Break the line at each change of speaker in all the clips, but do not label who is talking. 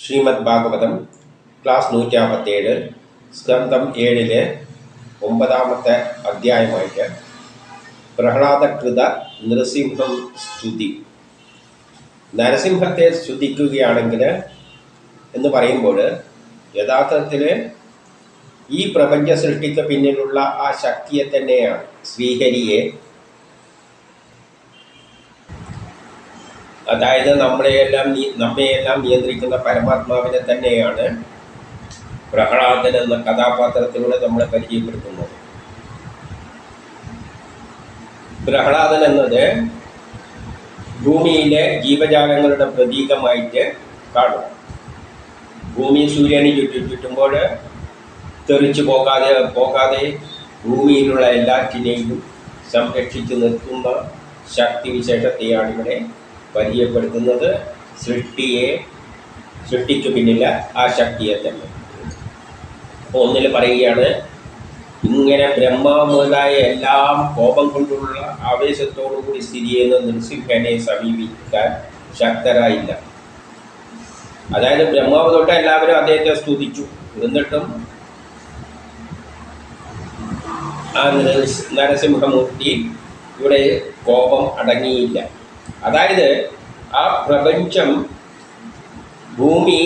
Shrimad Bhagavatam class 157 സ്കന്ധം 7 9-ാമത്തെ അധ്യായമായിട്ട് പ്രഹ്ലാദകൃത Narasimham സ്തുതി. നരസിംഹത്തെ സ്തുതിക്കുകയാണെങ്കിൽ എന്ന് പറയുമ്പോൾ യഥാർത്ഥത്തിൽ ഈ പ്രപഞ്ച സൃഷ്ടിക്ക് പിന്നിലുള്ള ആ ശക്തിയെ തന്നെയാണ്, ശ്രീഹരിയെ, അതായത് നമ്മയെല്ലാം നിയന്ത്രിക്കുന്ന പരമാത്മാവിനെ തന്നെയാണ് പ്രഹ്ലാദൻ എന്ന കഥാപാത്രത്തിലൂടെ നമ്മളെ പരിചയപ്പെടുത്തുന്നത്. പ്രഹ്ലാദൻ എന്നത് ഭൂമിയിലെ ജീവജാലങ്ങളുടെ പ്രതീകമായിട്ട് കാണും. ഭൂമി സൂര്യന് ചുറ്റുമ്പോൾ തെറിച്ചു പോകാതെ ഭൂമിയിലുള്ള എല്ലാറ്റിനെയും സംരക്ഷിച്ചു നിർത്തുന്ന ശക്തിവിശേഷത്തെയാണ് ഇവിടെ പരിചയപ്പെടുത്തുന്നത്. സൃഷ്ടിക്ക് പിന്നില്ല ആ ശക്തിയെ തന്നെ. അപ്പോൾ ഒന്നിൽ പറയുകയാണ്, ഇങ്ങനെ ബ്രഹ്മാമുതലായ എല്ലാം കോപം കൊണ്ടുള്ള ആവേശത്തോടുകൂടി സ്ഥിതി ചെയ്യുന്ന നൃസിംഹനെ സമീപിക്കാൻ ശക്തരായില്ല. അതായത് ബ്രഹ്മാവ് തൊട്ട് എല്ലാവരും അദ്ദേഹത്തെ സ്തുതിച്ചു, എന്നിട്ടും ആ നരസിംഹമൂർത്തി ഇവിടെ കോപം അടങ്ങിയില്ല. അതായത് ആ പ്രപഞ്ചം, ഭൂമി,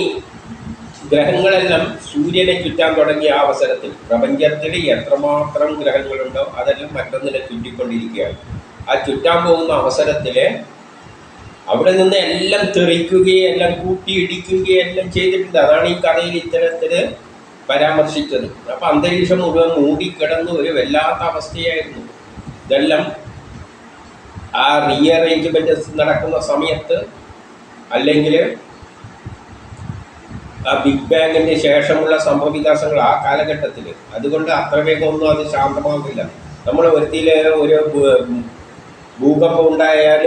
ഗ്രഹങ്ങളെല്ലാം സൂര്യനെ ചുറ്റാൻ തുടങ്ങിയ ആ അവസരത്തിൽ പ്രപഞ്ചത്തിൽ എത്രമാത്രം ഗ്രഹങ്ങളുണ്ടോ അതെല്ലാം മറ്റൊന്നിനെ ചുറ്റിക്കൊണ്ടിരിക്കുകയാണ്. ആ ചുറ്റാൻ പോകുന്ന അവസരത്തിൽ അവിടെ നിന്ന് എല്ലാം തെറിക്കുകയും എല്ലാം കൂട്ടിയിടിക്കുകയും എല്ലാം ചെയ്തിട്ടുണ്ട്. അതാണ് ഈ കഥയിൽ ഇത്തരത്തിൽ പരാമർശിച്ചത്. അപ്പം അന്തരീക്ഷം മുഴുവൻ മൂടിക്കിടന്ന് ഒരു വല്ലാത്ത അവസ്ഥയായിരുന്നു. ഇതെല്ലാം ആ റീഅറേഞ്ച്മെന്റ് നടക്കുന്ന സമയത്ത്, അല്ലെങ്കിൽ ആ ബിഗ് ബാങ്ങിന് ശേഷമുള്ള സംഭവവികാസങ്ങൾ ആ കാലഘട്ടത്തിൽ, അതുകൊണ്ട് അത്ര വേഗമൊന്നും അത് ശാന്തമാകില്ല. നമ്മൾ ഒരു ഭൂകമ്പം ഉണ്ടായാൽ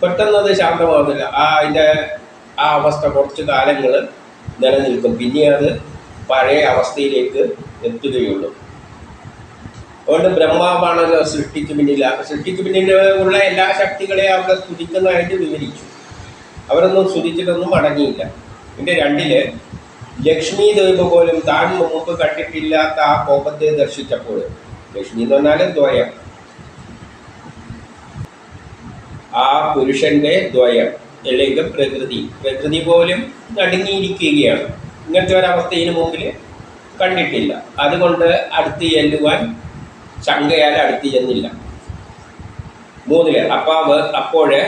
പെട്ടെന്ന് അത് ശാന്തമാകില്ല. അതിൻ്റെ ആ അവസ്ഥ കുറച്ച് കാലങ്ങൾ നിലനിൽക്കും, പിന്നെ അത് പഴയ അവസ്ഥയിലേക്ക് എത്തുകയുള്ളൂ. അതുകൊണ്ട് ബ്രഹ്മാവാണല്ലോ സൃഷ്ടിക്ക് പിന്നിലുള്ള എല്ലാ ശക്തികളെയും അവിടെ സ്തുതിക്കുന്നതായിട്ട് വിവരിച്ചു. അവരൊന്നും സ്തുതിച്ചിട്ടൊന്നും അടങ്ങിയില്ല. പിന്നെ 2 ലക്ഷ്മി ദേവ പോലും താൻ മുമ്പ് കണ്ടിട്ടില്ലാത്ത ആ കോപത്തെ ദർശിച്ചപ്പോൾ, ലക്ഷ്മി എന്ന് പറഞ്ഞാൽ ദ്വയം, ആ പുരുഷന്റെ ദ്വയം അല്ലെങ്കിൽ പ്രകൃതി പോലും നടുങ്ങിയിരിക്കുകയാണ്. ഇങ്ങനത്തെ ഒരവസ്ഥ ഇതിനു മുമ്പിൽ കണ്ടിട്ടില്ല. അതുകൊണ്ട് അടുത്ത് ചെല്ലുവാൻ ശങ്കയാൽ അടുത്ത് ചെന്നില്ല. 3 അപ്പോഴ്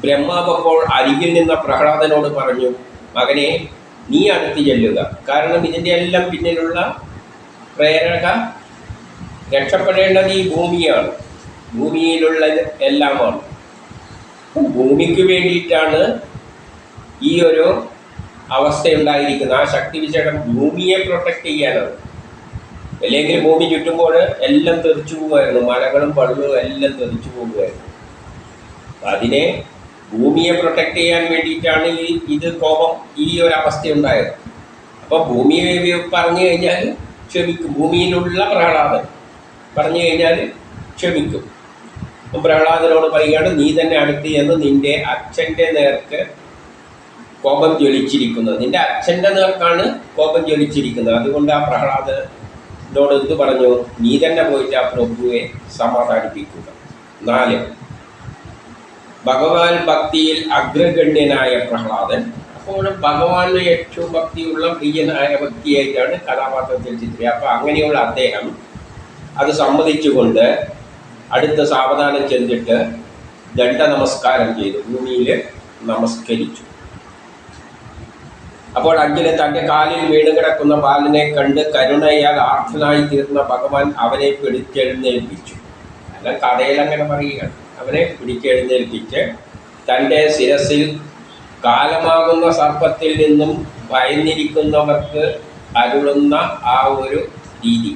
ബ്രഹ്മാവ് അപ്പോൾ അരികിൽ നിന്ന പ്രഹ്ലാദനോട് പറഞ്ഞു, മകനെ, നീ അടുത്ത് ചെല്ലുക. കാരണം ഇതിൻ്റെ എല്ലാം പിന്നിലുള്ള പ്രേരക രക്ഷപ്പെടേണ്ടത് ഈ ഭൂമിയാണ്, ഭൂമിയിലുള്ള എല്ലാമാണ്. ഭൂമിക്ക് വേണ്ടിയിട്ടാണ് ഈ ഒരു അവസ്ഥയുണ്ടായിരിക്കുന്നത്. ആ ശക്തിവിശേഷം ഭൂമിയെ പ്രൊട്ടക്റ്റ് ചെയ്യാനാണ്. അല്ലെങ്കിൽ ഭൂമി ചുറ്റുമ്പോൾ എല്ലാം തെറിച്ചു പോകുമായിരുന്നു, മലകളും വെള്ളവും എല്ലാം തെറിച്ചു പോകുമായിരുന്നു. അതിനെ, ഭൂമിയെ പ്രൊട്ടക്റ്റ് ചെയ്യാൻ വേണ്ടിയിട്ടാണ് ഇത് കോപം, ഈ ഒരു അവസ്ഥയുണ്ടായത്. അപ്പോൾ ഭൂമിയെ പറഞ്ഞു കഴിഞ്ഞാൽ ക്ഷമിക്കും. ഭൂമിയിലുള്ള പ്രഹ്ലാദൻ പറഞ്ഞു കഴിഞ്ഞാൽ ക്ഷമിക്കും. പ്രഹ്ലാദനോട് പറയുകയാണ്, നീ തന്നെ അടുത്ത് എന്ന് നിൻ്റെ അച്ഛൻ്റെ നേർക്ക് കോപം ജ്വലിച്ചിരിക്കുന്നത്, നിൻ്റെ അച്ഛൻ്റെ നേർക്കാണ് കോപം ജ്വലിച്ചിരിക്കുന്നത്. അതുകൊണ്ട് ആ പ്രഹ്ലാദനോട് എന്ത് പറഞ്ഞു, നീ തന്നെ പോയിട്ട് ആ പ്രഭുവെ സമാധാനിപ്പിക്കുക. 4 ഭഗവാൻ ഭക്തിയിൽ അഗ്രഗണ്യനായ പ്രഹ്ലാദൻ. അപ്പോൾ ഭഗവാന് ഏറ്റവും ഭക്തിയുള്ള പ്രിയനായ വ്യക്തിയായിട്ടാണ് കഥാപാത്രത്തിൽ ചിത്രീകരിക്കുക. അപ്പോൾ അങ്ങനെയുള്ള അദ്ദേഹം അത് സമ്മതിച്ചുകൊണ്ട് അടുത്ത സാവധാനം ചെന്നിട്ട് ദണ്ഡ നമസ്കാരം ചെയ്തു, ഭൂമിയിൽ നമസ്കരിച്ചു. അപ്പോൾ 5 തൻ്റെ കാലിൽ വീണ് കിടക്കുന്ന ബാലനെ കണ്ട് കരുണയാൽ ആർത്തനായി തീർന്ന ഭഗവാൻ അവനെ പിടിച്ചെഴുന്നേൽപ്പിച്ചു. അല്ല, കഥയിൽ അങ്ങനെ പറയുകയാണ്. അവനെ പിടിച്ചെഴുന്നേൽപ്പിച്ച് തൻ്റെ ശിരസിൽ കാലമാകുന്ന സർപ്പത്തിൽ നിന്നും ഭയന്നിരിക്കുന്നവർക്ക് അരുളുന്ന ആ ഒരു രീതി,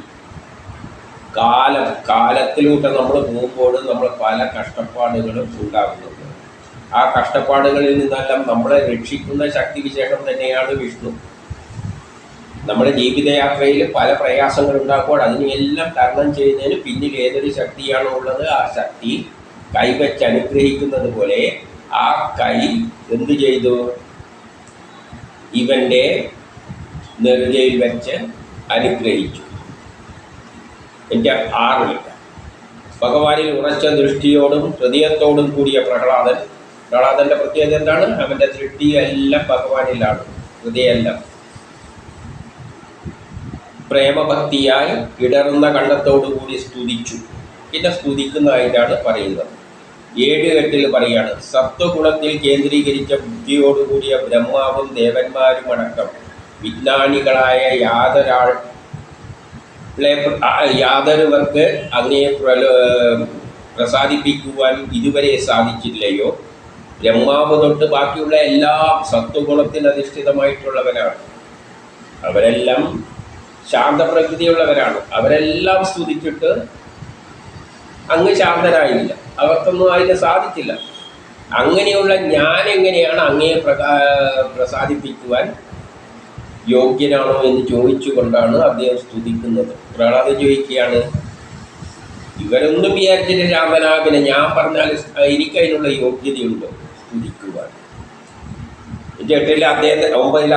കാലത്തിലൂടെ നമ്മൾ പോകുമ്പോൾ നമ്മൾ പല കഷ്ടപ്പാടുകളും ഉണ്ടാകുന്നുണ്ട്. ആ കഷ്ടപ്പാടുകളിൽ നിന്നെല്ലാം നമ്മളെ രക്ഷിക്കുന്ന ശക്തിവിശേഷം തന്നെയാണ് വിഷ്ണു. നമ്മുടെ ജീവിതയാത്രയിൽ പല പ്രയാസങ്ങളുണ്ടാക്കുമ്പോൾ അതിനെല്ലാം തരണം ചെയ്യുന്നതിന് പിന്നിൽ ഏതൊരു ശക്തിയാണോ ഉള്ളത്, ആ ശക്തി കൈവച്ച് അനുഗ്രഹിക്കുന്നത് പോലെ ആ കൈ എന്തു ചെയ്തു? ഇവൻ്റെ നെറുകയിൽ വെച്ച് അനുഗ്രഹിച്ചു. എൻ്റെ 6 ഭഗവാനിൽ ഉറച്ച ദൃഷ്ടിയോടും ഹൃദയത്തോടും കൂടിയ പ്രഹ്ലാദൻ്റെ പ്രത്യേകത എന്താണ്? അവൻ്റെ ദൃഷ്ടിയെല്ലാം ഭഗവാനിലാണ്, ഹൃദയമെല്ലാം. പ്രേമഭക്തിയായി ഇടറുന്ന കണ്ണത്തോടുകൂടി സ്തുതിച്ചു. പിന്നെ സ്തുതിക്കുന്നതായിട്ടാണ് പറയുന്നത്. 7 പറയാണ്, സത്വഗുണത്തിൽ കേന്ദ്രീകരിച്ച ബുദ്ധിയോടുകൂടിയ ബ്രഹ്മാവും ദേവന്മാരുമടക്കം വിജ്ഞാനികളായ യാതൊരുവർക്ക് അങ്ങയെ പ്രസാദിപ്പിക്കുവാൻ ഇതുവരെ സാധിച്ചില്ലയോ? ബ്രഹ്മാവ് തൊട്ട് ബാക്കിയുള്ള എല്ലാം സത്വഗുണത്തിന് അധിഷ്ഠിതമായിട്ടുള്ളവരാണ്. അവരെല്ലാം ശാന്തപ്രകൃതിയുള്ളവരാണ്. അവരെല്ലാം സ്തുതിച്ചിട്ട് അങ്ങ് ശാന്തരായില്ല, അവർക്കൊന്നും അതിന് സാധിച്ചില്ല. അങ്ങനെയുള്ള ഞാൻ എങ്ങനെയാണ് അങ്ങയെ പ്രസാദിപ്പിക്കുവാൻ യോഗ്യനാണോ എന്ന് ചോദിച്ചുകൊണ്ടാണ് അദ്ദേഹം സ്തുതിക്കുന്നത്. പ്രഹ്ലാദൻ ചോദിക്കുകയാണ്, ഇവരൊന്നും വിചാരിച്ചിട്ട് ശാന്തനാ, പിന്നെ ഞാൻ പറഞ്ഞാൽ എനിക്കതിനുള്ള യോഗ്യതയുണ്ടോ സ്തുതിക്കുവാൻ? 8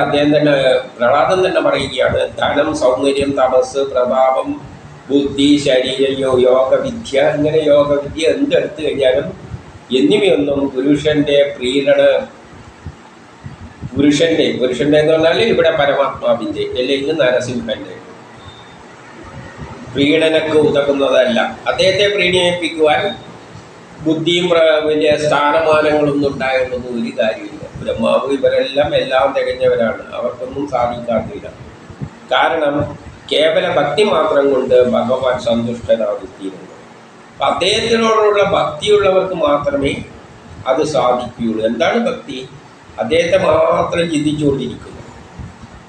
അദ്ദേഹം തന്നെ പ്രഹ്ലാദൻ തന്നെ പറയുകയാണ്, ധനം, സൗന്ദര്യം, തപസ്, പ്രഭാവം, ബുദ്ധി, ശരീരം, യോഗവിദ്യ, ഇങ്ങനെ യോഗവിദ്യ എന്തെടുത്തു കഴിഞ്ഞാലും എന്നിവയൊന്നും പുരുഷൻ്റെ എന്ന് പറഞ്ഞാൽ ഇവിടെ പരമാത്മാവിൻ്റെ അല്ലെങ്കിൽ നരസിംഹൻ്റെ പ്രീണനക്ക് ഉതകുന്നതല്ല. അദ്ദേഹത്തെ പ്രീണിപ്പിക്കുവാൻ ബുദ്ധിയും വലിയ സ്ഥാനമാനങ്ങളൊന്നും ഉണ്ടായതൊന്നും ഒരു കാര്യമില്ല. ബ്രഹ്മാവ് ഇവരെല്ലാം എല്ലാം തികഞ്ഞവരാണ്, അവർക്കൊന്നും സാധിക്കാത്തില്ല. കാരണം കേവല ഭക്തി മാത്രം കൊണ്ട് ഭഗവാൻ സന്തുഷ്ടനാകുത്തിയിരുന്നു. അപ്പം അദ്ദേഹത്തിനോടുള്ള ഭക്തിയുള്ളവർക്ക് മാത്രമേ അത് സാധിക്കുകയുള്ളൂ. എന്താണ് ഭക്തി? അദ്ദേഹത്തെ മാത്രം ചിന്തിച്ചുകൊണ്ടിരിക്കുന്നു.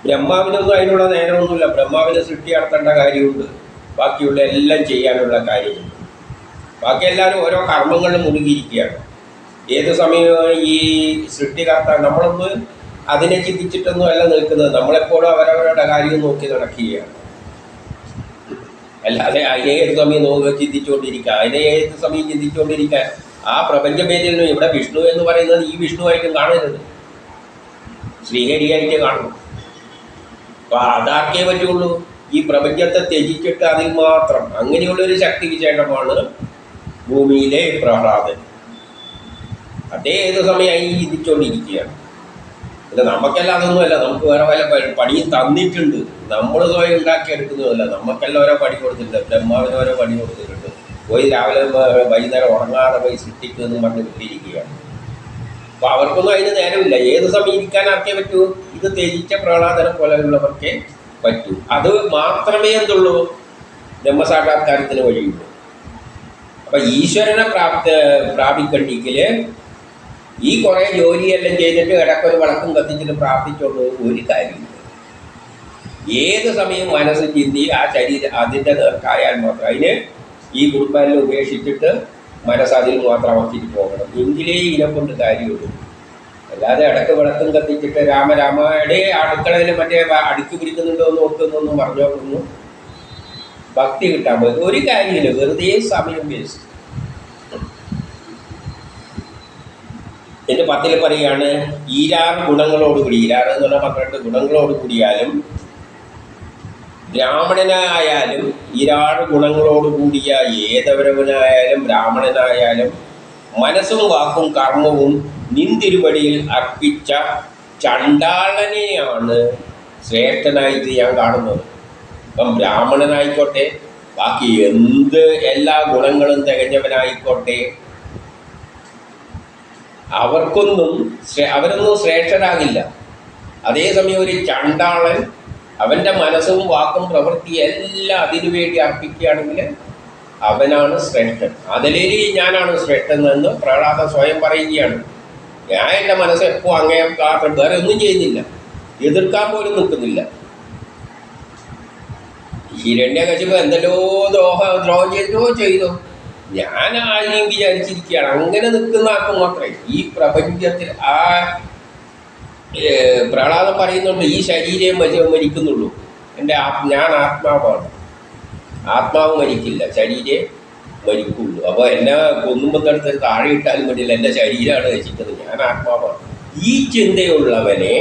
ബ്രഹ്മാവിനൊന്നും അതിനുള്ള നേരമൊന്നുമില്ല. ബ്രഹ്മാവിനെ സൃഷ്ടി നടത്തേണ്ട കാര്യമുണ്ട്, ബാക്കിയുള്ള എല്ലാം ചെയ്യാനുള്ള കാര്യമുണ്ട്. ബാക്കി എല്ലാവരും ഓരോ കർമ്മങ്ങളിൽ മുഴുകിയിരിക്കുകയാണ്. ഏത് സമയവും ഈ സൃഷ്ടികർത്ത നമ്മളൊന്ന് അതിനെ ചിന്തിച്ചിട്ടൊന്നും അല്ല നിൽക്കുന്നത്. നമ്മളെപ്പോഴും അവരവരുടെ കാര്യം നോക്കി നടക്കുകയാണ്. അല്ലാതെ അതിനെ ഏത് സമയം ചിന്തിച്ചുകൊണ്ടിരിക്കുക, അതിനെ ഏത് സമയം ചിന്തിച്ചുകൊണ്ടിരിക്കാൻ ആ പ്രപഞ്ചഭേദിൽ ഇവിടെ വിഷ്ണു എന്ന് പറയുന്നത് ഈ വിഷ്ണുവായിട്ടും കാണരുത്, ശ്രീഹരിയായിട്ട് കാണണം. അപ്പോൾ അതാക്കേ പറ്റുള്ളൂ. ഈ പ്രപഞ്ചത്തെ ത്യജിച്ചിട്ട് അതിൽ മാത്രം അങ്ങനെയുള്ളൊരു ശക്തി വിശേഷമാണ് ഭൂമിയിലെ പ്രഹ്ലാദൻ. അതേ ഏത് സമയം അതിന് ചിന്തിച്ചുകൊണ്ടിരിക്കുകയാണ്. പിന്നെ നമുക്കെല്ലാം അതൊന്നുമല്ല, നമുക്ക് വേറെ വല്ല പണിയും തന്നിട്ടുണ്ട്, നമ്മൾ സ്വയം ഉണ്ടാക്കിയെടുക്കുന്നതല്ല. നമുക്കെല്ലാം ഓരോ പണി കൊടുത്തിട്ടുണ്ട്, ബ്രഹ്മാവിന് ഓരോ പണി കൊടുത്തിട്ടുണ്ട്. പോയി രാവിലെ വൈകുന്നേരം ഉറങ്ങാതെ പോയി സൃഷ്ടിക്കുമെന്ന് പറഞ്ഞ് വിട്ടിരിക്കുകയാണ്. അപ്പോൾ അവർക്കൊന്നും അതിന് നേരമില്ല. ഏത് സമയം ഇരിക്കാൻ ആർക്കേ പറ്റൂ? ഇത് ത്യജിച്ച പ്രഹ്ലാദനെ പോലെയുള്ളവർക്കേ പറ്റൂ. അത് മാത്രമേ എന്തുള്ളൂ, ബ്രഹ്മസാക്ഷാത്കാരത്തിന് വഴിയുള്ളൂ. അപ്പം ഈശ്വരനെ പ്രാപിക്കണ്ടെങ്കിൽ ഈ കുറേ ജോലിയെല്ലാം ചെയ്തിട്ട് ഇടയ്ക്കൊരു വിളക്കും കത്തിച്ചിട്ട് പ്രാർത്ഥിച്ചുകൊണ്ട് ഒരു കാര്യമില്ല. ഏത് സമയം മനസ്സ് ചിന്തി ആ ശരീരം അതിൻ്റെ നേർക്കായാൽ മാത്രം, അതിന് ഈ കുടുംബമെല്ലാം ഉപേക്ഷിച്ചിട്ട് മനസ്സതിൽ മാത്രമാക്കിയിട്ട് പോകണം. എങ്കിലേ ഇതിനെക്കൊണ്ട് കാര്യമുള്ളൂ. അല്ലാതെ ഇടയ്ക്ക് വിളക്കും കത്തിച്ചിട്ട് രാമയുടെ അടുക്കളയിൽ മറ്റേ അടുക്കി പിടിക്കുന്നുണ്ടോ എന്ന് നോക്കുന്നൊന്നും പറഞ്ഞോക്കുന്നു ഭക്തി കിട്ടാൻ പോയി ഒരു കാര്യമില്ല. വെറുതെ സമയം വേസ്റ്റ്. എൻ്റെ 10 പറയുകയാണ്, 26 ഗുണങ്ങളോടുകൂടി, 26 എന്ന് പറഞ്ഞാൽ 12 ഗുണങ്ങളോട് കൂടിയാലും ബ്രാഹ്മണനായാലും 26 ഗുണങ്ങളോട് കൂടിയ ഏതവരവനായാലും ബ്രാഹ്മണനായാലും മനസ്സും വാക്കും കർമ്മവും നിന്തിരുവടിയിൽ അർപ്പിച്ച ചണ്ടാളനെയാണ് ശ്രേഷ്ഠനായിട്ട് ഞാൻ കാണുന്നത്. ഇപ്പം ബ്രാഹ്മണനായിക്കോട്ടെ, ബാക്കി എന്ത് എല്ലാ ഗുണങ്ങളും തികഞ്ഞവനായിക്കോട്ടെ, അവരൊന്നും ശ്രേഷ്ഠരാകില്ല. അതേസമയം ഒരു ചണ്ടാളൻ അവൻ്റെ മനസ്സും വാക്കും പ്രവൃത്തിയും എല്ലാം അതിനുവേണ്ടി അർപ്പിക്കുകയാണെങ്കിൽ അവനാണ് ശ്രേഷ്ഠൻ. അതിലേരി ഞാനാണ് ശ്രേഷ്ഠൻ എന്ന് പ്രഹ്ലാദൻ സ്വയം പറയുകയാണ്. ഞാൻ എൻ്റെ മനസ്സ് എപ്പോൾ അങ്ങേ മാത്രം വേറെ ഒന്നും ചെയ്യുന്നില്ല, എതിർക്കാൻ പോലും നിൽക്കുന്നില്ല. ഹിരണ്യകശിപു എന്തെല്ലോ ദ്രോഹം ചെയ്തോ ഞാൻ ആരെയും വിചാരിച്ചിരിക്കുകയാണ്. അങ്ങനെ നിൽക്കുന്ന ആർക്കും മാത്രമേ ഈ പ്രപഞ്ചത്തിൽ ആ പ്രഹ്ലാദൻ പറയുന്നുണ്ട്, ഈ ശരീരം മരിക്കുന്നുള്ളൂ. ഞാൻ ആത്മാവാണ്, ആത്മാവ് മരിക്കില്ല, ശരീരം മരിക്കുള്ളൂ. അപ്പോൾ എന്നെ കൊന്നുമ്പത്തെടുത്ത് താഴെ ഇട്ടാലും വേണ്ടിയില്ല, എൻ്റെ ശരീരമാണ് നശിക്കുന്നത്, ഞാൻ ആത്മാവാണ്. ഈ ചിന്തയുള്ളവനെ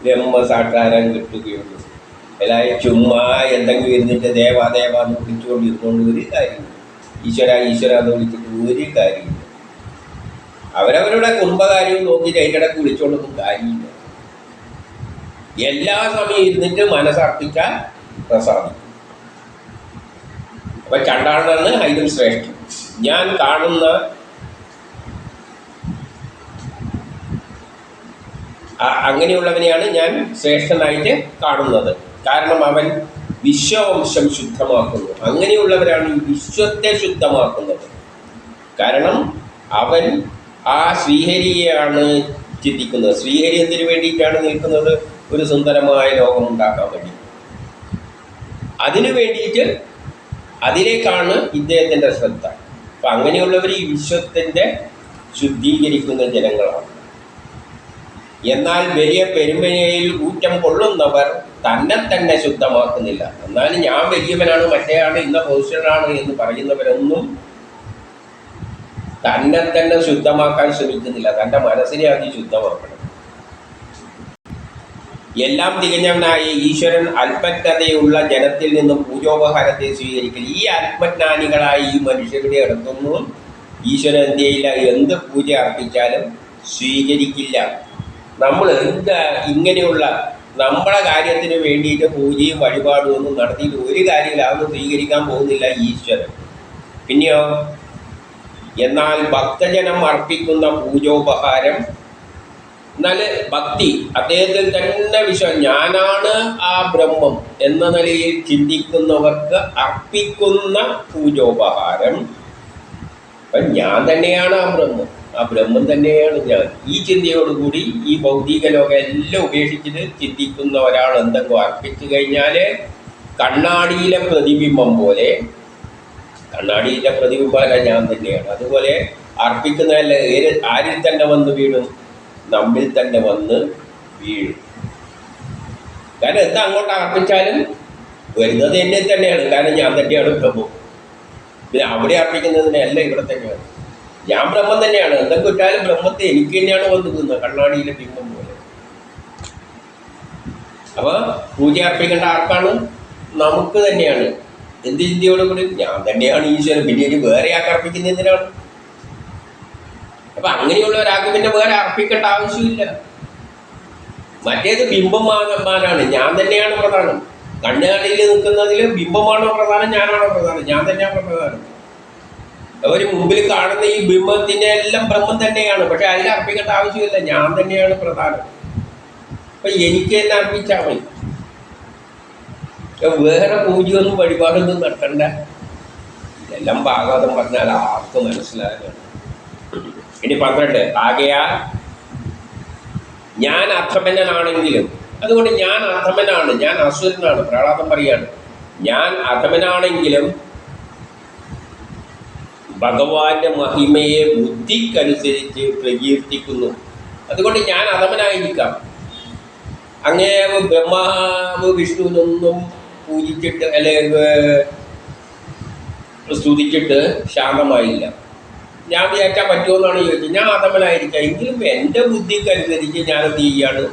ബ്രഹ്മസാക്ഷാരം കിട്ടുകയുള്ളൂ. എല്ലാവരും ചുമ്മാ എന്തെങ്കിലും ഇരുന്നിട്ട് ദേവാദേവ എന്ന് വിളിച്ചുകൊണ്ടിരുന്നുകൊണ്ട് ഒരു കാര്യമില്ല. ഈശ്വര ഈശ്വര എന്ന് വിളിച്ചിട്ട് ഒരു കാര്യമില്ല. അവരവരുടെ കുടുംബകാര്യവും നോക്കിയിട്ട് അതിൻ്റെ ഇടയ്ക്ക് വിളിച്ചുകൊണ്ടൊന്നും കാര്യമില്ല. എല്ലാ സമയം ഇരുന്നിട്ട് മനസ്സർപ്പിച്ചാൽ പ്രസാദിക്കും. അപ്പം ചണ്ടാളനാണ് അതിലും ശ്രേഷ്ഠം. ഞാൻ കാണുന്ന അങ്ങനെയുള്ളവനെയാണ് ഞാൻ ശ്രേഷ്ഠനായിട്ട് കാണുന്നത്. കാരണം അവൻ വിശ്വവംശം ശുദ്ധമാക്കുന്നു. അങ്ങനെയുള്ളവരാണ് ഈ വിശ്വത്തെ ശുദ്ധമാക്കുന്നത്. കാരണം അവൻ ആ ശ്രീഹരിയെയാണ് ചിന്തിക്കുന്നത്. ശ്രീഹരി എന്തിനു വേണ്ടിയിട്ടാണ് നിൽക്കുന്നത്? ഒരു സുന്ദരമായ ലോകം ഉണ്ടാക്കാൻ വേണ്ടി. അതിനു വേണ്ടിയിട്ട് അതിലേക്കാണ് ഇദ്ദേഹത്തിൻ്റെ ശ്രദ്ധ. അപ്പം അങ്ങനെയുള്ളവർ ഈ വിശ്വത്തിൻ്റെ ശുദ്ധീകരിക്കുന്ന ജനങ്ങളാണ്. എന്നാൽ വലിയ പെരുമയിൽ ഊറ്റം കൊള്ളുന്നവർ തന്നെ ശുദ്ധമാക്കുന്നില്ല. എന്നാലും ഞാൻ വലിയവനാണ്, മറ്റേയാണ്, ഇന്ന പൊസിഷനാണ് എന്ന് പറയുന്നവരൊന്നും തന്നെ ശുദ്ധമാക്കാൻ ശ്രമിക്കുന്നില്ല. തൻ്റെ മനസ്സിനെ അത് ശുദ്ധമാക്കണം. എല്ലാം തികഞ്ഞവനായ ഈശ്വരൻ അല്പജ്ഞതയുള്ള ജനത്തിൽ നിന്നും പൂജോപഹാരത്തെ സ്വീകരിക്കൽ. ഈ അല്പജ്ഞാനികളായ ഈ മനുഷ്യരുടെ അടുത്തൊന്നും ഈശ്വരൻ എന്ത് ചെയ്യില്ല, എന്ത് പൂജ അർപ്പിച്ചാലും സ്വീകരിക്കില്ല. നമ്മൾ ഇങ്ങനെയുള്ള നമ്മുടെ കാര്യത്തിന് വേണ്ടിയിട്ട് പൂജയും വഴിപാടും ഒന്നും നടത്തിയിട്ട് ഒരു കാര്യമില്ല, അതൊന്നും സ്വീകരിക്കാൻ പോകുന്നില്ല ഈശ്വരൻ. പിന്നെയോ, എന്നാൽ ഭക്തജനം അർപ്പിക്കുന്ന പൂജോപഹാരം, എന്നാൽ ഭക്തി അദ്ദേഹത്തിൽ തന്നെ ഞാനാണ് ആ ബ്രഹ്മം എന്ന നിലയിൽ ചിന്തിക്കുന്നവർക്ക് അർപ്പിക്കുന്ന പൂജോപഹാരം, അപ്പം ഞാൻ തന്നെയാണ് ആ ബ്രഹ്മം, ആ ബ്രഹ്മം തന്നെയാണ് ഞാൻ. ഈ ചിന്തയോടുകൂടി ഈ ഭൗതിക ലോകം എല്ലാം ഉപേക്ഷിച്ചിട്ട് ചിന്തിക്കുന്ന ഒരാൾ എന്തെങ്കിലും അർപ്പിച്ചു കഴിഞ്ഞാൽ കണ്ണാടിയിലെ പ്രതിബിംബം പോലെ, കണ്ണാടിയിലെ പ്രതിബിംബമല്ല ഞാൻ തന്നെയാണ്. അതുപോലെ അർപ്പിക്കുന്നതല്ല ആരിൽ തന്നെ വന്ന് വീഴും, നമ്മിൽ തന്നെ വന്ന് വീഴും. കാരണം എന്താ അങ്ങോട്ട് അർപ്പിച്ചാലും വരുന്നത് എന്നെ തന്നെയാണ്. കാരണം ഞാൻ തന്നെയാണ് ബ്രഹ്മം. പിന്നെ അവിടെ അർപ്പിക്കുന്നതിനല്ല ഇവിടെ തന്നെയാണ്. ഞാൻ ബ്രഹ്മം തന്നെയാണ്. എന്തൊക്കെ ഇട്ടാലും ബ്രഹ്മത്തെ എനിക്ക് തന്നെയാണ് വന്ന് വീഴുന്നത്, കണ്ണാടിയിലെ ബിംബം പോലെ. അപ്പോൾ പൂജ അർപ്പിക്കേണ്ട ആർക്കാണ്? നമുക്ക് തന്നെയാണ്. എന്ത് ചിന്തയോടുകൂടി? ഞാൻ തന്നെയാണ് ഈശ്വരൻ. പിന്നെ ഇനി വേറെ ആൾക്ക് അർപ്പിക്കുന്നതിനാണ്. അപ്പം അങ്ങനെയുള്ള ഒരാൾക്ക് പിന്നെ വേറെ അർപ്പിക്കേണ്ട ആവശ്യമില്ല. മറ്റേത് ബിംബമാനാണ്, ഞാൻ തന്നെയാണ് പ്രധാനം. കണ്ണുകാടിയിൽ നിൽക്കുന്നതിൽ ബിംബമാണോ പ്രധാനം, ഞാനാണോ പ്രധാനം? ഞാൻ തന്നെയാണ് പ്രധാനം. അവർ മുമ്പിൽ കാണുന്ന ഈ ബിംബത്തിൻ്റെ എല്ലാം ബ്രഹ്മം തന്നെയാണ്. പക്ഷെ അതിൽ അർപ്പിക്കേണ്ട ആവശ്യമില്ല, ഞാൻ തന്നെയാണ് പ്രധാനം. അപ്പം എനിക്ക് തന്നെ അർപ്പിച്ചാൽ മതി. വേറെ പൂജയൊന്നും വഴിപാടൊന്നും നടത്തണ്ട. ഇതെല്ലാം ഭാഗവതം പറഞ്ഞാൽ ആർക്ക് മനസ്സിലാകാണ്. ഇനി 12, ആകയാൽ ഞാൻ അധമനാണെങ്കിലും, അതുകൊണ്ട് ഞാൻ അധമനാണ്, ഞാൻ അസുരനാണ്. പ്രഹ്ലാദൻ പറയാണ്, ഞാൻ അധമനാണെങ്കിലും ഭഗവാന്റെ മഹിമയെ ബുദ്ധിക്കനുസരിച്ച് പ്രകീർത്തിക്കുന്നു. അതുകൊണ്ട് ഞാൻ അധമനായിരിക്കാം. അങ്ങേ ബ്രഹ്മാവ് വിഷ്ണുവിനൊന്നും പൂജിച്ചിട്ട് അല്ലെങ്കിൽ സ്തുതിച്ചിട്ട് ശാന്തമായില്ല. ഞാൻ വിചാരിച്ചാൽ പറ്റുമെന്നാണ് ചോദിച്ചത്. ഞാൻ അധമനായിരിക്കാം, എങ്കിലും എൻ്റെ ബുദ്ധിക്കനുസരിച്ച് ഞാൻ എന്ത് ചെയ്യാണ്,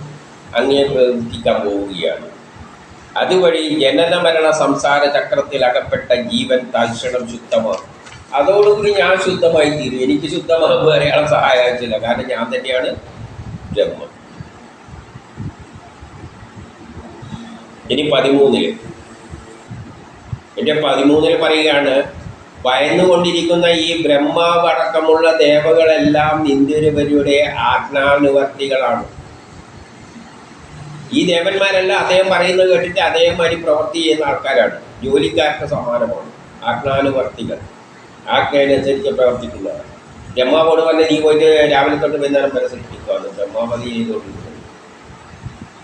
അങ്ങേ പ്രവർത്തിക്കാൻ പോവുകയാണ്. അതുവഴി ജനന മരണ സംസാര ചക്രത്തിൽ അകപ്പെട്ട ജീവൻ തൽക്ഷണം ശുദ്ധമാണ്. അതോടുകൂടി ഞാൻ ശുദ്ധമായി തീരും. എനിക്ക് ശുദ്ധമാകാൻ വേറെ ആളെ സഹായിച്ചില്ല. കാരണം ഞാൻ തന്നെയാണ് ബ്രഹ്മം. ഇനി 13 പറയുകയാണ്, ഭയന്നുകൊണ്ടിരിക്കുന്ന ഈ ബ്രഹ്മാവടക്കമുള്ള ദേവകളെല്ലാം ഇന്ദ്രവരുടെ ആജ്ഞാനുവർത്തികളാണ്. ഈ ദേവന്മാരെല്ലാം അദ്ദേഹം പറയുന്നത് കേട്ടിട്ട് അതേമാതിരി പ്രവൃത്തി ചെയ്യുന്ന ആൾക്കാരാണ്. ജോലിക്കാർക്ക് സമാനമാണ് ആജ്ഞാനുവർത്തികൾ. ആജ്ഞയനുസരിച്ച് പ്രവർത്തിക്കുന്നവർ. ബ്രഹ്മാവോട് പറഞ്ഞ നീ പോയിട്ട് രാവിലെ തൊട്ട് വൈകുന്നേരം വരെ സൃഷ്ടിക്കുവാണ്, ബ്രഹ്മാവതി ചെയ്തുകൊണ്ടിരിക്കുന്നത്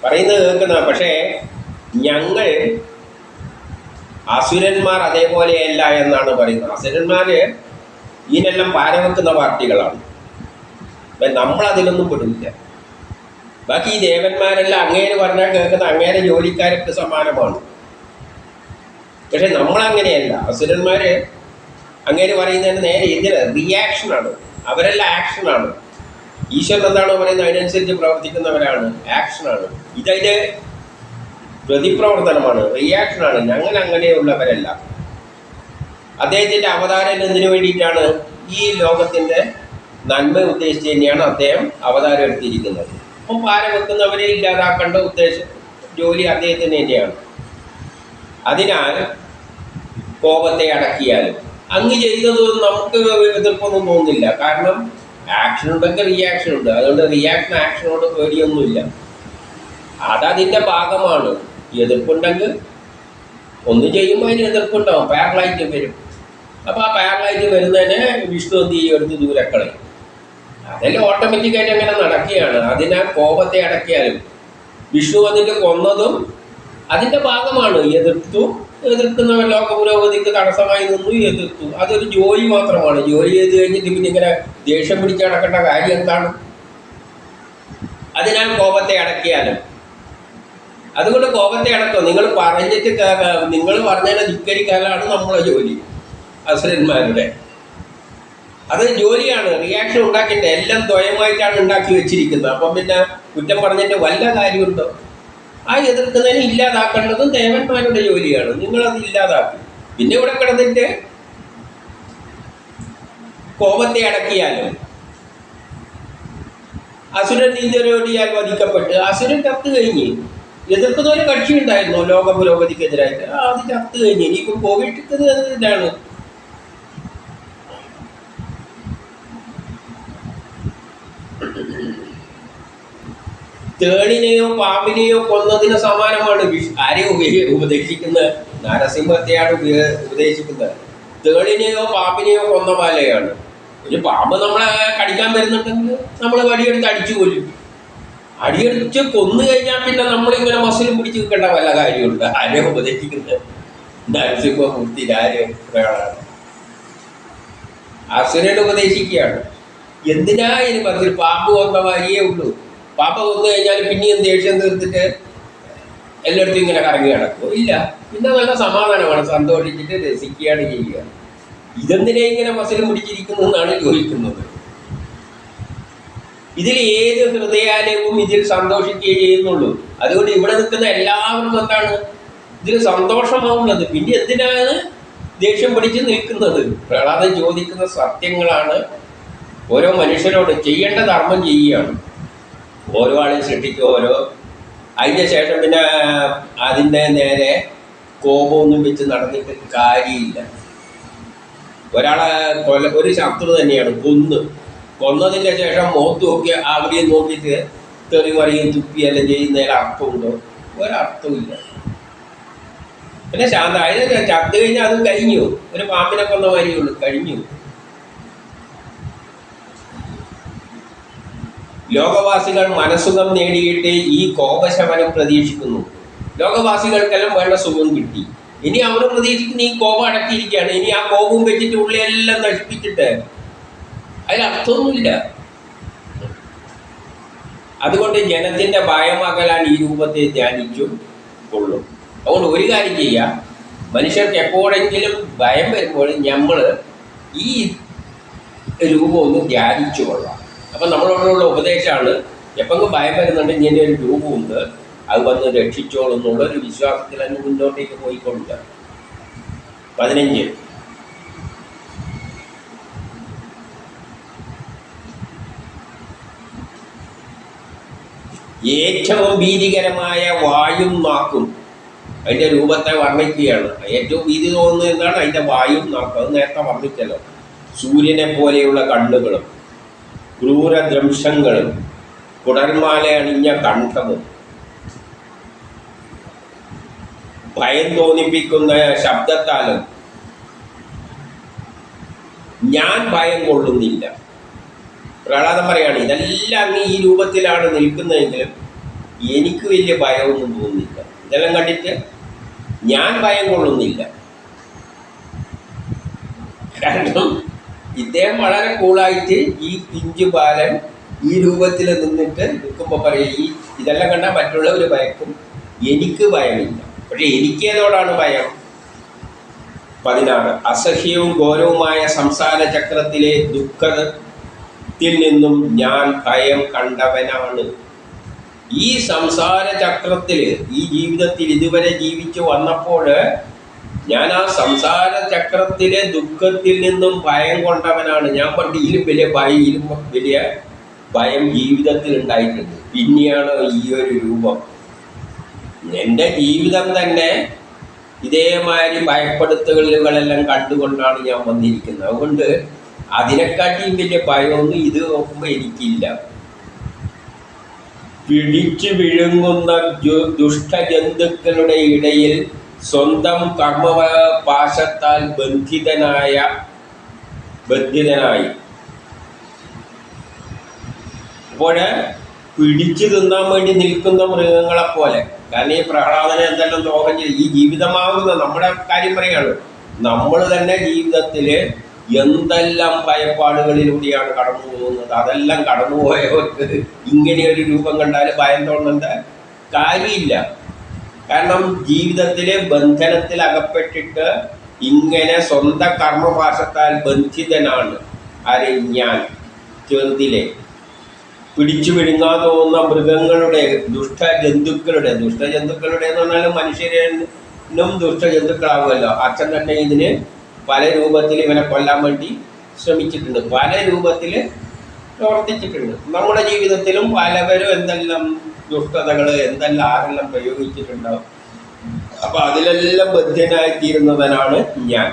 പറയുന്നത് കേൾക്കുന്ന. പക്ഷേ ഞങ്ങൾ അസുരന്മാർ അതേപോലെയല്ല എന്നാണ് പറയുന്നത്. അസുരന്മാർ ഇതിനെല്ലാം പാരവെക്കുന്ന പാർട്ടികളാണ്. നമ്മളതിലൊന്നും പെടില്ല. ബാക്കി ഈ ദേവന്മാരെല്ലാം അങ്ങേര് പറഞ്ഞാൽ കേൾക്കുന്ന അങ്ങേരെ ജോലിക്കാർക്ക് സമാനമാണ്. പക്ഷെ നമ്മളങ്ങനെയല്ല. അസുരന്മാർ അങ്ങേര് പറയുന്നതിന് നേരെ ഇതിന് റിയാക്ഷനാണ്. അവരെല്ലാം ആക്ഷനാണ്. ഈശ്വരൻ എന്താണോ പറയുന്നത് അതിനനുസരിച്ച് പ്രവർത്തിക്കുന്നവരാണ്, ആക്ഷനാണ്. ഇതതിൻ്റെ പ്രതിപ്രവർത്തനമാണ്, റിയാക്ഷനാണ്. ഞങ്ങൾ അങ്ങനെയുള്ളവരല്ല. അദ്ദേഹത്തിൻ്റെ അവതാരം എന്തിനു വേണ്ടിയിട്ടാണ്? ഈ ലോകത്തിൻ്റെ നന്മ ഉദ്ദേശിച്ച് തന്നെയാണ് അദ്ദേഹം അവതാരം എടുത്തിരിക്കുന്നത്. അപ്പം പാര വെക്കുന്നവരെ ഇല്ലാതാക്കേണ്ട ഉദ്ദേശം ജോലി അദ്ദേഹത്തിന് തന്നെയാണ്. അതിനാൽ കോപത്തെ അടക്കിയാലും അങ്ങ് ചെയ്തത് നമുക്ക് എതിർപ്പൊന്നും തോന്നുന്നില്ല. കാരണം ആക്ഷൻ ഉണ്ടെങ്കിൽ റിയാക്ഷൻ ഉണ്ട്. അതുകൊണ്ട് റിയാക്ഷൻ ആക്ഷനോട് പേടിയൊന്നുമില്ല. അതതിൻ്റെ ഭാഗമാണ്. എതിർപ്പുണ്ടെങ്കിൽ ഒന്ന് ചെയ്യുമ്പോൾ അതിന് എതിർപ്പുണ്ടാവും, പാരലൈറ്റ് വരും. അപ്പോൾ ആ പാരലൈറ്റ് വരുന്നതിനെ വിഷ്ണു എന്ത് ചെയ്യും? എടുത്ത് ദൂരക്കളയും. അതെല്ലാം ഓട്ടോമാറ്റിക്കായിട്ട് അങ്ങനെ നടക്കുകയാണ്. അതിനാൽ കോപത്തെ അടക്കിയാലും വിഷ്ണു വന്നിട്ട് കൊന്നതും അതിൻ്റെ ഭാഗമാണ്. എതിർക്കുന്നവർ ലോക പുരോഗതിക്ക് തടസ്സമായി നിന്നു, എതിർത്തു. അതൊരു ജോലി മാത്രമാണ്. ജോലി ചെയ്ത് കഴിഞ്ഞിട്ട് പിന്നെ ഇങ്ങനെ ദേഷ്യം പിടിച്ച് നടക്കേണ്ട കാര്യം എന്താണ്? അതിനാൽ കോപത്തെ അടക്കിയാലും, അതുകൊണ്ട് കോപത്തെ അടക്കം നിങ്ങൾ പറഞ്ഞിട്ട് നിങ്ങൾ പറഞ്ഞതിനെ ധിക്കരിക്കാനാണ് നമ്മളെ ജോലി, അസുരന്മാരുടെ. അത് ജോലിയാണ്. റിയാക്ഷൻ ഉണ്ടാക്കിയിട്ട് എല്ലാം സ്വയമായിട്ടാണ് ഉണ്ടാക്കി വെച്ചിരിക്കുന്നത്. അപ്പം പിന്നെ കുറ്റം പറഞ്ഞിട്ട് വല്ല കാര്യമുണ്ടോ? ആ എതിർക്കുന്നതിനെ ഇല്ലാതാക്കേണ്ടതും ദേവന്മാരുടെ ജോലിയാണ്. നിങ്ങളത് ഇല്ലാതാക്കി. പിന്നെ ഇവിടെ കിടന്നിട്ട് കോപത്തെ അടക്കിയാലും അസുരൻ നീതിയോടിയാൽ വധിക്കപ്പെട്ട് അസുരൻ ചത്ത് കഴിഞ്ഞ്, എതിർക്കുന്നവര് കക്ഷി ഉണ്ടായിരുന്നു ലോക പുരോഗതിക്കെതിരായിട്ട്, അത് ചത്ത് കഴിഞ്ഞ്. ഇനിയിപ്പോൾ പോയിട്ടിരിക്കുന്നത് ഇതാണ്. തേളിനെയോ പാമ്പിനെയോ കൊന്നതിന് സമാനമാണ് ആരെയോ ഉപദേശിക്കുന്നത്? നരസിംഹത്തെയാണ് ഉപദേശിക്കുന്നത്. തേളിനെയോ പാമ്പിനെയോ കൊന്ന പോലെയാണ്. ഒരു പാമ്പ് നമ്മളെ കടിക്കാൻ വരുന്നുണ്ടെങ്കിൽ നമ്മൾ വടിയെടുത്ത് അടിച്ചു കൊല്ലും. അടിയടിച്ച് കൊന്നു കഴിഞ്ഞാൽ പിന്നെ നമ്മളിങ്ങനെ മസിലും പിടിച്ച് നിൽക്കേണ്ട വല്ല കാര്യമുണ്ട്? ആരെയോ ഉപദേശിക്കുന്നത് നരസിംഹമൂർത്തി പ്രയാണമാണ്. അസുരൻ ഉപദേശിക്കുകയാണ്. എന്തിനാ ഇനി മസിൽ? പാമ്പ് കൊന്ന മാതിരിയേ ഉള്ളൂ. പാമ്പ കൊന്നു കഴിഞ്ഞാൽ പിന്നെയും ദേഷ്യം തീർത്തിട്ട് എല്ലായിടത്തും ഇങ്ങനെ കറങ്ങി കിടക്കും? ഇല്ല. പിന്നെ നല്ല സമാധാനമാണ്, സന്തോഷിച്ചിട്ട് രസിക്കുകയാണ് ചെയ്യുക. ഇതെന്തിനെ ഇങ്ങനെ മസിലും പിടിച്ചിരിക്കുന്നതെന്നാണ് ചോദിക്കുന്നത്. ഇതിൽ ഏത് ഹൃദയാലയവും ഇതിൽ സന്തോഷിക്കുകയേ ചെയ്യുന്നുള്ളൂ. അതുകൊണ്ട് ഇവിടെ നിൽക്കുന്ന എല്ലാവർക്കും എന്താണ് ഇതിൽ സന്തോഷമാവുന്നത്? പിന്നെ എന്തിനാണ് ദേഷ്യം പിടിച്ച് നിൽക്കുന്നത്? പ്രഹ്ലാദൻ ചോദിക്കുന്ന സത്യങ്ങളാണ്. ഓരോ മനുഷ്യരോട് ചെയ്യേണ്ട ധർമ്മം ചെയ്യുകയാണ്. ഓരോ ആളെയും സൃഷ്ടിക്കുക, അതിൻ്റെ ശേഷം പിന്നെ അതിൻ്റെ നേരെ കോപമൊന്നും വെച്ച് നടന്നിട്ട് കാര്യമില്ല. ഒരാളെ ഒരു ശത്രു തന്നെയാണ് കൊന്നതിൻ്റെ ശേഷം മുഖത്ത് നോക്കി അവിടെയും നോക്കിയിട്ട് തെറി പറയും തുപ്പിയെല്ലാം ചെയ്യുന്നതിൽ അർത്ഥമുണ്ടോ? ഒരർത്ഥമില്ല. പിന്നെ ശാന്ത അതിനെ ചത്തു കഴിഞ്ഞാൽ അതും കഴിഞ്ഞു. ഒരു പാമ്പിനെ കൊന്ന മാതിരിയുള്ളൂ, കഴിഞ്ഞു. ലോകവാസികൾ മനസ്സുഖം നേടിയിട്ട് ഈ കോപശമനം പ്രതീക്ഷിക്കുന്നു. ലോകവാസികൾക്കെല്ലാം വേണ്ട സുഖം കിട്ടി. ഇനി അവർ പ്രതീക്ഷിക്കുന്ന ഈ കോപം അടക്കിയിരിക്കുകയാണ്. ഇനി ആ കോപവും വെച്ചിട്ട് ഉള്ളിലെല്ലാം നശിപ്പിച്ചിട്ട് അതിലർത്ഥമൊന്നുമില്ല. അതുകൊണ്ട് ജനത്തിൻ്റെ ഭയമകലാൻ ഈ രൂപത്തെ ധ്യാനിച്ചു കൊള്ളും. അതുകൊണ്ട് ഒരു കാര്യം ചെയ്യാം, മനുഷ്യർക്ക് എപ്പോഴെങ്കിലും ഭയം വരുമ്പോൾ നമ്മൾ ഈ രൂപം ഒന്ന് ധ്യാനിച്ചു കൊള്ളാം. അപ്പം നമ്മളോടുള്ള ഉപദേശമാണ്, എപ്പോഴും ഭയം വരുന്നുണ്ടെങ്കിൽ ഇങ്ങനെ ഒരു രൂപമുണ്ട്, അത് വന്ന് രക്ഷിച്ചോളും എന്നുള്ളൊരു വിശ്വാസത്തിൽ തന്നെ മുന്നോട്ടേക്ക് പോയിക്കൊണ്ട്. 15 ഏറ്റവും ഭീതികരമായ വായും നാക്കും അതിൻ്റെ രൂപത്തെ വർണ്ണിക്കുകയാണ്. ഏറ്റവും ഭീതി തോന്നുന്നത് എന്താണ്? അതിൻ്റെ വായും നാക്കും. അത് നേരത്തെ വർണ്ണിച്ചല്ലോ. സൂര്യനെ പോലെയുള്ള കണ്ണുകളും ക്രൂരദ്രംശങ്ങളും കുടർമാല അണിഞ്ഞ കണ്ഠവും ഭയം തോന്നിപ്പിക്കുന്ന ശബ്ദത്താലും ഞാൻ ഭയം കൊള്ളുന്നില്ല. പ്രഹ്ലാദൻ പറയാണ്, ഇതെല്ലാം അങ്ങ് ഈ രൂപത്തിലാണ് നിൽക്കുന്നതെങ്കിലും എനിക്ക് വലിയ ഭയമൊന്നും തോന്നുന്നില്ല. ഇതെല്ലാം കണ്ടിട്ട് ഞാൻ ഭയം കൊള്ളുന്നില്ല. കാരണം ഇദ്ദേഹം വളരെ കൂളായിട്ട് ഈ പിഞ്ചു ബാലൻ ഈ രൂപത്തിൽ നിന്നിട്ട് നിൽക്കുമ്പോൾ പറയും, ഇതെല്ലാം കണ്ടാൽ മറ്റുള്ളവർ ഭയക്കും, എനിക്ക് ഭയമില്ല. പക്ഷെ എനിക്കേതോടാണ് ഭയം? 16 അസഹ്യവും ഘോരവുമായ സംസാര ചക്രത്തിലെ ത്തിൽ നിന്നും ഞാൻ ഭയം കണ്ടവനാണ്. ഈ സംസാര ചക്രത്തിൽ, ഈ ജീവിതത്തിൽ ഇതുവരെ ജീവിച്ചു വന്നപ്പോൾ ഞാൻ ആ സംസാര ചക്രത്തിലെ ദുഃഖത്തിൽ നിന്നും ഭയം കൊണ്ടവനാണ്. ഞാൻ പണ്ട് ഇതിലും വലിയ ഭയം ജീവിതത്തിൽ ഉണ്ടായിട്ടുണ്ട്. പിന്നെയാണ് ഈ ഒരു രൂപം. എൻ്റെ ജീവിതം തന്നെ ഇതേമാതിരി ഭയപ്പെടുത്തലുകളെല്ലാം കണ്ടുകൊണ്ടാണ് ഞാൻ വന്നിരിക്കുന്നത്. അതുകൊണ്ട് അതിനെക്കാട്ടിയും വലിയ ഭയമൊന്നും ഇത് നോക്കുമ്പോൾ എനിക്കില്ല. പിടിച്ചു വിഴുങ്ങുന്ന ദുഷ്ടജന്തുക്കളുടെ ഇടയിൽ സ്വന്തം കർമ്മപാശത്താൽ ബന്ധിതനായി അപ്പോൾ പിടിച്ചു തിന്നാൻ വേണ്ടി നിൽക്കുന്ന മൃഗങ്ങളെ പോലെ. കാരണം ഈ പ്രഹ്ലാദനെ എന്തെല്ലാം ദ്രോഹം ചെയ്ത് ഈ ജീവിതമാകുന്ന നമ്മുടെ കാര്യം പറയാണ്. നമ്മൾ തന്നെ ജീവിതത്തിൽ എന്തെല്ലാം ഭയപ്പാടുകളിലൂടെയാണ് കടന്നു പോകുന്നത്. അതെല്ലാം കടന്നുപോയവർക്ക് ഇങ്ങനെയൊരു രൂപം കണ്ടാൽ ഭയം തോന്നേണ്ട കാര്യമില്ല. കാരണം ജീവിതത്തിലെ ബന്ധനത്തിൽ അകപ്പെട്ടിട്ട് ഇങ്ങനെ സ്വന്തം കർമ്മപാശത്താൽ ബന്ധിതനാണ്. ആരെ? ഞാൻ. ചെറുതിലെ പിടിച്ചു വിഴുങ്ങാൻ തോന്നുന്ന മൃഗങ്ങളുടെ, ദുഷ്ടജന്തുക്കളുടെ എന്ന് പറഞ്ഞാൽ മനുഷ്യരും ദുഷ്ടജന്തുക്കളാവുമല്ലോ. അച്ഛൻ തന്നെ ഇതിന് പല രൂപത്തിൽ ഇവനെ കൊല്ലാൻ വേണ്ടി ശ്രമിച്ചിട്ടുണ്ട്, പല രൂപത്തിൽ പ്രവർത്തിച്ചിട്ടുണ്ട്. നമ്മുടെ ജീവിതത്തിലും പലവരും എന്തെല്ലാം ദുഷ്ടതകൾ എന്തെല്ലാം ആരെല്ലാം പ്രയോഗിച്ചിട്ടുണ്ടാവും. അപ്പം അതിലെല്ലാം ബദ്ധനായിത്തീരുന്നവനാണ് ഞാൻ.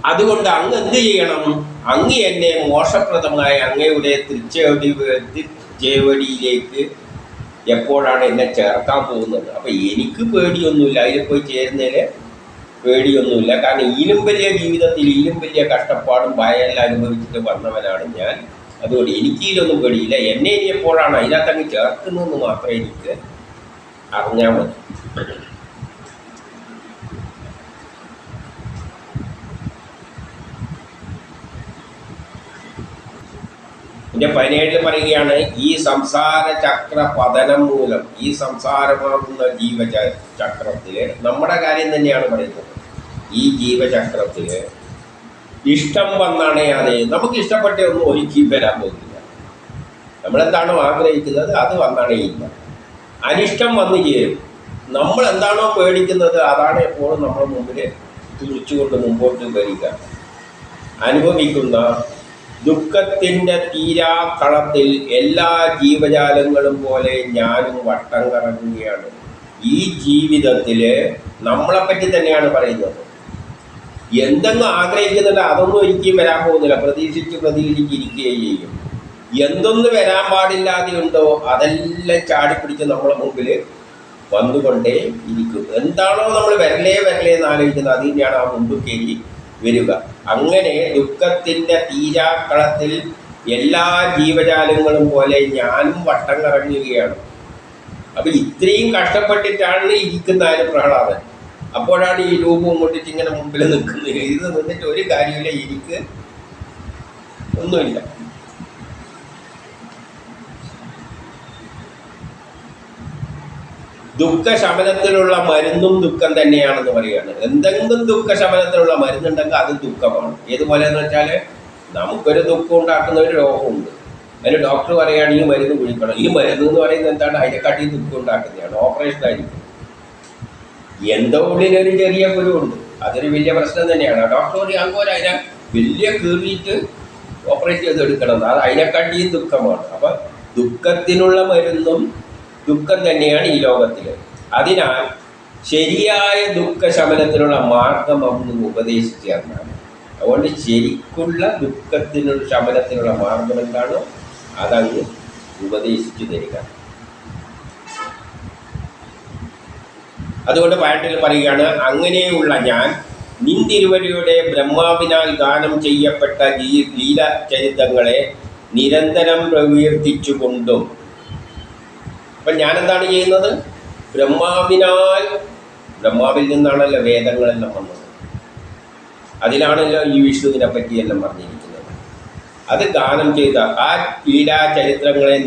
അതുകൊണ്ട് അങ്ങ് എന്ത് ചെയ്യണം? അങ്ങ് എന്നെ മോശപ്രദമായ അങ്ങയുടെ തൃച്ചേവടിയിലേക്ക് എപ്പോഴാണ് എന്നെ ചേർക്കാൻ പോകുന്നത്? അപ്പം എനിക്ക് പേടിയൊന്നുമില്ല, അതിൽ പോയി ചേരുന്നതിന് പേടിയൊന്നുമില്ല. കാരണം ഇതിലും വലിയ ജീവിതത്തിൽ ഇതിലും വലിയ കഷ്ടപ്പാടും ഭയമെല്ലാം അനുഭവിച്ചിട്ട് വന്നവനാണ് ഞാൻ. അതുകൊണ്ട് എനിക്ക് ഇതിലൊന്നും പേടിയില്ല. എന്നെ ഇനി എപ്പോഴാണ് അതിനകത്ത് അങ്ങ് ചേർക്കുന്നതെന്ന് മാത്രമേ എനിക്ക് അറിഞ്ഞാൽ മതി. പിന്നെ 17 പറയുകയാണ്, ഈ സംസാര ചക്ര പതനം മൂലം, ഈ സംസാരമാകുന്ന ജീവചക്രത്തില് നമ്മുടെ കാര്യം തന്നെയാണ് പറയുന്നത്. ഈ ജീവചക്രത്തില് ഇഷ്ടം വന്നണയാതെ നമുക്ക് ഇഷ്ടപ്പെട്ട ഒന്നും ഒരിക്കലും വരാൻ പോകുന്നില്ല. നമ്മളെന്താണോ ആഗ്രഹിക്കുന്നത് അത് വന്നണയില്ല. അനിഷ്ടം വന്നു ചേരും. നമ്മൾ എന്താണോ പേടിക്കുന്നത് അതാണ് എപ്പോഴും നമ്മുടെ മുമ്പിൽ തുറിച്ചുകൊണ്ട് മുമ്പോട്ട് വരിക. അനുഭവിക്കുന്ന ദുഃഖത്തിൻ്റെ തീരാക്കളത്തിൽ എല്ലാ ജീവജാലങ്ങളും പോലെ ഞാനും വട്ടം കറങ്ങുകയാണ്. ഈ ജീവിതത്തിൽ നമ്മളെപ്പറ്റി തന്നെയാണ് പറയുന്നത്. എന്തെങ്കിലും ആഗ്രഹിക്കുന്നുണ്ട് അതൊന്നും ഒരിക്കലും വരാൻ പോകുന്നില്ല. പ്രതീക്ഷിച്ചിരിക്കുകയും ചെയ്യും. എന്തൊന്ന് വരാൻ പാടില്ലാതെയുണ്ടോ അതെല്ലാം ചാടിപ്പിടിച്ച് നമ്മളെ മുമ്പിൽ വന്നുകൊണ്ടേ ഇരിക്കും. എന്താണോ നമ്മൾ വരലേ എന്ന് ആലോചിക്കുന്നത് അത് തന്നെയാണ് ആ മുമ്പ് കയറി വരിക. അങ്ങനെ ദുഃഖത്തിൻ്റെ തീരാക്കളത്തിൽ എല്ലാ ജീവജാലങ്ങളും പോലെ ഞാനും വട്ടം കറങ്ങുകയാണ്. അപ്പം ഇത്രയും കഷ്ടപ്പെട്ടിട്ടാണ് ഇരിക്കുന്ന ആര്? പ്രഹ്ലാദൻ. അപ്പോഴാണ് ഈ രൂപവും കൊണ്ടിട്ട് ഇങ്ങനെ മുമ്പിൽ നിൽക്കുന്നത്. ഇത് നിന്നിട്ട് ഒരു കാര്യമില്ല, എനിക്ക് ഒന്നുമില്ല. ദുഃഖശമനത്തിലുള്ള മരുന്നും ദുഃഖം തന്നെയാണെന്ന് പറയുകയാണ്. എന്തെങ്കിലും ദുഃഖശമനത്തിലുള്ള മരുന്നുണ്ടെങ്കിൽ അത് ദുഃഖമാണ്. ഏതുപോലെ എന്ന് വെച്ചാൽ നമുക്കൊരു ദുഃഖം ഉണ്ടാക്കുന്ന ഒരു രോഗമുണ്ട്. അതിന് ഡോക്ടർ പറയുകയാണ് ഈ മരുന്ന് കുടിക്കണം. ഈ മരുന്ന് എന്ന് പറയുന്നത് എന്താണ്? അതിനെക്കാട്ടി ദുഃഖം ഉണ്ടാക്കുന്നതാണ്. ഓപ്പറേഷൻ ആയിരിക്കും. എന്തോ ഉള്ളിലൊരു ചെറിയ കുരുവുണ്ട്, അതൊരു വലിയ പ്രശ്നം തന്നെയാണ്. ഡോക്ടർ പറയും അങ്ങോട്ട് അതിനെ വലിയ കീറിയിട്ട് ഓപ്പറേറ്റ് ചെയ്തെടുക്കണം, അത് അതിനെക്കാട്ടിയും ദുഃഖമാണ്. അപ്പം ദുഃഖത്തിനുള്ള മരുന്നും ദുഃഖം തന്നെയാണ് ഈ ലോകത്തിൽ. അതിനാൽ ശരിയായ ദുഃഖശമനത്തിനുള്ള മാർഗം അന്ന് ഉപദേശിച്ചു തന്നാണ്. അതുകൊണ്ട് ശരിക്കുള്ള ദുഃഖത്തിനുള്ള ശമനത്തിനുള്ള മാർഗം എന്താണോ അതങ്ങ് ഉപദേശിച്ചു തരിക. അതുകൊണ്ട് പാട്ടിൽ പറയുകയാണ്, അങ്ങനെയുള്ള ഞാൻ നിന്തിരുവടിയുടെ ബ്രഹ്മാവിനാൽ ഗാനം ചെയ്യപ്പെട്ട ലീലാചരിതങ്ങളെ നിരന്തരം പ്രകീർത്തിച്ചുകൊണ്ടും. അപ്പം ഞാനെന്താണ് ചെയ്യുന്നത്? ബ്രഹ്മാവിൽ നിന്നാണല്ലോ വേദങ്ങളെല്ലാം വന്നത്. അതിലാണല്ലോ ഈ വിഷ്ണുവിനെ പറ്റിയെല്ലാം പറഞ്ഞിരിക്കുന്നത്. അത് ഗാനം ചെയ്ത ആ ലീലാചരിത്രങ്ങളെ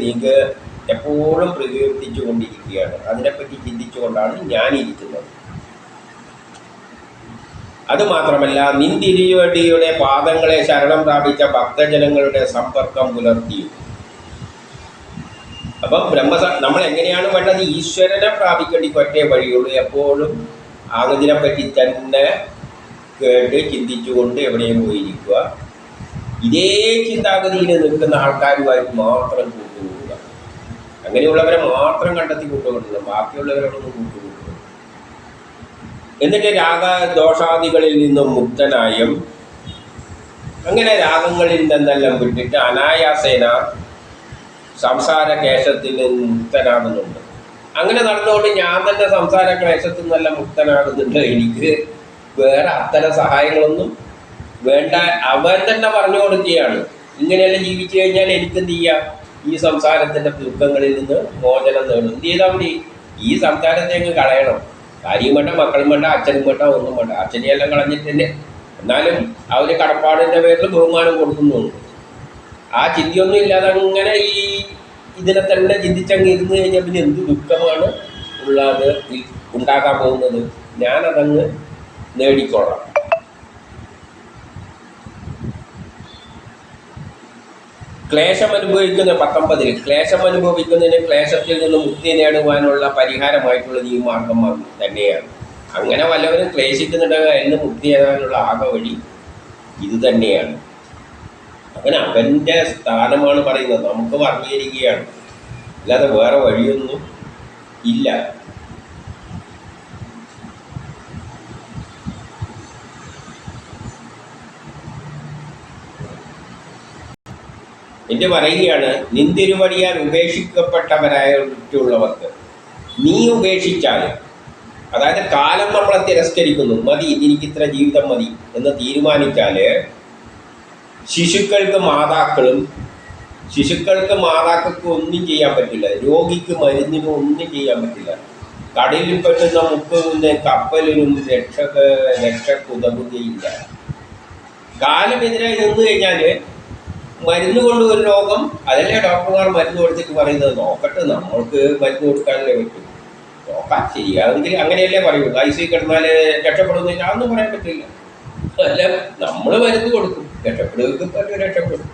എപ്പോഴും പ്രകീർത്തിച്ചു കൊണ്ടിരിക്കുകയാണ്. അതിനെപ്പറ്റി ചിന്തിച്ചുകൊണ്ടാണ് ഞാനിരിക്കുന്നത്. അതുമാത്രമല്ല നിന്തിരിവടിയുടെ പാദങ്ങളെ ശരണം പ്രാപിച്ച ഭക്തജനങ്ങളുടെ സമ്പർക്കം പുലർത്തിയും. അപ്പം നമ്മൾ എങ്ങനെയാണ് വേണ്ടത്? ഈശ്വരനെ പ്രാപിക്കേണ്ടി ഒറ്റേ വഴിയുള്ളൂ. എപ്പോഴും അതിനെ പറ്റി തന്നെ കേട്ട് ചിന്തിച്ചുകൊണ്ട് എവിടെയും പോയിരിക്കുക. ഇതേ ചിന്താഗതിയിൽ നിൽക്കുന്ന ആൾക്കാരുമായിട്ട് മാത്രം കൂട്ടുകൂടുക. അങ്ങനെയുള്ളവരെ മാത്രം കണ്ടെത്തി കൂട്ടുകൊണ്ടുള്ളൂ, ബാക്കിയുള്ളവരോടൊന്നും കൂട്ടുകൂടുക. എന്നിട്ട് രാഗദോഷാദികളിൽ നിന്നും മുക്തനായും അങ്ങനെ രാഗങ്ങളിൽ നിന്നെല്ലാം വിട്ടിട്ട് അനായാസേന സംസാര ക്ലേശത്തിൽ നിന്ന് മുക്തനാകുന്നുണ്ട്. അങ്ങനെ നടന്നുകൊണ്ട് ഞാൻ തന്നെ സംസാര ക്ലേശത്തിൽ നിന്നെല്ലാം മുക്തനാകുന്നുണ്ട്. എനിക്ക് വേറെ അത്തരം സഹായങ്ങളൊന്നും വേണ്ട. അവൻ തന്നെ പറഞ്ഞു കൊടുക്കുകയാണ്, ഇങ്ങനെയെല്ലാം ജീവിച്ചു കഴിഞ്ഞാൽ എനിക്കെന്ത് ചെയ്യാം? ഈ സംസാരത്തിൻ്റെ ദുഃഖങ്ങളിൽ നിന്ന് മോചനം നേടും. എന്ത് ചെയ്താൽ മതി? ഈ സംസാരത്തെ അങ്ങ് കളയണം. ഭാര്യയും വേണ്ട, മക്കളും വേണ്ട, അച്ഛനും വേണ്ട, ഒന്നും വേണ്ട. അച്ഛനെയെല്ലാം കളഞ്ഞിട്ടുണ്ട്, എന്നാലും അവർ കടപ്പാടിൻ്റെ പേരിൽ ബഹുമാനം കൊടുക്കുന്നുണ്ട്. ആ ചിന്തയൊന്നും ഇല്ലാതെ അങ്ങനെ ഇതിനെ തന്നെ ചിന്തിച്ചങ്ങ് ഇരുന്ന് കഴിഞ്ഞാൽ പിന്നെ എന്ത് ദുഃഖമാണ് ഉള്ളത് ഉണ്ടാക്കാൻ പോകുന്നത്? ഞാനതങ്ങ് നേടിക്കൊള്ളാം. ക്ലേശം അനുഭവിക്കുന്ന 19 ക്ലേശം അനുഭവിക്കുന്നതിന് ക്ലേശത്തിൽ നിന്ന് മുക്തി നേടുവാനുള്ള പരിഹാരമായിട്ടുള്ളത് ഈ മാർഗം തന്നെയാണ്. അങ്ങനെ വല്ലവരും ക്ലേശിക്കുന്നുണ്ടെങ്കിൽ അതിന് മുക്തി നേടാനുള്ള ആകെ വഴി ഇത് തന്നെയാണ്. അങ്ങനെ അവൻ്റെ സ്ഥാനമാണ് പറയുന്നത്, നമുക്ക് പറഞ്ഞിരിക്കുകയാണ്, അല്ലാതെ വേറെ വഴിയൊന്നും ഇല്ല. എന്നിട്ട് പറയുകയാണ്, നിന്തിരുവടിയാൽ ഉപേക്ഷിക്കപ്പെട്ടവരായിട്ടുള്ളവർക്ക് നീ ഉപേക്ഷിച്ചാൽ, അതായത് കാലം നമ്മളെ തിരസ്കരിക്കുന്നു, മതി എനിക്ക് ഇത്ര ജീവിതം മതി എന്ന് തീരുമാനിച്ചാൽ ശിശുക്കൾക്ക് മാതാക്കൾക്ക് ഒന്നും ചെയ്യാൻ പറ്റില്ല. രോഗിക്ക് മരുന്നിനും ഒന്നും ചെയ്യാൻ പറ്റില്ല. കടലിൽ പറ്റുന്ന മുക്കുവിന് കപ്പലിനും രക്ഷക്കുതകുകയില്ല. കാലമെതിരായി നിന്ന് കഴിഞ്ഞാൽ മരുന്ന് കൊണ്ട് ഒരു രോഗം, അതല്ലേ ഡോക്ടർമാർ മരുന്ന് കൊടുത്തിട്ട് പറയുന്നത്, നോക്കട്ടെ നമ്മൾക്ക് മരുന്ന് കൊടുക്കാനല്ലേ പറ്റും, നോക്കാം ശരിയാണെങ്കിൽ അങ്ങനെയല്ലേ പറയുള്ളൂ. ICU കിടന്നാൽ രക്ഷപ്പെടുന്നില്ല അതൊന്നും പറയാൻ പറ്റില്ല. അല്ല, നമ്മൾ മരുന്ന് കൊടുക്കും, രക്ഷപ്പെടുകൾക്ക് രക്ഷപ്പെടും.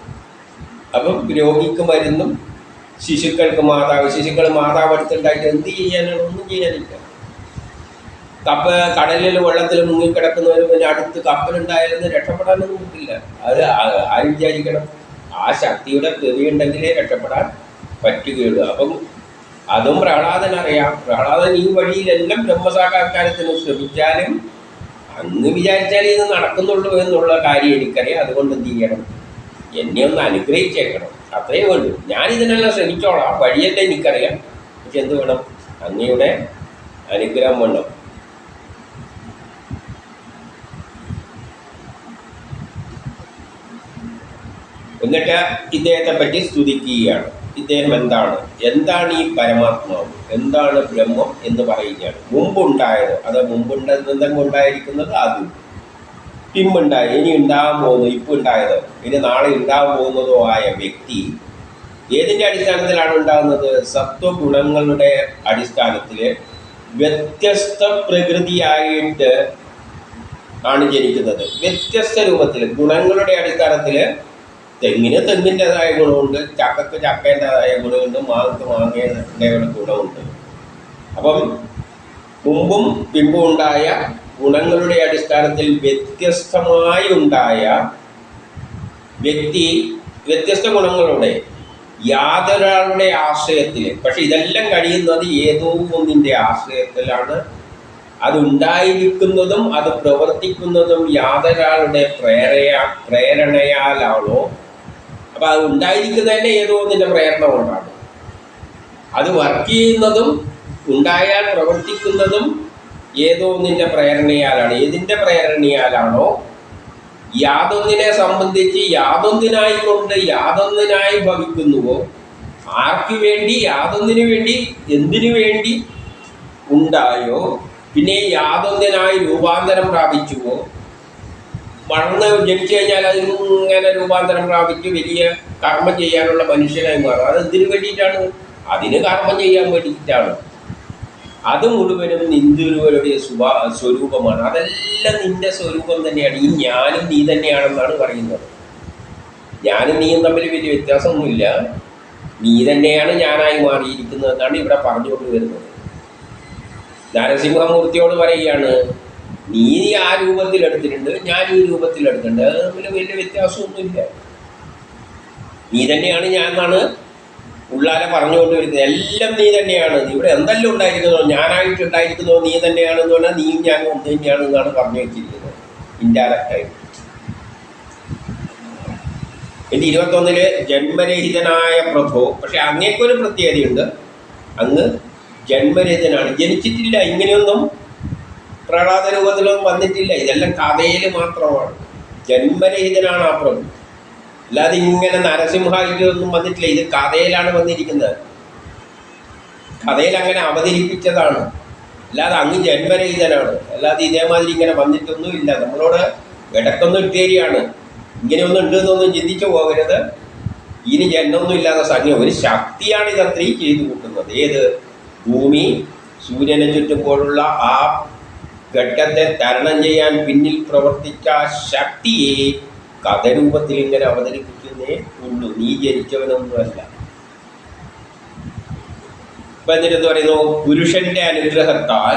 അപ്പം രോഗിക്ക് മരുന്നും ശിശുക്കൾ മാതാവ് അടുത്തുണ്ടായിട്ട് എന്ത് ചെയ്യാനാണ്? ഒന്നും ചെയ്യാനില്ല. കടലിൽ വെള്ളത്തിൽ മുങ്ങിക്കിടക്കുന്നവർ പിന്നെ അടുത്ത് കപ്പലുണ്ടായാലൊന്നും രക്ഷപ്പെടാനൊന്നും പറ്റില്ല. അത് ആരും വിചാരിക്കണം, ആ ശക്തിയുടെ തെറിയുണ്ടെങ്കിലേ രക്ഷപ്പെടാൻ പറ്റുകയുള്ളൂ. അപ്പം അതും പ്രഹ്ലാദനറിയാം. പ്രഹ്ലാദൻ ഈ വഴിയിലെല്ലാം ബ്രഹ്മസാക്ഷാത്കാരത്തിന് ശ്രമിച്ചാലും അന്ന് വിചാരിച്ചാൽ ഇത് നടക്കുന്നുള്ളൂ എന്നുള്ള കാര്യം എനിക്കറിയാം. അതുകൊണ്ട് എന്ത് ചെയ്യണം? എന്നെ ഒന്ന് അനുഗ്രഹിച്ചേക്കണം, അത്രയേ വേണ്ടൂ. ഞാനിതിനെല്ലാം ശ്രമിച്ചോളാം, വഴിയല്ലേ എനിക്കറിയാം. പക്ഷെ എന്ത് വേണം? അങ്ങയുടെ അനുഗ്രഹം വേണം. എന്നിട്ട് ഇദ്ദേഹത്തെ പറ്റി സ്തുതിക്കുകയാണ്. ഇദ്ദേഹം എന്താണ് ഈ പരമാത്മാവ്, എന്താണ് ബ്രഹ്മം എന്ന് പറയുകയാണ്. മുമ്പുണ്ടായത്, അത് എന്തെങ്കിലും ഉണ്ടായിരിക്കുന്നത് അതും, പിമ്പുണ്ടായി, ഇനി ഉണ്ടാകാൻ പോകുന്നു, ഇപ്പോൾ ഉണ്ടായത്, ഇനി നാളെ ഉണ്ടാകാൻ പോകുന്നതോ ആയ വ്യക്തി ഏതിൻ്റെ അടിസ്ഥാനത്തിലാണ് ഉണ്ടാകുന്നത്? സത്വഗുണങ്ങളുടെ അടിസ്ഥാനത്തിൽ വ്യത്യസ്ത പ്രകൃതിയായിട്ട് ആണ് ജനിക്കുന്നത്. വ്യത്യസ്ത രൂപത്തിൽ ഗുണങ്ങളുടെ അടിസ്ഥാനത്തിൽ തെങ്ങിന് തെങ്ങിൻ്റെതായ ഗുണമുണ്ട്, ചക്കക്ക് ചക്കേൻ്റെതായ ഗുണമുണ്ട്, മാങ്ങക്ക് മാങ്ങയുടെ ഗുണമുണ്ട്. അപ്പം മുമ്പും പിമ്പും ഉണ്ടായ ഗുണങ്ങളുടെ അടിസ്ഥാനത്തിൽ വ്യത്യസ്തമായി ഉണ്ടായ വ്യക്തി വ്യത്യസ്ത ഗുണങ്ങളുടെ യാതൊരാളുടെ ആശ്രയത്തിൽ, പക്ഷെ ഇതെല്ലാം കഴിയുന്നത് ഏതോ ഒന്നിൻ്റെ ആശ്രയത്തിലാണ്. അതുണ്ടായിരിക്കുന്നതും അത് പ്രവർത്തിക്കുന്നതും യാതൊരാളുടെ പ്രേരണയാലാണോ? അപ്പം അത് ഉണ്ടായിരിക്കുന്നതന്നെ ഏതോ ഒന്നിൻ്റെ പ്രേരണ കൊണ്ടാണ്. അത് വർക്ക് ചെയ്യുന്നതും ഉണ്ടായാൽ പ്രവർത്തിക്കുന്നതും ഏതോ ഒന്നിൻ്റെ പ്രേരണയാലാണ്. ഏതിൻ്റെ പ്രേരണയാലാണോ യാതൊന്നിനെ സംബന്ധിച്ച് യാതൊന്നിനായിക്കൊണ്ട് യാതൊന്നിനായി ഭവിക്കുന്നുവോ, ആർക്ക് വേണ്ടി, യാതൊന്നിനു വേണ്ടി, എന്തിനു വേണ്ടി ഉണ്ടായോ, പിന്നെ യാതൊന്നിനായി രൂപാന്തരം പ്രാപിച്ചുവോ, വളർന്ന് ജനിച്ചു കഴിഞ്ഞാൽ അതിങ്ങനെ രൂപാന്തരം പ്രാപിച്ച് വലിയ കർമ്മം ചെയ്യാനുള്ള മനുഷ്യനായി മാറും. അത് എന്തിനു വേണ്ടിയിട്ടാണ്? അതിന് കർമ്മം ചെയ്യാൻ വേണ്ടിയിട്ടാണ്. അത് മുഴുവനും നിന്ദുരുവരുടെ സ്വരൂപമാണ്. അതെല്ലാം നിന്റെ സ്വരൂപം തന്നെയാണ്. ഈ ഞാനും നീ തന്നെയാണെന്നാണ് പറയുന്നത്. ഞാനും നീയും തമ്മിൽ വലിയ വ്യത്യാസമൊന്നുമില്ല. നീ തന്നെയാണ് ഞാനായി മാറിയിരിക്കുന്നതെന്നാണ് ഇവിടെ പറഞ്ഞുകൊണ്ട് വരുന്നത്. നരസിംഹമൂർത്തിയോട് പറയുകയാണ്, നീ ആ രൂപത്തിലെടുത്തിട്ടുണ്ട്, ഞാൻ ഈ രൂപത്തിലെടുത്തിട്ടുണ്ട്, അത് തമ്മിൽ വലിയ വ്യത്യാസമൊന്നുമില്ല. നീ തന്നെയാണ് ഞാൻ എന്നാണ് ഉള്ളാലെ പറഞ്ഞുകൊണ്ട് വരുന്നത്. എല്ലാം നീ തന്നെയാണ്. ഇവിടെ എന്തെല്ലാം ഉണ്ടായിരിക്കുന്നോ, ഞാനായിട്ടുണ്ടായിരിക്കുന്നോ നീ തന്നെയാണെന്ന് പറഞ്ഞാൽ നീയും ഞാനും ഒന്ന് തന്നെയാണെന്നാണ് പറഞ്ഞു വെച്ചിരിക്കുന്നത് ഇൻഡയറക്റ്റായിട്ട്. എൻ്റെ 21 ജന്മരഹിതനായ പ്രഭു. പക്ഷെ അങ്ങേക്കൊരു പ്രത്യേകതയുണ്ട്, അങ്ങ് ജന്മരഹിതനാണ്, ജനിച്ചിട്ടില്ല, ഇങ്ങനെയൊന്നും പ്രഹ്ലാദ രൂപത്തിലൊന്നും വന്നിട്ടില്ല. ഇതെല്ലാം കഥയിൽ മാത്രമാണ്. ജന്മരഹിതനാണ് ആ പ്രഭു, അല്ലാതെ ഇങ്ങനെ നരസിംഹായിട്ടൊന്നും വന്നിട്ടില്ല. ഇത് കഥയിലാണ് വന്നിരിക്കുന്നത്, കഥയിൽ അങ്ങനെ അവതരിപ്പിച്ചതാണ്. അല്ലാതെ അങ്ങ് ജന്മരഹിതനാണ്, അല്ലാതെ ഇതേമാതിരി ഇങ്ങനെ വന്നിട്ടൊന്നും ഇല്ല. നമ്മളോട് ഇടക്കൊന്നും ഇട്ടേരിയാണ്, ഇങ്ങനെയൊന്നും ഉണ്ടെന്നൊന്നും ചിന്തിച്ചു പോകരുത്. ഇനി ജന്മൊന്നും ഇല്ലാത്ത സംഖ്യ ഒരു ശക്തിയാണ് ഇതത്രയും ചെയ്തു കൂട്ടുന്നത്. ഏത്? ഭൂമി സൂര്യനെ ചുറ്റുമ്പോഴുള്ള ആ ഘട്ടത്തെ തരണം ചെയ്യാൻ പിന്നിൽ പ്രവർത്തിച്ച ശക്തിയെ കഥരൂപത്തിൽ ഇങ്ങനെ അവതരിപ്പിക്കുന്നേ ഉള്ളൂ. നീ ജനിച്ചവനൊന്നുമല്ല. ഇപ്പം എന്നിട്ട് പറയുന്നു, പുരുഷന്റെ അനുഗ്രഹത്താൽ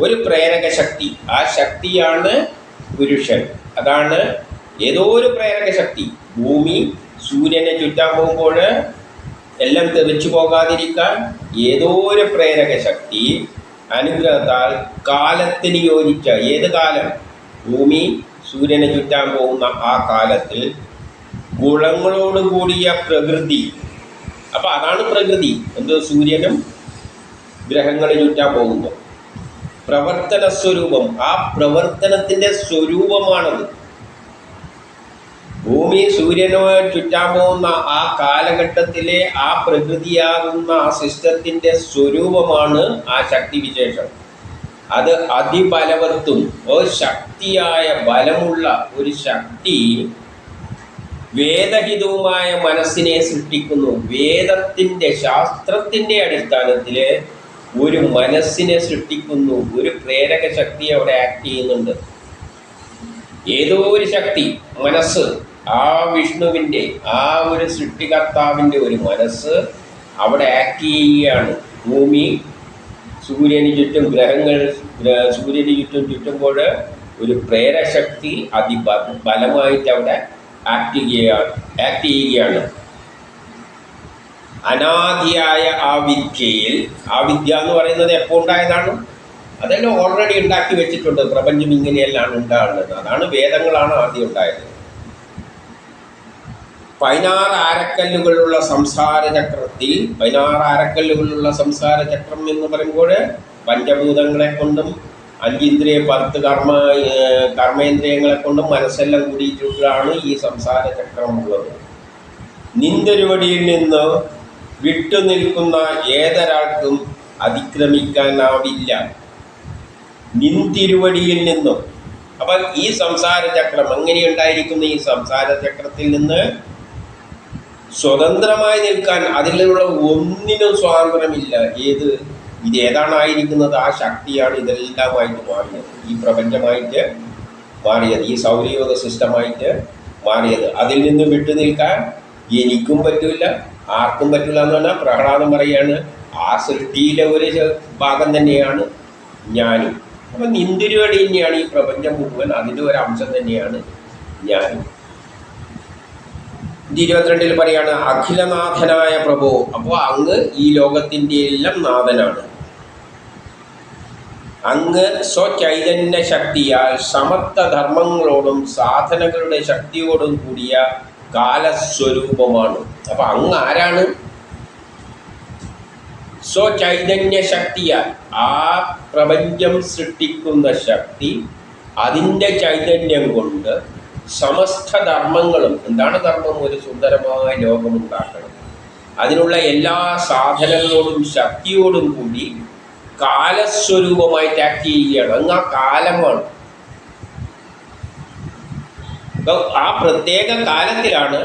ഒരു പ്രേരക ശക്തി, ആ ശക്തിയാണ് പുരുഷൻ. അതാണ് ഏതോ ഒരു പ്രേരക ശക്തി. ഭൂമി സൂര്യനെ ചുറ്റാൻ പോകുമ്പോൾ എല്ലാം തെറിച്ചു പോകാതിരിക്കാൻ ഏതോ ഒരു പ്രേരക ശക്തി അനുഗ്രഹത്താൽ കാലത്തിന് യോജിച്ച, ഏത് കാലം? ഭൂമി സൂര്യനെ ചുറ്റാൻ പോകുന്ന ആ കാലത്തിൽ ഗുണങ്ങളോട് കൂടിയ പ്രകൃതി. അപ്പം അതാണ് പ്രകൃതി. എന്ത്? സൂര്യനും ഗ്രഹങ്ങളെ ചുറ്റാൻ പോകുന്നു. പ്രവർത്തന സ്വരൂപം, ആ പ്രവർത്തനത്തിൻ്റെ സ്വരൂപമാണത്. ഭൂമി സൂര്യനോ ചുറ്റാൻ പോകുന്ന ആ കാലഘട്ടത്തിലെ ആ പ്രകൃതിയാകുന്ന ആ സിസ്റ്റത്തിൻ്റെ സ്വരൂപമാണ് ആ ശക്തിവിശേഷം. അത് അതിബലവത്തും ശക്തിയായ ബലമുള്ള ഒരു ശക്തി വേദഹിതവുമായ മനസ്സിനെ സൃഷ്ടിക്കുന്നു. വേദത്തിൻ്റെ, ശാസ്ത്രത്തിൻ്റെ അടിസ്ഥാനത്തിൽ ഒരു മനസ്സിനെ സൃഷ്ടിക്കുന്നു. ഒരു പ്രേരക ശക്തി അവിടെ ആക്ട് ചെയ്യുന്നുണ്ട്. ഏതോ ഒരു ശക്തി, മനസ്സ്, ആ വിഷ്ണുവിൻ്റെ, ആ ഒരു സൃഷ്ടികർത്താവിൻ്റെ ഒരു മനസ്സ് അവിടെ ആക്ട് ചെയ്യുകയാണ്. ഭൂമി സൂര്യന് ചുറ്റും, ഗ്രഹങ്ങൾ സൂര്യന് ചുറ്റുമ്പോൾ ഒരു പ്രേരശക്തി ബലമായിട്ട് അവിടെ ആക്ട് ചെയ്യുകയാണ്. അനാദിയായ ആ വിദ്യയിൽ, ആ വിദ്യ എന്ന് പറയുന്നത് എപ്പോൾ ഉണ്ടായതാണ്? അതെല്ലാം ഓൾറെഡി ഉണ്ടാക്കി വെച്ചിട്ടുണ്ട്. പ്രപഞ്ചം ഇങ്ങനെയെല്ലാം ഉണ്ടാകുന്നത്. അതാണ് വേദങ്ങളാണ് ആദ്യം ഉണ്ടായത്. 16 ആരക്കല്ലുകളുള്ള സംസാര ചക്രത്തിൽ, 16 ആരക്കല്ലുകളുള്ള സംസാര ചക്രം എന്ന് പറയുമ്പോൾ പഞ്ചഭൂതങ്ങളെ കൊണ്ടും 5 കർമ്മേന്ദ്രിയങ്ങളെ കൊണ്ടും മനസ്സെല്ലാം കൂടിയിട്ടുള്ളതാണ് ഈ സംസാര ചക്രമുള്ളത്. നിന്തൊരുവടിയിൽ നിന്ന് വിട്ടുനിൽക്കുന്ന ഏതൊരാൾക്കും അതിക്രമിക്കാനാവില്ല. നിന്തിരുവടിയിൽ നിന്നും. അപ്പം ഈ സംസാര ചക്രം എങ്ങനെയുണ്ടായിരിക്കുന്ന ഈ സംസാര ചക്രത്തിൽ നിന്ന് സ്വതന്ത്രമായി നിൽക്കാൻ അതിലുള്ള ഒന്നിനും സ്വാതന്ത്ര്യമില്ല. ഏത്? ഇതേതാണായിരിക്കുന്നത്? ആ ശക്തിയാണ് ഇതെല്ലാമായിട്ട് മാറിയത്, ഈ പ്രപഞ്ചമായിട്ട് മാറിയത്, ഈ സൗരയൂഥ സിസ്റ്റമായിട്ട് മാറിയത്. അതിൽ നിന്ന് വിട്ടു നിൽക്കാൻ എനിക്കും പറ്റില്ല, ആർക്കും പറ്റില്ല എന്ന് പറഞ്ഞാൽ പ്രഹ്ലാദം പറയാണ്, ആ സൃഷ്ടിയിലെ ഒരു ഭാഗം തന്നെയാണ് ഞാനും. അപ്പം നിന്തിരുവടി തന്നെയാണ് ഈ പ്രപഞ്ചം മുഴുവൻ, അതിൻ്റെ ഒരു അംശം തന്നെയാണ് ഞാനും. 22 പറയാണ്, അഖിലനാഥനായ പ്രഭു. അപ്പോൾ അങ്ങ് ഈ ലോകത്തിൻ്റെ എല്ലാം നാഥനാണ്. അങ്ങ് സ്വചൈതന്യ ശക്തിയാൽ സമത്വ ധർമ്മങ്ങളോടും സാധനകളുടെ ശക്തിയോടും കൂടിയ കാലസ്വരൂപമാണ്. അപ്പം അങ്ങ് ആരാണ്? സ്വചൈതന്യ ശക്തിയാൽ, ആ പ്രപഞ്ചം സൃഷ്ടിക്കുന്ന ശക്തി, അതിൻ്റെ ചൈതന്യം കൊണ്ട് സമസ്ത ധർമ്മങ്ങളും, എന്താണ് ധർമ്മം? ഒരു സുന്ദരമായ ലോകമുണ്ടാക്കണം. അതിനുള്ള എല്ലാ സാധനങ്ങളോടും ശക്തിയോടും കൂടി കാലസ്വരൂപമായിട്ട് ആക്ട് ചെയ്യുകയാണ്. അങ്ങ് ആ കാലമാണ്. ആ പ്രത്യേക കാലത്തിലാണ്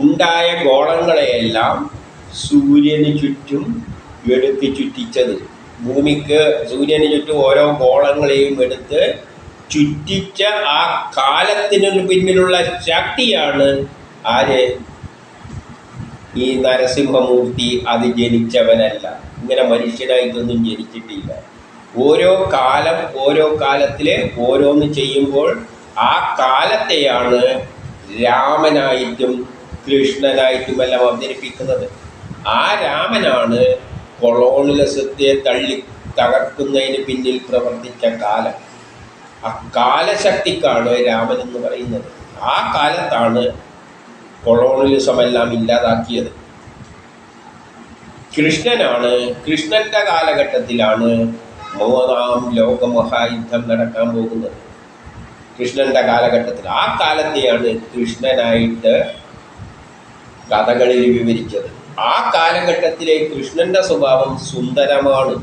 ഉണ്ടായ ഗോളങ്ങളെയെല്ലാം സൂര്യന് ചുറ്റും എടുത്ത് ചുറ്റിച്ചത്. ഭൂമിക്ക് സൂര്യന് ചുറ്റും ഓരോ ഗോളങ്ങളെയും എടുത്ത് ചുറ്റിച്ച ആ കാലത്തിന് പിന്നിലുള്ള ശക്തിയാണ് ആര്? ഈ നരസിംഹമൂർത്തി. അത് ജനിച്ചവനല്ല, ഇങ്ങനെ മനുഷ്യനായിട്ടൊന്നും ജനിച്ചിട്ടില്ല. ഓരോ കാലത്തില് ഓരോന്ന് ചെയ്യുമ്പോൾ ആ കാലത്തെയാണ് രാമനായിട്ടും കൃഷ്ണനായിട്ടും എല്ലാം അവതരിപ്പിക്കുന്നത്. ആ രാമനാണ് കൊളോണിയലിസത്തെ തകർക്കുന്നതിന് പിന്നിൽ പ്രവർത്തിച്ച കാലം. ആ കാലശക്തിക്കാണ് രാമൻ എന്ന് പറയുന്നത്. ആ കാലത്താണ് കൊളോണിയലിസം എല്ലാം ഇല്ലാതാക്കിയത്. കൃഷ്ണൻ്റെ കാലഘട്ടത്തിലാണ് മൂന്നാം ലോകമഹായുദ്ധം നടക്കാൻ പോകുന്നത്. കൃഷ്ണൻ്റെ കാലഘട്ടത്തിൽ, ആ കാലത്തെയാണ് കൃഷ്ണനായിട്ട് കഥകളിൽ വിവരിച്ചത്. ആ കാലഘട്ടത്തിലെ കൃഷ്ണൻ്റെ സ്വഭാവം സുന്ദരമാണ്.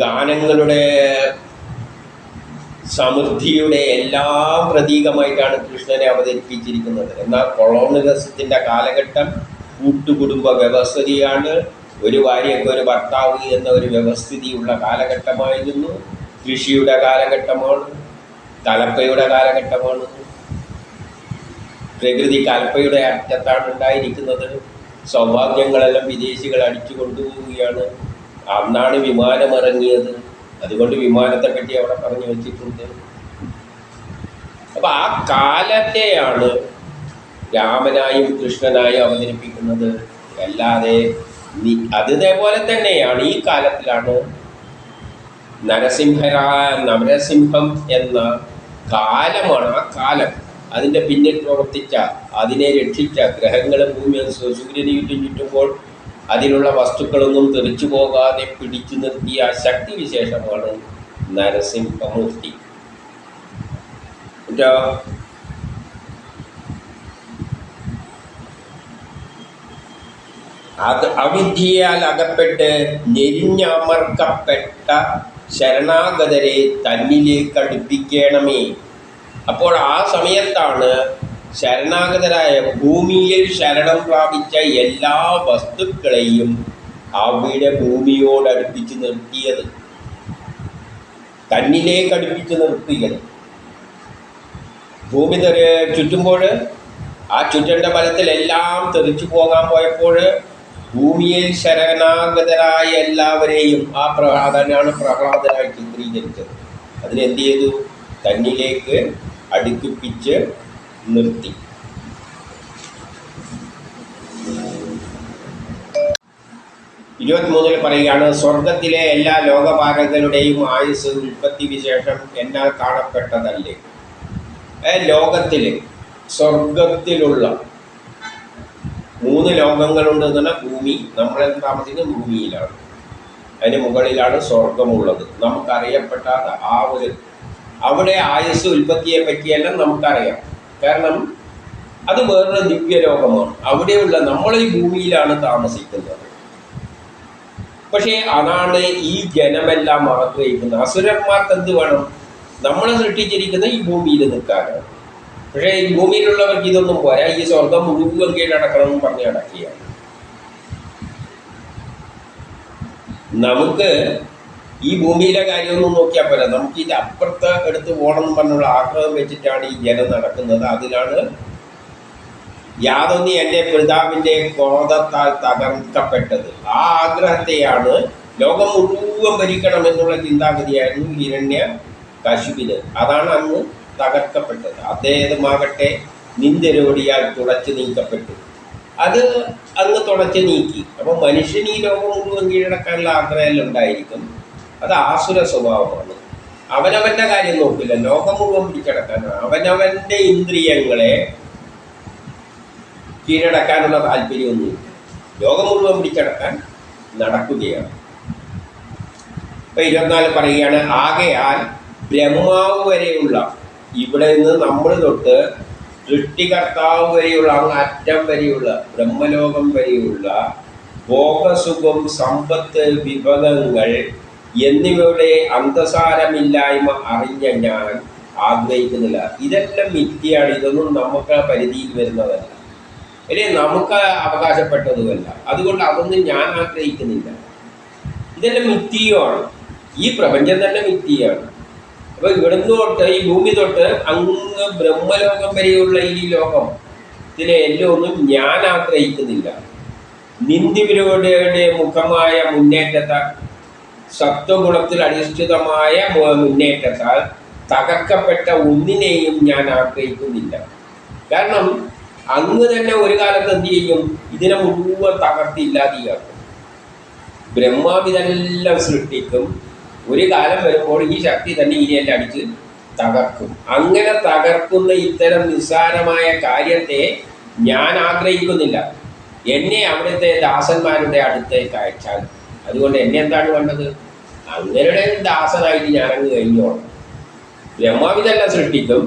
ഗാനങ്ങളുടെ സമൃദ്ധിയുടെ എല്ലാം പ്രതീകമായിട്ടാണ് കൃഷ്ണനെ അവതരിപ്പിച്ചിരിക്കുന്നത്. എന്നാൽ കൊളോണിയലിസത്തിൻ്റെ കാലഘട്ടം കൂട്ടുകുടുംബ വ്യവസ്ഥിതിയാണ്. ഒരു ഭാര്യയ്ക്ക് ഒരു ഭർത്താവ് എന്ന ഒരു വ്യവസ്ഥിതിയുള്ള കാലഘട്ടമായിരുന്നു. കൃഷിയുടെ കാലഘട്ടമാണ്, കലപ്പയുടെ കാലഘട്ടമാണ്. പ്രകൃതി കലപ്പയുടെ അറ്റത്താണ് ഉണ്ടായിരിക്കുന്നത്. സൗഭാഗ്യങ്ങളെല്ലാം വിദേശികൾ അടിച്ചു കൊണ്ടുപോവുകയാണ്. അന്നാണ് വിമാനം ഇറങ്ങിയത്. അതുകൊണ്ട് വിമാനത്തെപ്പറ്റി അവിടെ പറഞ്ഞു വെച്ചിട്ടുണ്ട്. അപ്പം ആ കാലത്തെയാണ് രാമനായും കൃഷ്ണനായും അവതരിപ്പിക്കുന്നത്. അല്ലാതെ അതേപോലെ തന്നെയാണ് ഈ കാലത്തിലാണ് നരസിംഹം എന്ന കാലമാണ്. ആ കാലം അതിൻ്റെ പിന്നിൽ പ്രവർത്തിച്ച, അതിനെ രക്ഷിച്ച, ഗ്രഹങ്ങളും ഭൂമിയും സൂര്യന് ചുറ്റുമ്പോൾ അതിലുള്ള വസ്തുക്കളൊന്നും തെറിച്ചു പോകാതെ പിടിച്ചു നിർത്തിയ ശക്തി വിശേഷമാണ് നരസിംഹമൂർത്തി. അവിദ്യയാൽ അകപ്പെട്ട് ഞെരിഞ്ഞമർക്കപ്പെട്ട ശരണാഗതരെ തന്നിലേക്ക് അടുപ്പിക്കണമേ. അപ്പോൾ ആ സമയത്താണ് ശരണാഗതരായ, ഭൂമിയിൽ ശരണം പ്രാപിച്ച എല്ലാ വസ്തുക്കളെയും അവിടെ ഭൂമിയോട് അടുപ്പിച്ച് നിർത്തിയത്, തന്നിലേക്ക് അടുപ്പിച്ച് നിർത്തിയത്. ഭൂമി ചുറ്റുമ്പോൾ ആ ചുറ്റേണ്ട ഫലത്തിലെല്ലാം തെറിച്ചു പോകാൻ പോയപ്പോൾ ഭൂമിയിൽ ശരണാഗതരായ എല്ലാവരെയും അതാണ് പ്രഹ്ലാദനായി ചിത്രീകരിച്ചത്. അതിനെന്ത് ചെയ്തു? തന്നിലേക്ക് അടുപ്പിച്ച് നിർത്തി. ഇരുപത്തിമൂന്നിൽ പറയുകയാണ്, സ്വർഗത്തിലെ എല്ലാ ലോകപാലകരുടെയും ആയുസ് ഉൽപ്പത്തി വിശേഷം എന്നാൽ കാണപ്പെട്ടതല്ലേ. ലോകത്തിൽ സ്വർഗത്തിലുള്ള 3 ലോകങ്ങളുണ്ട് എന്ന് പറഞ്ഞാൽ ഭൂമി, നമ്മളെല്ലാം താമസിക്കുന്ന ഭൂമിയിലാണ്. അതിന് മുകളിലാണ് സ്വർഗമുള്ളത്. നമുക്കറിയപ്പെട്ടാത്ത ആ ഒരു അവിടെ ആയുസ് ഉൽപ്പത്തിയെ പറ്റിയെല്ലാം നമുക്കറിയാം. കാരണം അത് വേറൊരു ദിവ്യലോകമാണ്. അവിടെയുള്ള നമ്മൾ ഈ ഭൂമിയിലാണ് താമസിക്കുന്നത്. പക്ഷേ അതാണ് ഈ ജനമെല്ലാം ആഗ്രഹിക്കുന്നത്. അസുരന്മാർക്ക് എന്ത് വേണം? നമ്മളെ സൃഷ്ടിച്ചിരിക്കുന്ന ഈ ഭൂമിയിൽ നിൽക്കാനാണ്. പക്ഷേ ഈ ഭൂമിയിലുള്ളവർക്ക് ഇതൊന്നും പോരാ. ഈ സ്വർഗം മുഴുവൻ കീഴടക്കണമെന്ന് പറഞ്ഞ് അടക്കുകയാണ്. നമുക്ക് ഈ ഭൂമിയിലെ കാര്യമൊന്നും നോക്കിയാൽ പോരാ, നമുക്ക് ഇത് അപ്പുറത്ത് എടുത്ത് പോകണം എന്ന് പറഞ്ഞുള്ള ആഗ്രഹം വെച്ചിട്ടാണ് ഈ ജനം നടക്കുന്നത്. അതിലാണ് യാതൊന്നി എൻ്റെ പിതാവിൻ്റെ ക്രോധത്താൽ തകർക്കപ്പെട്ടത്. ആ ആഗ്രഹത്തെയാണ് ലോകം മുഴുവൻ ഭരിക്കണമെന്നുള്ള ചിന്താഗതിയായിരുന്നു ഹിരണ്യകശിപിന്. അതാണ് അന്ന് തകർക്കപ്പെട്ടത്. അദ്ദേഹമാകട്ടെ നിന്ദരോടിയാൽ തുളച്ചു നീക്കപ്പെട്ടു. അത് അന്ന് തുളച്ചു നീക്കി. അപ്പം മനുഷ്യൻ ഈ ലോകം മുഴുവൻ കീഴടക്കാനുള്ള ആഗ്രഹമെല്ലാം ഉണ്ടായിരിക്കും. അത് ആസുര സ്വഭാവമാണ്. അവനവൻ്റെ കാര്യം നോക്കില്ല, ലോകം മുഴുവൻ പിടിച്ചടക്കാനാണ്. അവനവൻ്റെ ഇന്ദ്രിയങ്ങളെ കീഴടക്കാനുള്ള താല്പര്യമൊന്നുമില്ല. ലോകം മുഴുവൻ പിടിച്ചടക്കാൻ നടക്കുകയാണ്. ഇപ്പം 24 പറയുകയാണ്, ആകയാൽ ബ്രഹ്മാവ് വരെയുള്ള, ഇവിടെ നിന്ന് നമ്മൾ തൊട്ട് സൃഷ്ടികർത്താവ് വരെയുള്ള, അങ്ങ് അറ്റം വരെയുള്ള, ബ്രഹ്മലോകം വരെയുള്ള ഭോഗസുഖം, സമ്പത്ത്, വിഭവങ്ങൾ എന്നിവയുടെ അന്തസാരമില്ലായ്മ അറിഞ്ഞ ഞാൻ ആഗ്രഹിക്കുന്നില്ല. ഇതെല്ലാം മിഥ്യയാണ്. ഇതൊന്നും നമുക്ക് പരിധിയിൽ വരുന്നതല്ല, അല്ലെ നമുക്ക് അവകാശപ്പെട്ടതുമല്ല. അതുകൊണ്ട് അതൊന്നും ഞാൻ ആഗ്രഹിക്കുന്നില്ല. ഇതെല്ലാം മിഥ്യയാണ്. ഈ പ്രപഞ്ചം തന്നെ മിഥ്യയാണ്. അപ്പൊ ഇവിടുന്ന് തൊട്ട് ഈ ഭൂമി തൊട്ട് അങ്ങ് ബ്രഹ്മലോകം വരെയുള്ള ഈ ലോകത്തിലെ എല്ലാം ഒന്നും ഞാൻ ആഗ്രഹിക്കുന്നില്ല. നിന്ദിവിരോധയുടെ മുഖമായ മുന്നേറ്റത്താൽ, സത്വഗുണത്തിൽ അധിഷ്ഠിതമായ മുന്നേറ്റത്താൽ തകർക്കപ്പെട്ട ഒന്നിനെയും ഞാൻ ആഗ്രഹിക്കുന്നില്ല. കാരണം അങ്ങ് തന്നെ ഒരു കാലത്ത് എന്ത് ചെയ്യും? ഇതിനെ മുഴുവൻ തകർത്തില്ലാതെയാക്കും. ബ്രഹ്മാവ് ഇതെല്ലാം സൃഷ്ടിക്കും. ഒരു കാലം വരുമ്പോൾ ഈ ശക്തി തന്നെ ഇതിനെല്ലാം അടിച്ച് തകർക്കും. അങ്ങനെ തകർക്കുന്ന ഇത്തരം നിസ്സാരമായ കാര്യത്തെ ഞാൻ ആഗ്രഹിക്കുന്നില്ല. എന്നെ അവിടുത്തെ ദാസന്മാരുടെ അടുത്തേക്ക് അയച്ചാൽ, അതുകൊണ്ട് എന്നെ എന്താണ് വേണ്ടത്? അങ്ങനെയുടെ ദാസനായിട്ട് ഞാനങ്ങ് കഴിഞ്ഞോളാം. ബ്രഹ്മാവിതെല്ലാം സൃഷ്ടിക്കും.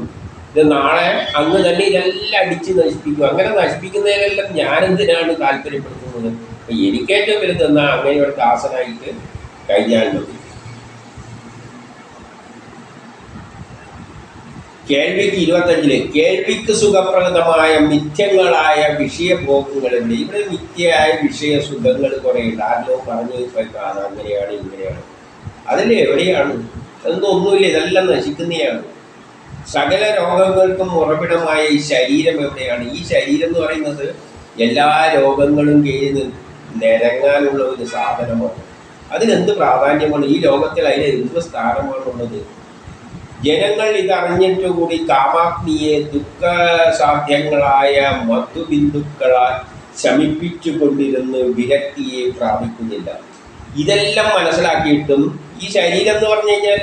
ഇത് നാളെ അങ്ങ് തന്നെ ഇതെല്ലാം അടിച്ച് നശിപ്പിക്കും. അങ്ങനെ നശിപ്പിക്കുന്നതിനെല്ലാം ഞാനെന്തിനാണ് താല്പര്യപ്പെടുത്തുന്നത്? എനിക്കേറ്റവും വലുതെന്ന അങ്ങനെയൊരു ദാസനായിട്ട് കഴിഞ്ഞാൽ മതി. കേൾവിക്ക് 25 കേൾവിക്ക് സുഖപ്രദമായ മിഥ്യങ്ങളായ വിഷയഭോഗങ്ങളുണ്ട്. ഇവിടെ മിഥ്യയായ വിഷയസുഖങ്ങൾ കുറേയുണ്ട്. ആരെല്ലോ പറഞ്ഞു പോയിക്കാണ് അങ്ങനെയാണ് ഇങ്ങനെയാണ്. അതിൽ എവിടെയാണ്? ഒന്നുമില്ല, ഇതെല്ലാം നശിക്കുന്നതാണ്. സകല രോഗങ്ങൾക്കും ഉറവിടമായ ഈ ശരീരം എവിടെയാണ്? ഈ ശരീരം എന്ന് പറയുന്നത് എല്ലാ രോഗങ്ങളും കീഴിൽ നിരങ്ങാനുള്ള ഒരു സാധനമാണ്. അതിനെന്ത് പ്രാധാന്യമാണ്? ഈ ലോകത്തിൽ അതിന് എന്ത് സ്ഥാനമാണുള്ളത്? ജനങ്ങൾ ഇതറിഞ്ഞിട്ട് കൂടി കാമാഗ്നിയെ ദുഃഖസാധ്യങ്ങളായ മധുബിന്ദുക്കളാൽ ശമിപ്പിച്ചു കൊണ്ടിരുന്ന് വിരക്തിയെ പ്രാപിക്കുന്നില്ല. ഇതെല്ലാം മനസ്സിലാക്കിയിട്ടും ഈ ശരീരം എന്ന് പറഞ്ഞു കഴിഞ്ഞാൽ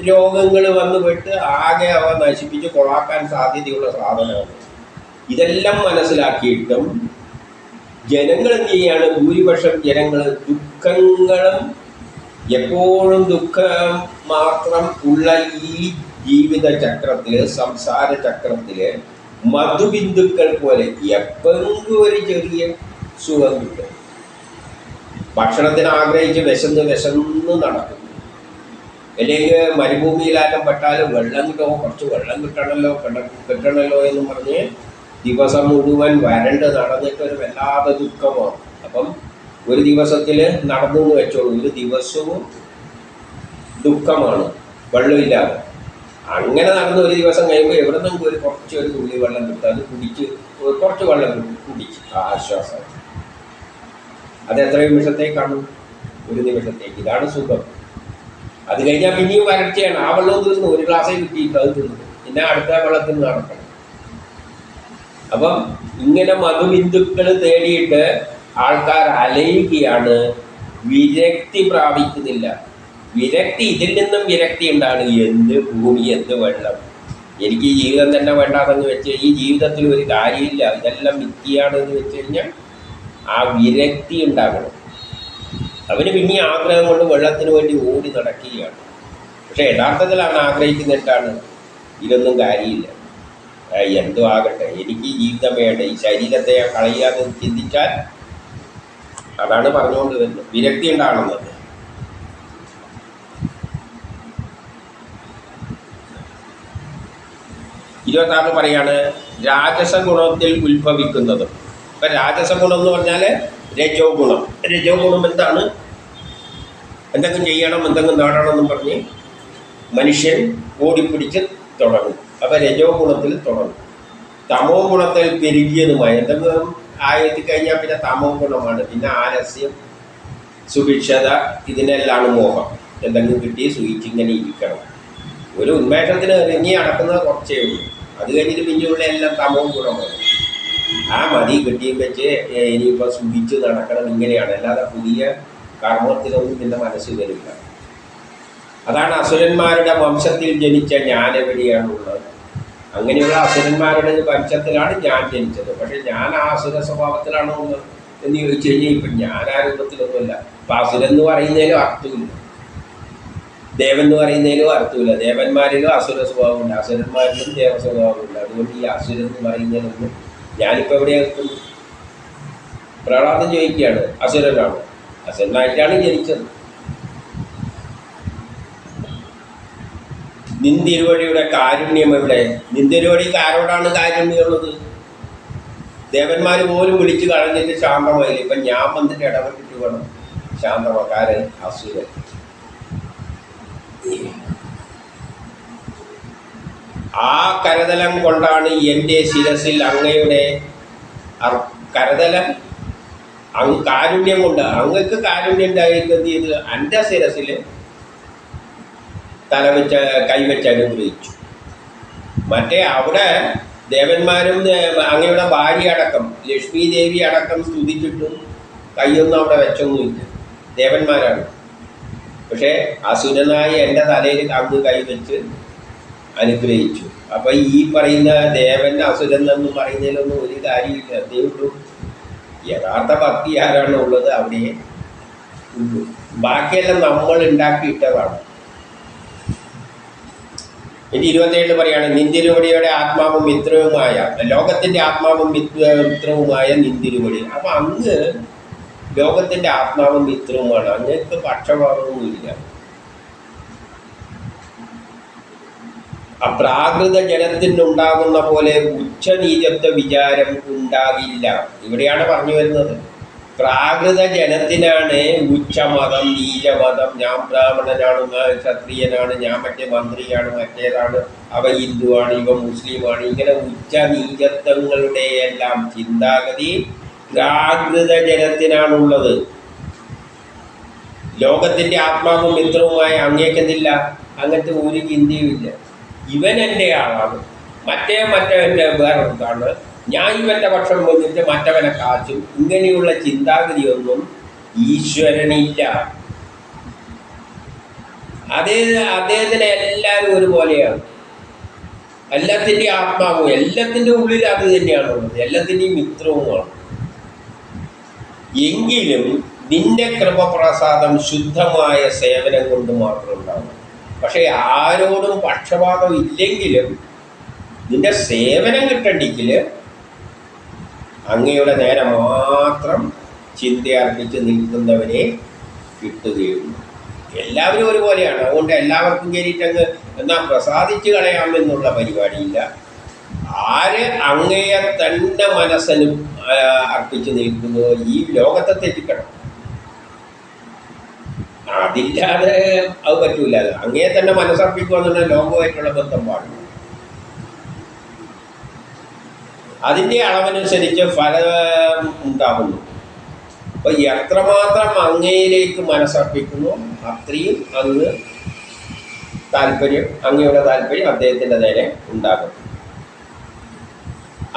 രോഗങ്ങൾ വന്നു പെട്ട് ആകെ അവ നശിപ്പിച്ച് കൊളാക്കാൻ സാധ്യതയുള്ള സാധനമാണ്. ഇതെല്ലാം മനസ്സിലാക്കിയിട്ടും ജനങ്ങൾ എന്ത് ചെയ്യാണ്? ഭൂരിപക്ഷം ജനങ്ങൾ ദുഃഖങ്ങളും എപ്പോഴും ദുഃഖം മാത്രം ഉള്ള ഈ ജീവിത ചക്രത്തിൽ, സംസാര ചക്രത്തിൽ മധുബിന്ദുക്കൾ പോലെ എപ്പോഴും ഒരു ചെറിയ സുഖം കിട്ടും. ഭക്ഷണത്തിന് ആഗ്രഹിച്ച് വിശന്ന് നടക്കുന്നു. അല്ലെങ്കിൽ മരുഭൂമിയിലാറ്റം പെട്ടാലും വെള്ളം കിട്ടുമോ, കുറച്ച് വെള്ളം കിട്ടണമല്ലോ എന്ന് പറഞ്ഞ് ദിവസം മുഴുവൻ വരണ്ട് നടന്നിട്ട് ഒരു വല്ലാതെ ദുഃഖമാണ്. അപ്പം ഒരു ദിവസത്തിൽ നടന്നു എന്ന് വെച്ചോളൂ, ഒരു ദിവസവും ദുഃഖമാണ് വെള്ളമില്ലാതെ. അങ്ങനെ നടന്ന് ഒരു ദിവസം കഴിയുമ്പോൾ എവിടെ നിന്നും ഒരു തുള്ളി വെള്ളം കിട്ടും. അത് കുടിച്ച് കുറച്ച് വെള്ളം കുടിച്ച് ആശ്വാസം. അത് എത്ര നിമിഷത്തേക്കാണ്? ഒരു നിമിഷത്തേക്ക്. ഇതാണ് സുഖം. അത് കഴിഞ്ഞാൽ പിന്നെയും വരൾച്ചയാണ്. ആ വെള്ളവും തീർന്നു, ഒരു ഗ്ലാസ്സേ കിട്ടിയിട്ട് അത് തീർന്നു. പിന്നെ അടുത്ത വെള്ളത്തിൽ നടക്കണം. അപ്പം ഇങ്ങനെ മധുബിന്ദുക്കൾ തേടിയിട്ട് ആൾക്കാർ അലയുകയാണ്, വിരക്തി പ്രാപിക്കുന്നില്ല. വിരക്തി, ഇതിൽ നിന്നും വിരക്തി ഉണ്ടാണ്. എന്ത് ഭൂമി, എന്ത് വെള്ളം, എനിക്ക് ഈ ജീവിതം തന്നെ വേണ്ടാതെന്ന് വെച്ച് ഈ ജീവിതത്തിൽ ഒരു കാര്യമില്ല, ഇതെല്ലാം മിഥ്യയാണെന്ന് വെച്ച് കഴിഞ്ഞാൽ ആ വിരക്തി ഉണ്ടാകണം. അവന് പിന്നെ ആഗ്രഹം കൊണ്ട് വെള്ളത്തിന് വേണ്ടി ഓടി നടക്കുകയാണ്. പക്ഷെ യഥാർത്ഥത്തിലാണ് ആഗ്രഹിക്കുന്ന എന്താണ്? ഇതൊന്നും കാര്യമില്ല, എന്തോ ആകട്ടെ, എനിക്ക് ഈ ജീവിതം വേണ്ട, ഈ ശരീരത്തെ കളയാതെ ചിന്തിച്ചാൽ അതാണ് പറഞ്ഞുകൊണ്ട് വരുന്നത്. വിരക്തി ഉണ്ടാകുന്നത്. പറയാണ് രാജസ ഗുണത്തിൽ ഉത്ഭവിക്കുന്നത്. ഇപ്പം രാജസ ഗുണം എന്ന് പറഞ്ഞാൽ രജോ ഗുണം. രജോ ഗുണം എന്താണ്? എന്തെങ്കിലും ചെയ്യണം, എന്തെങ്കിലും നേടണം എന്നും പറഞ്ഞ് മനുഷ്യൻ ഓടിപ്പിടിച്ച് തുടങ്ങും. അപ്പം രജോ ഗുണത്തിൽ തുടങ്ങും. തമോ ഗുണത്തിൽ പെരുകിയതുമായി എന്തെങ്കിലും ആയെത്തിക്കഴിഞ്ഞാൽ പിന്നെ തമോ ഗുണമാണ്. പിന്നെ ആലസ്യം, സുഭിക്ഷത, ഇതിനെല്ലാം മോഹം. എന്തെങ്കിലും കിട്ടി സുഖിച്ചിങ്ങനെ ഇരിക്കണം. ഒരു ഉന്മേഷത്തിന് ഇറങ്ങി നടക്കുന്നത് കുറച്ചേ ഉള്ളൂ. അത് കഴിഞ്ഞിട്ട് പിന്നെയുള്ള എല്ലാം തമോ ഗുണമാണ്. ആ മതി കിട്ടിയും വെച്ച് ഇനിയിപ്പോൾ സുഖിച്ച് നടക്കണം, ഇങ്ങനെയാണ്. അല്ലാതെ പുതിയ കർമ്മത്തിലൊന്നും പിന്നെ മനസ്സിൽ വരില്ല. അതാണ് അസുരന്മാരുടെ വംശത്തിൽ ജനിച്ച ഞാൻ എവിടെയാണുള്ളത്. അങ്ങനെയുള്ള അസുരന്മാരുടെ വംശത്തിലാണ് ഞാൻ ജനിച്ചത്. പക്ഷെ ഞാൻ ആ അസുര സ്വഭാവത്തിലാണോ എന്ന് ചോദിച്ചു കഴിഞ്ഞാൽ ഇപ്പം ഞാൻ ആ രൂപത്തിലൊന്നുമില്ല. അപ്പം അസുരൻ എന്ന് പറയുന്നതിലും അർത്ഥമില്ല, ദേവൻ എന്ന് പറയുന്നതിലും അർത്ഥമില്ല. ദേവന്മാരിലും അസുര സ്വഭാവമുണ്ട്, അസുരന്മാരിലും ദേവ സ്വഭാവമുണ്ട്. അതുകൊണ്ട് ഈ അസുരൻ എന്ന് പറയുന്നതിലൊന്നും ഞാനിപ്പോൾ എവിടെയാണ് എത്തുന്നു? പ്രഹ്ലാദൻ ചോദിക്കുകയാണ്, അസുരനാണ്, അസുരനായിട്ടാണ് ജനിച്ചത്. നിന്തിരുവടിയുടെ കാരുണ്യം എവിടെ? നിന്തിരുവടിക്ക് ആരോടാണ് കാരുണ്യമുള്ളത്? ദേവന്മാർ പോലും വിളിച്ച് കളഞ്ഞിട്ട് ശാന്തമായില്ല. ഇപ്പം ഞാൻ വന്നിട്ട് ഇടപെട്ടിട്ട് വേണം ശാന്തമക്കാരൻ അസുരൻ. ആ കരതലം കൊണ്ടാണ് എൻ്റെ ശിരസിൽ അങ്ങയുടെ കരതലം കാരുണ്യം കൊണ്ട് അങ്ങക്ക് കാരുണ്യം ഉണ്ടായിരിക്കുന്നത് ഇത് എൻ്റെ ശിരസിൽ കൈവച്ച് അനുഗ്രഹിച്ചു. മറ്റേ അവിടെ ദേവന്മാരും അങ്ങയുടെ ഭാര്യ അടക്കം ലക്ഷ്മി ദേവി അടക്കം സ്തുതിച്ചിട്ടും കൈയൊന്നും അവിടെ വെച്ചൊന്നുമില്ല, ദേവന്മാരാണ്. പക്ഷേ അസുരനായ എൻ്റെ തലയിൽ അങ്ങ് കൈവച്ച് അനുഗ്രഹിച്ചു. അപ്പൊ ഈ പറയുന്ന ദേവൻ അസുരൻ എന്നും പറയുന്നതിലൊന്നും ഒരു കാര്യമില്ല. അതേ ഉള്ളൂ, യഥാർത്ഥ ഭക്തി ആരാണ് ഉള്ളത് അവിടെ ഉള്ളൂ. ബാക്കിയെല്ലാം നമ്മൾ ഉണ്ടാക്കിയിട്ടതാണ്. ഇനി 27 പറയാണ്, നിന്തിരുവടിയുടെ ആത്മാവും മിത്രവുമായ, ലോകത്തിന്റെ ആത്മാവും മിത്രവുമായ നിന്തിരുവടി. അപ്പൊ അങ്ങ് ലോകത്തിന്റെ ആത്മാവും മിത്രവുമാണ്, അങ്ങക്ക് പക്ഷപാതമൊന്നുമില്ല. അപ്രാകൃത ജനത്തിനുണ്ടാകുന്ന പോലെ ഉച്ചനീചത്വ വിചാരം ഉണ്ടാകില്ല. ഇവിടെയാണ് പറഞ്ഞു വരുന്നത്. പ്രാകൃത ജനത്തിനാണ് ഉച്ചമതം, നീചമതം, ഞാൻ ബ്രാഹ്മണനാണ്, ക്ഷത്രിയനാണ്, ഞാൻ മറ്റേ മന്ത്രിയാണ്, മറ്റേതാണ്, അവ ഹിന്ദുവാണ്, ഇവ മുസ്ലിമാണ്, ഇങ്ങനെ ഉച്ച നീചത്വങ്ങളുടെ എല്ലാം ചിന്താഗതി പ്രാകൃത ജനത്തിനാണുള്ളത്. ലോകത്തിന്റെ ആത്മാവും മിത്രവുമായ അങ്ങേക്കെന്തില്ല, അങ്ങനത്തെ ഒരു ചിന്തയുമില്ല. ഇവൻ എൻ്റെ ആളാണ്, മറ്റവൻ്റെ വേറൊരുത്താണ്, ഞാൻ ഇവൻ്റെ പക്ഷം വന്നിട്ട് മറ്റവനെ കാച്ചും, ഇങ്ങനെയുള്ള ചിന്താഗതിയൊന്നും ഈശ്വരനില്ല. അദ്ദേഹത്തിന് എല്ലാവരും ഒരുപോലെയാണ്. എല്ലാത്തിൻ്റെ ആത്മാവും എല്ലാത്തിൻ്റെ ഉള്ളിൽ അത് തന്നെയാണുള്ളത്, എല്ലാത്തിൻ്റെയും മിത്രവുമാണ്. എങ്കിലും നിന്റെ കൃപപ്രസാദം ശുദ്ധമായ സേവനം കൊണ്ട് മാത്രം ഉണ്ടാകും. പക്ഷേ ആരോടും പക്ഷപാതം ഇല്ലെങ്കിലും നിന്റെ സേവനം കിട്ടണ്ടെങ്കിൽ അങ്ങയുടെ നേരെ മാത്രം ചിന്തയർപ്പിച്ച് നിൽക്കുന്നവനെ കിട്ടുകയുള്ളൂ. എല്ലാവരും ഒരുപോലെയാണ്. അതുകൊണ്ട് എല്ലാവർക്കും കയറിയിട്ടങ്ങ് എന്നാൽ പ്രസാദിച്ച് കളയാമെന്നുള്ള പരിപാടിയില്ല. ആര് അങ്ങയെ തന്നെ മനസ്സിന് അർപ്പിച്ച് നിൽക്കുന്നു ഈ ലോകത്തെ തെറ്റിക്കണം. അതില്ലാതെ അത് പറ്റൂല. അങ്ങയെ തന്നെ മനസ്സർപ്പിക്കുക എന്നുള്ള ലോകമായിട്ടുള്ള ബന്ധം പാടില്ല. അതിൻ്റെ അളവനുസരിച്ച് ഫലം ഉണ്ടാകുന്നു. അപ്പോൾ എത്രമാത്രം അങ്ങയിലേക്ക് മനസ്സർപ്പിക്കുന്നു അത്രയും അങ്ങ് താല്പര്യം, അങ്ങയുടെ താല്പര്യം അദ്ദേഹത്തിൻ്റെ നേരെ ഉണ്ടാകും.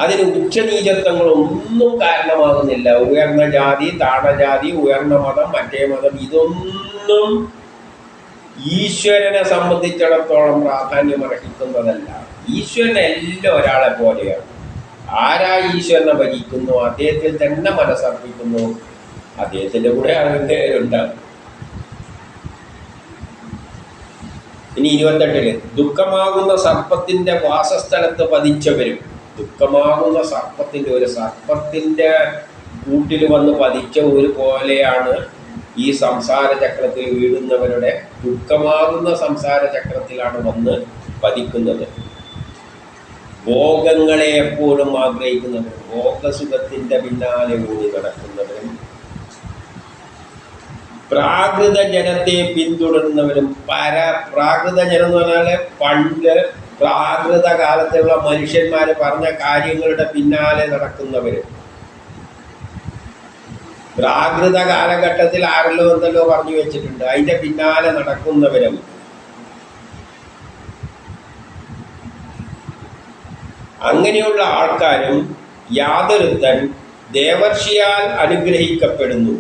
അതിന് ഉച്ചനീചത്വങ്ങളൊന്നും കാരണമാകുന്നില്ല. ഉയർന്ന ജാതി, താണജാതി, ഉയർന്ന മതം, മറ്റേ മതം, ഇതൊന്നും ഈശ്വരനെ സംബന്ധിച്ചിടത്തോളം പ്രാധാന്യം അർഹിക്കുന്നതല്ല. ഈശ്വരൻ എല്ലാം ഒരാളെ പോലെയാണ്. ആരാ ഈശ്വരനെ ഭരിക്കുന്നു അദ്ദേഹത്തിൽ തന്നെ മനസ്സർപ്പിക്കുന്നു, അദ്ദേഹത്തിൻ്റെ കൂടെ അതിൻ്റെ ഉണ്ടാകും. ഇനി 28 ദുഃഖമാകുന്ന സർപ്പത്തിൻ്റെ വാസസ്ഥലത്ത് പതിച്ചവരും, ദുഃഖമാകുന്ന സർപ്പത്തിൻ്റെ ഒരു സർപ്പത്തിൻ്റെ കൂട്ടിൽ വന്ന് പതിച്ച ഒരു പോലെയാണ് ഈ സംസാര ചക്രത്തിൽ വീഴുന്നവരുടെ, ദുഃഖമാകുന്ന സംസാര ചക്രത്തിലാണ് വന്ന് പതിക്കുന്നത്. ഭോഗങ്ങളെ എപ്പോഴും ആഗ്രഹിക്കുന്നവരും, ഭോഗസുഖത്തിൻ്റെ പിന്നാലെ ഓടി നടക്കുന്നവരും, പ്രാകൃത ജനത്തെ പിന്തുടരുന്നവരും. പ്രാകൃത ജനം എന്ന് പറഞ്ഞാൽ പണ്ട് പ്രാകൃത കാലത്തുള്ള മനുഷ്യന്മാർ പറഞ്ഞ കാര്യങ്ങളുടെ പിന്നാലെ നടക്കുന്നവരും, പ്രാകൃത കാലഘട്ടത്തിൽ ആരെല്ലോ എന്തെല്ലോ പറഞ്ഞു വെച്ചിട്ടുണ്ട് അതിൻ്റെ പിന്നാലെ നടക്കുന്നവരും. അങ്ങനെയുള്ള ആൾക്കാരും യാതൊരുത്തൻ ദേവർഷിയാൽ അനുഗ്രഹിക്കപ്പെടുന്നു.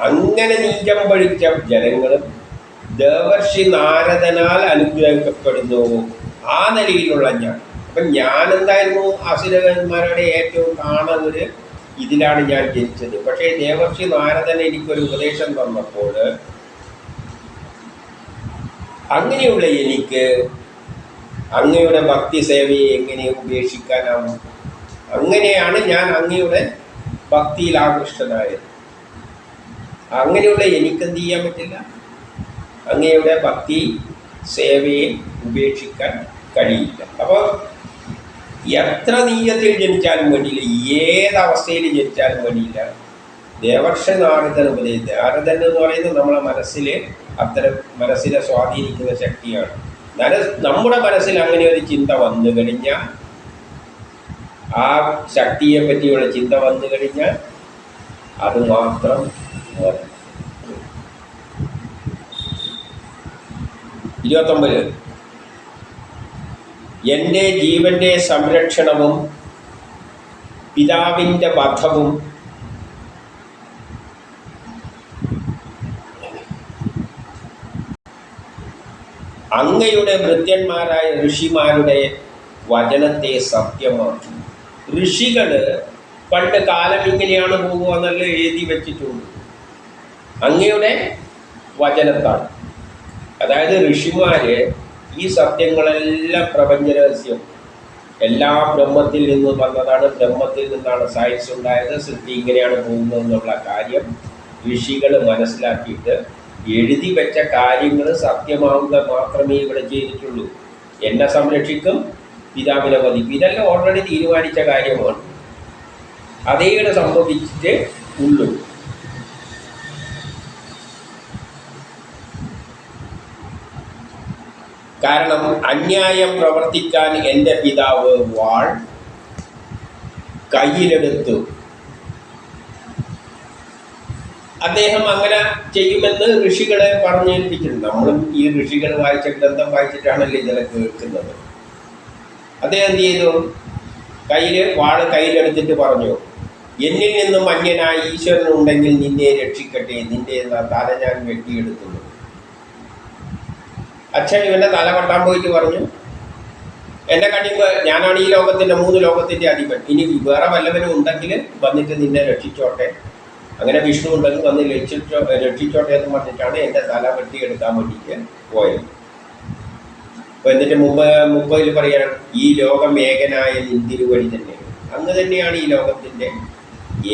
അങ്ങനെ നീചം പഴിച്ച ജനങ്ങളും ദേവർഷി നാരദനാൽ അനുഗ്രഹിക്കപ്പെടുന്നു. ആ നിലയിലുള്ള ഞാൻ. അപ്പം ഞാൻ എന്തായിരുന്നു അസുരന്മാരുടെ ഏറ്റവും കാണുന്നൊരു ഇതിലാണ് ഞാൻ ജനിച്ചത്. പക്ഷേ ദേവർഷി നാരദൻ എനിക്കൊരു ഉപദേശം തന്നപ്പോൾ അങ്ങനെയുള്ള എനിക്ക് അങ്ങയുടെ ഭക്തി സേവയെ എങ്ങനെ ഉപേക്ഷിക്കാനാവും? അങ്ങനെയാണ് ഞാൻ അങ്ങയുടെ ഭക്തിയിൽ ആകൃഷ്ടനായത്. അങ്ങനെയുള്ള എനിക്കെന്ത് ചെയ്യാൻ പറ്റില്ല? അങ്ങയുടെ ഭക്തി സേവയെ ഉപേക്ഷിക്കാൻ കഴിയില്ല. അപ്പോൾ എത്ര നീചത്തിൽ ജനിച്ചാലും വേണ്ടിയില്ല, ഏതവസ്ഥയിൽ ജനിച്ചാലും വേണ്ടിയില്ല, ദേവർഷി നാരദൻ ഉപദേശിച്ചത്. നാരദൻ എന്ന് പറയുന്നത് നമ്മളെ മനസ്സിൽ അത്തരം മനസ്സിനെ സ്വാധീനിക്കുന്ന ശക്തിയാണ്. നമ്മുടെ മനസ്സിൽ അങ്ങനെ ഒരു ചിന്ത വന്നു കഴിഞ്ഞാൽ, ആ ശക്തിയെ പറ്റിയുള്ള ചിന്ത വന്നു കഴിഞ്ഞാൽ അത് മാത്രം മതി. 29. എൻ്റെ ജീവൻ്റെ സംരക്ഷണവും പിതാവിൻ്റെ വധവും അങ്ങയുടെ ഭൃത്യന്മാരായ ഋഷിമാരുടെ വചനത്തെ സത്യമാക്കി. ഋഷികൾ പണ്ട് കാലം ഇങ്ങനെയാണ് പോകുക എന്നല്ല എഴുതി വെച്ചിട്ടുണ്ട്. അങ്ങയുടെ വചനത്താണ്. അതായത് ഋഷിമാര് ഈ സത്യങ്ങളെല്ലാം പ്രപഞ്ച രഹസ്യം എല്ലാം ബ്രഹ്മത്തിൽ നിന്ന് വന്നതാണ്, ബ്രഹ്മത്തിൽ നിന്നാണ് സയൻസ് ഉണ്ടായത്, സൃഷ്ടി ഇങ്ങനെയാണ് പോകുന്നതെന്നുള്ള കാര്യം ഋഷികൾ മനസ്സിലാക്കിയിട്ട് എഴുതി വെച്ച കാര്യങ്ങൾ സത്യമാവുക മാത്രമേ ഇവിടെ ചെയ്തിട്ടുള്ളൂ. എന്നെ സംരക്ഷിക്കും, പിതാവിനെ വധിക്കും, ഇതെല്ലാം ഓൾറെഡി തീരുമാനിച്ച കാര്യമാണ്. അതേടെ സംഭവിച്ചിട്ട് ഉള്ളൂ. കാരണം അന്യായം പ്രവർത്തിക്കാൻ എൻ്റെ പിതാവ് വാൾ കയ്യിലെടുത്തു. അദ്ദേഹം അങ്ങനെ ചെയ്യുമെന്ന് ഋഷികളെ പറഞ്ഞേൽപ്പിച്ചിട്ടുണ്ട്. നമ്മളും ഈ ഋഷികൾ വായിച്ച ഗ്രന്ഥം വായിച്ചിട്ടാണല്ലോ ഇതെല്ലാം കേൾക്കുന്നത്. അദ്ദേഹം എന്ത് ചെയ്തു? വാള് കയ്യിലെടുത്തിട്ട് പറഞ്ഞു, എന്നിൽ നിന്നും അന്യനായ ഈശ്വരനുണ്ടെങ്കിൽ നിന്നെ രക്ഷിക്കട്ടെ, നിന്റെ തല ഞാൻ വെട്ടിയെടുക്കുന്നു. അച്ഛൻ ഇവൻ്റെ തല വെട്ടാൻ പോയിട്ട് പറഞ്ഞു, എൻ്റെ കഴിയുമ്പോൾ ഞാനാണ് ഈ ലോകത്തിൻ്റെ 3 ലോകത്തിൻ്റെ അധിപൻ, ഇനി വേറെ വല്ലവനും ഉണ്ടെങ്കിൽ വന്നിട്ട് നിന്നെ രക്ഷിച്ചോട്ടെ, അങ്ങനെ വിഷ്ണു ഉണ്ടെങ്കിൽ വന്ന് രക്ഷിച്ചോട്ടെ എന്ന് പറഞ്ഞിട്ടാണ് എൻ്റെ തല വെട്ടിയെടുക്കാൻ വേണ്ടിയിട്ട് പോയത്. അപ്പോൾ എന്നിട്ട് 30 പറയാണ്, ഈ ലോകം ഏകനായ നിന്തിരുവഴി തന്നെയാണ്. അങ്ങ് തന്നെയാണ് ഈ ലോകത്തിൻ്റെ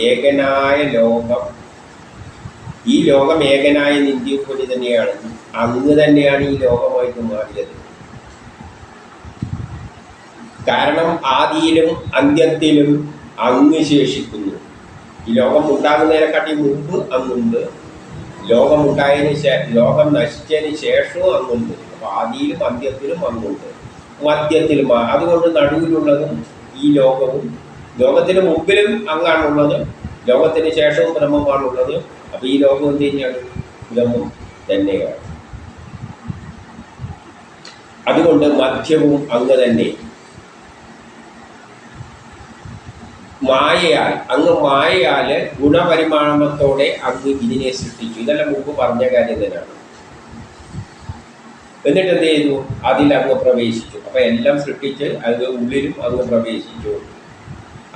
ഏകനായ ലോകം. ഈ ലോകം ഏകനായ നിന്തിരുവഴി തന്നെയാണ്. അങ്ങ് തന്നെയാണ് ഈ ലോകമായിട്ട് മാറിയത്. കാരണം ആദിയിലും അന്ത്യത്തിലും അങ്ങ് ശേഷിക്കുന്നു. ഈ ലോകം ഉണ്ടാകുന്നതിനെക്കാട്ടി മുമ്പ് അങ്ങുണ്ട്, ലോകം നശിച്ചതിന് ശേഷവും അങ്ങുണ്ട്. അപ്പോൾ ആദിയിലും അന്ത്യത്തിലും അങ്ങുണ്ട്, മധ്യത്തിലും. അതുകൊണ്ട് നടുവിലുള്ളതും ഈ ലോകവും, ലോകത്തിന് മുമ്പിലും അങ്ങാണുള്ളത്, ലോകത്തിന് ശേഷവും ബ്രഹ്മമാണുള്ളത്. അപ്പോൾ ഈ ലോകം എന്ത് തന്നെയാണ്? ബ്രഹ്മം തന്നെയാണ്. അതുകൊണ്ട് മധ്യവും അങ്ങ് തന്നെ. മായയാൽ ഗുണപരിമാണത്തോടെ അങ്ങ് ഇതിനെ സൃഷ്ടിച്ചു. ഇതെല്ലാം മുമ്പ് പറഞ്ഞ കാര്യം തന്നെയാണ്. എന്നിട്ട് എന്ത് ചെയ്തു? അതിൽ അങ്ങ് പ്രവേശിച്ചു. അപ്പം എല്ലാം സൃഷ്ടിച്ച് അത് ഉള്ളിലും അങ്ങ് പ്രവേശിച്ചു.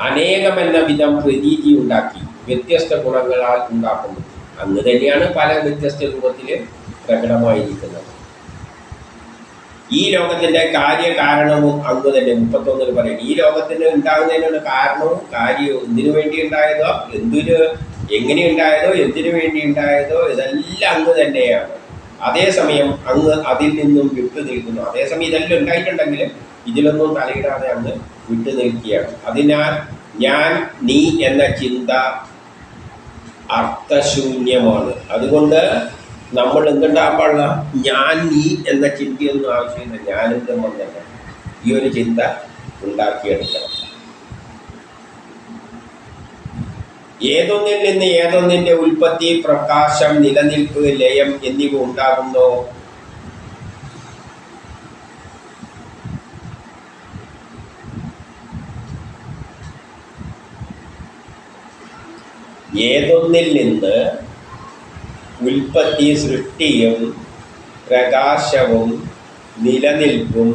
അനേകമെന്ന വിധം പ്രതീതി ഉണ്ടാക്കി, വ്യത്യസ്ത ഗുണങ്ങളാൽ ഉണ്ടാക്കുന്നു. അങ്ങ് തന്നെയാണ് പല വ്യത്യസ്ത രൂപത്തിൽ പ്രകടമായിരിക്കുന്നത്. ഈ ലോകത്തിൻ്റെ കാര്യകാരണവും അങ്ങ് തന്നെ. 31 പറയുന്നത്, ഈ ലോകത്തിന് ഉണ്ടാകുന്നതിനുള്ള കാരണവും കാര്യവും, എന്തിനു വേണ്ടി ഉണ്ടായതോ, എങ്ങനെ ഉണ്ടായതോ, എന്തിനു വേണ്ടി ഉണ്ടായതോ, ഇതെല്ലാം അങ്ങ് തന്നെയാണ്. അതേസമയം അങ്ങ് അതിൽ നിന്നും വിട്ടു നിൽക്കുന്നു. അതേസമയം ഇതെല്ലാം ഉണ്ടായിട്ടുണ്ടെങ്കിലും ഇതിലൊന്നും തലയിടാതെ അങ്ങ് വിട്ടു നിൽക്കുകയാണ്. അതിനാൽ ഞാൻ, നീ എന്ന ചിന്ത അർത്ഥശൂന്യമാണ്. അതുകൊണ്ട് നമ്മൾ എന്തുണ്ടാകാൻ പാടില്ല? ഞാൻ, നീ എന്ന ചിന്തയൊന്നും ആവശ്യമില്ല. ഞാനെന്തും വന്നല്ല, ഈ ഒരു ചിന്ത ഉണ്ടാക്കിയെടുക്കണം. ഏതൊന്നിൽ നിന്ന് ഏതൊന്നിൻ്റെ ഉൽപ്പത്തി, പ്രകാശം, നിലനിൽപ്പ്, ലയം എന്നിവ ഉണ്ടാകുന്നോ ഏതൊന്നിൽ നിന്ന് ഉൽപ്പത്തി, സൃഷ്ടിയും പ്രകാശവും നിലനിൽപ്പും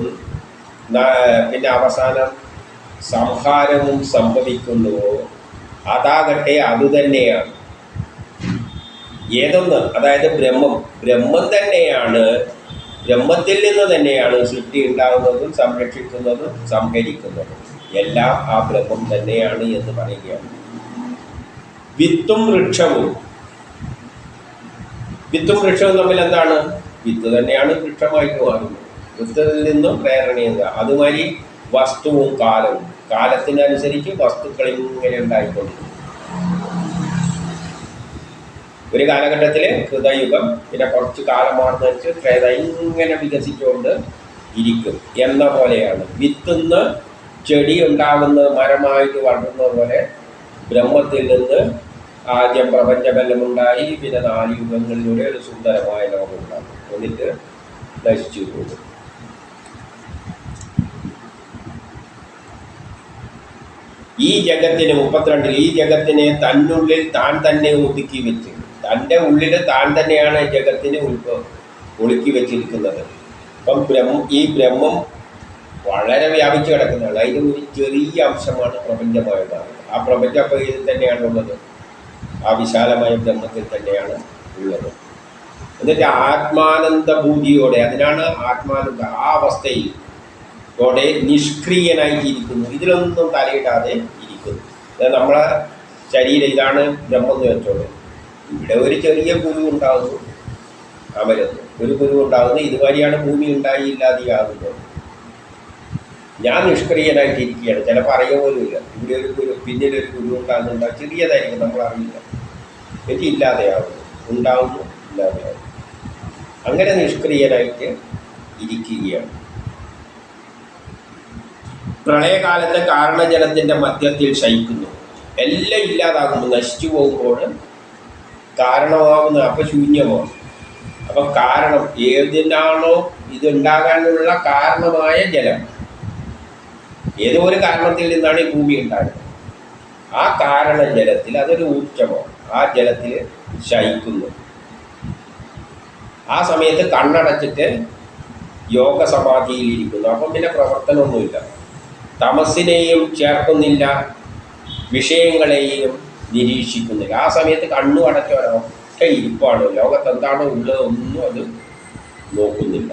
പിന്നെ അവസാനം സംഹാരവും സംഭവിക്കുന്നുവോ അതാകട്ടെ അതുതന്നെയാണ്. ഏതൊന്ന്, അതായത് ബ്രഹ്മം തന്നെയാണ്. ബ്രഹ്മത്തിൽ നിന്ന് തന്നെയാണ് സൃഷ്ടി ഉണ്ടാകുന്നതും സംരക്ഷിക്കുന്നതും സംഹരിക്കുന്നതും. എല്ലാം ആ ബ്രഹ്മം തന്നെയാണ് എന്ന് പറയുകയാണ്. വിത്തും വൃക്ഷവും തമ്മിൽ എന്താണ്? വിത്ത് തന്നെയാണ് വൃക്ഷമായിട്ട് മാറുന്നത്. വിത്തിൽ നിന്നും പ്രേരണയുക. അതുമാതിരി വസ്തുവും കാലവും, കാലത്തിനനുസരിച്ച് വസ്തുക്കൾ ഇങ്ങനെ ഉണ്ടായിക്കൊണ്ടിരിക്കും. ഒരു കാലഘട്ടത്തിൽ കൃതയുഗം, പിന്നെ കുറച്ച് കാലം മാറുന്നതനുസരിച്ച് ത്രേത, ഇങ്ങനെ വികസിച്ചുകൊണ്ട് ഇരിക്കും. എന്ന പോലെയാണ് വിത്തുന്ന ചെടി ഉണ്ടാകുന്നത്, മരമായിട്ട് വളർന്നത് പോലെ ബ്രഹ്മത്തിൽ നിന്ന് ആദ്യം പ്രപഞ്ചബലമുണ്ടായി, പിന്നെ 4 യുഗങ്ങളിലൂടെ ഒരു സുന്ദരമായ ലോകം ഉണ്ടാകും, എന്നിട്ട് നശിച്ചു പോകും. ഈ ജഗത്തിന് 32 ഈ ജഗത്തിനെ തന്നുള്ളിൽ താൻ തന്നെ ഒതുക്കി വെച്ച്, തൻ്റെ ഉള്ളിൽ താൻ തന്നെയാണ് ജഗത്തിന് ഒളുക്കി വെച്ചിരിക്കുന്നത്. അപ്പം ഈ ബ്രഹ്മം വളരെ വ്യാപിച്ചു കിടക്കുന്നതാണ്. അതിൻ്റെ ഒരു ചെറിയ അംശമാണ് പ്രപഞ്ചമായത്. ആ പ്രപഞ്ചം അപ്പോൾ ഇതിൽ തന്നെയാണ് ഉള്ളത്, ആ വിശാലമായ ബ്രഹ്മത്തിൽ തന്നെയാണ് ഉള്ളത്. എന്നിട്ട് ആത്മാനന്ദഭൂതിയോടെ, അതിനാണ് ആത്മാനന്ദ, ആ അവസ്ഥയിൽ ോടെ നിഷ്ക്രിയനായിട്ടിരിക്കുന്നു, ഇതിലൊന്നും തലയിടാതെ ഇരിക്കുന്നു. നമ്മളെ ശരീരം ഇതാണ് ബ്രഹ്മം എന്ന് വെച്ചോളൂ. ഇവിടെ ഒരു ചെറിയ കുരു ഉണ്ടാകുന്നു, അമരുന്നു, ഒരു കുരു ഉണ്ടാകുന്നു. ഇതുവരെയാണ് ഭൂമി ഉണ്ടായി ഇല്ലാതെയാകുന്നത്. ഞാൻ നിഷ്ക്രിയനായിട്ടിരിക്കുകയാണ്. ചിലപ്പോൾ അറിയ പോലുമില്ല. ഇവിടെ ഒരു കുരു, പിന്നിലൊരു കുരു ഉണ്ടാകുന്നുണ്ടാകും, ചെറിയതായിരിക്കും, നമ്മളറിയില്ല. എനിക്ക് ഇല്ലാതെയാകുന്നു, ഉണ്ടാകുന്നു, ഇല്ലാതെയാകുന്നു. അങ്ങനെ നിഷ്ക്രിയനായിട്ട് ഇരിക്കുകയാണ്. പ്രളയകാലത്തെ കാരണജലത്തിൻ്റെ മധ്യത്തിൽ ശയിക്കുന്നു. എല്ലാം ഇല്ലാതാകുമ്പോൾ, നശിച്ചു പോകുമ്പോൾ കാരണമാകുന്ന അപ്പം ശൂന്യമാണ്. അപ്പം കാരണം ഏതിനാണോ ഇതുണ്ടാകാനുള്ള കാരണമായ ജലം, ഏതോ ഒരു കാരണത്തിൽ നിന്നാണ് ഈ ഭൂമി ഉണ്ടാകുന്നത്. ആ കാരണ ജലത്തിൽ അതൊരു ഊർജ്ജമാണ്. ആ ജലത്തിൽ ശയിക്കുന്നു. ആ സമയത്ത് കണ്ണടച്ചിട്ട് യോഗസമാധിയിലിരിക്കുന്നു. അപ്പം പിന്നെ പ്രവർത്തനമൊന്നുമില്ല. തമസിനെയും ചേർക്കുന്നില്ല, വിഷയങ്ങളെയും നിരീക്ഷിക്കുന്നില്ല. ആ സമയത്ത് കണ്ണു അടച്ചവരൊറ്റ ഇരിപ്പാണ്. ലോകത്ത് എന്താണോ ഉള്ളത് ഒന്നും അത് നോക്കുന്നില്ല.